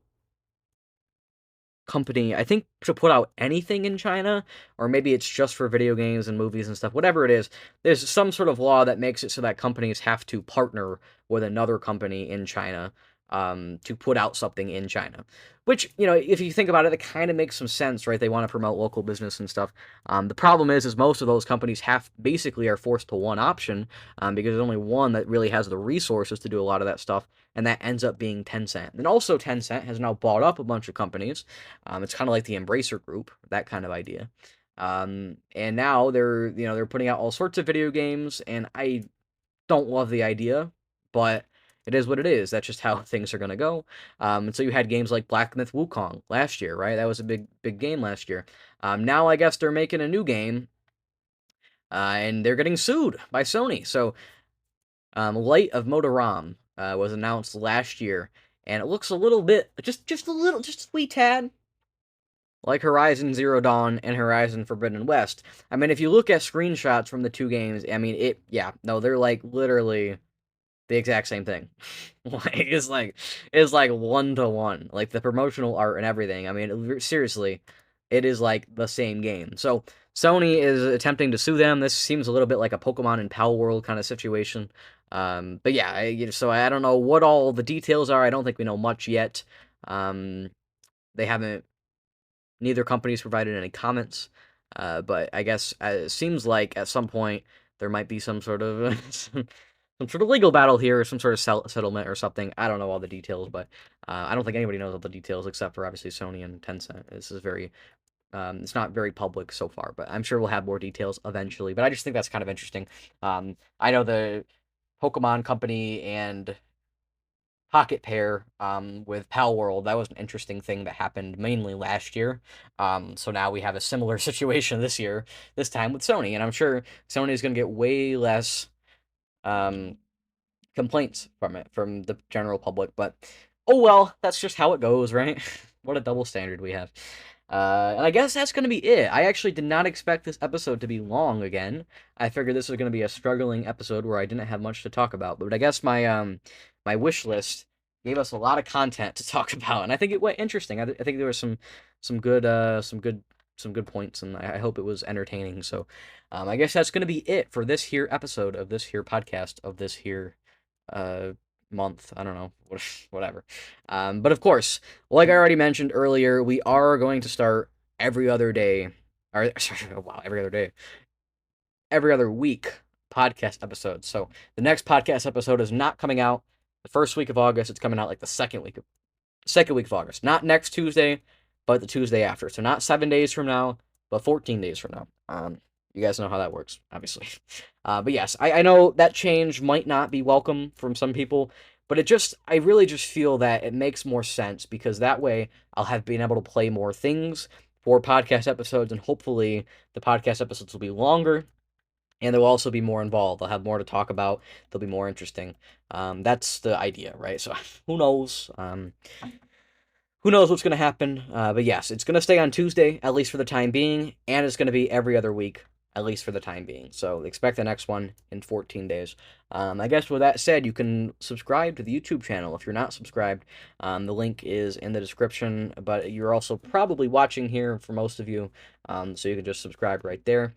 Speaker 1: company, I think, to put out anything in China, or maybe it's just for video games and movies and stuff, whatever it is, there's some sort of law that makes it so that companies have to partner with another company in China to put out something in China. Which, if you think about it, it kind of makes some sense, right? They want to promote local business and stuff. The problem is most of those companies basically are forced to one option because there's only one that really has the resources to do a lot of that stuff, and that ends up being Tencent. And also Tencent has now bought up a bunch of companies. It's kind of like the Embracer Group, that kind of idea. And now they're putting out all sorts of video games, and I don't love the idea, but it is what it is. That's just how things are gonna go. And so you had games like Black Myth Wukong last year, right? That was a big game last year. Now I guess they're making a new game, and they're getting sued by Sony. So Light of Motoram was announced last year, and it looks a little bit, just a wee tad, like Horizon Zero Dawn and Horizon Forbidden West. I mean, if you look at screenshots from the two games, I mean, they're like literally the exact same thing. It's like 1-to-1. Like the promotional art and everything. I mean, seriously, it is like the same game. So Sony is attempting to sue them. This seems a little bit like a Pokemon and Pal World kind of situation. But yeah, so I don't know what all the details are. I don't think we know much yet. They haven't. Neither company's provided any comments. But I guess it seems like at some point there might be some sort of some sort of legal battle here, or some sort of settlement or something. I don't know all the details, but I don't think anybody knows all the details except for obviously Sony and Tencent. This is very, it's not very public so far, but I'm sure we'll have more details eventually. But I just think that's kind of interesting. I know the Pokemon Company and Pocket Pair with Pal World. That was an interesting thing that happened mainly last year. So now we have a similar situation this year, this time with Sony, and I'm sure Sony is going to get way less um, complaints from it from the general public. But oh well, that's just how it goes, right? What a double standard we have. And I guess that's going to be it. I actually did not expect this episode to be long again. I figured this was going to be a struggling episode where I didn't have much to talk about. But I guess my wish list gave us a lot of content to talk about, and I think it went interesting. I think there was some good some good points, and I hope it was entertaining. So I guess that's going to be it for this here episode of this here podcast of this here uh month. I don't know, whatever. But of course, like I already mentioned earlier, we are going to start every other day, or wow, every other day, every other week podcast episodes. So the next podcast episode is not coming out the first week of August. It's coming out like the second week of August. Not next Tuesday, but the Tuesday after. So not 7 days from now, but 14 days from now. You guys know how that works, obviously. But yes, I know that change might not be welcome from some people, but I really just feel that it makes more sense because that way I'll have been able to play more things for podcast episodes, and hopefully the podcast episodes will be longer and they'll also be more involved. They'll have more to talk about. They'll be more interesting. That's the idea, right? So who knows? Who knows what's going to happen? But yes, it's going to stay on Tuesday, at least for the time being, and it's going to be every other week, at least for the time being. So expect the next one in 14 days. I guess with that said, you can subscribe to the YouTube channel if you're not subscribed. The link is in the description, but you're also probably watching here for most of you, so you can just subscribe right there.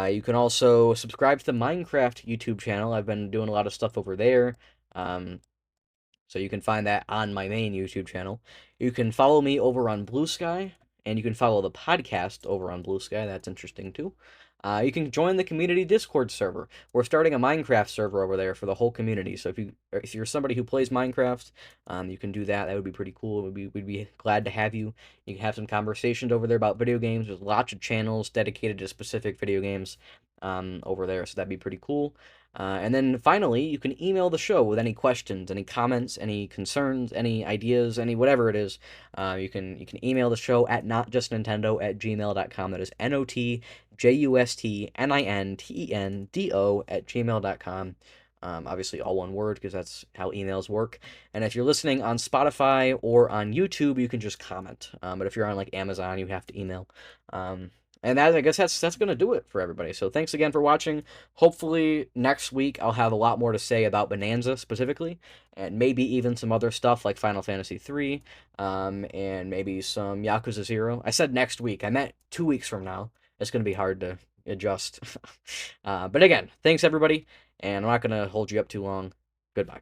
Speaker 1: You can also subscribe to the Minecraft YouTube channel. I've been doing a lot of stuff over there. So you can find that on my main YouTube channel. You can follow me over on Blue Sky, and you can follow the podcast over on Blue Sky. That's interesting too. You can join the community Discord server. We're starting a Minecraft server over there for the whole community. So if you're somebody who plays Minecraft, you can do that. That would be pretty cool. We'd be glad to have you. You can have some conversations over there about video games. There's lots of channels dedicated to specific video games over there, so that'd be pretty cool. And then finally, you can email the show with any questions, any comments, any concerns, any ideas, any whatever it is. You can email the show at notjustnintendo@gmail.com. That is NOTJUSTNINTENDO@gmail.com. Obviously, all one word because that's how emails work. And if you're listening on Spotify or on YouTube, you can just comment. But if you're on like Amazon, you have to email. And I guess that's going to do it for everybody. So thanks again for watching. Hopefully next week I'll have a lot more to say about Bananza specifically, and maybe even some other stuff like Final Fantasy 3, and maybe some Yakuza 0. I said next week. I meant 2 weeks from now. It's going to be hard to adjust. But again, thanks everybody, and I'm not going to hold you up too long. Goodbye.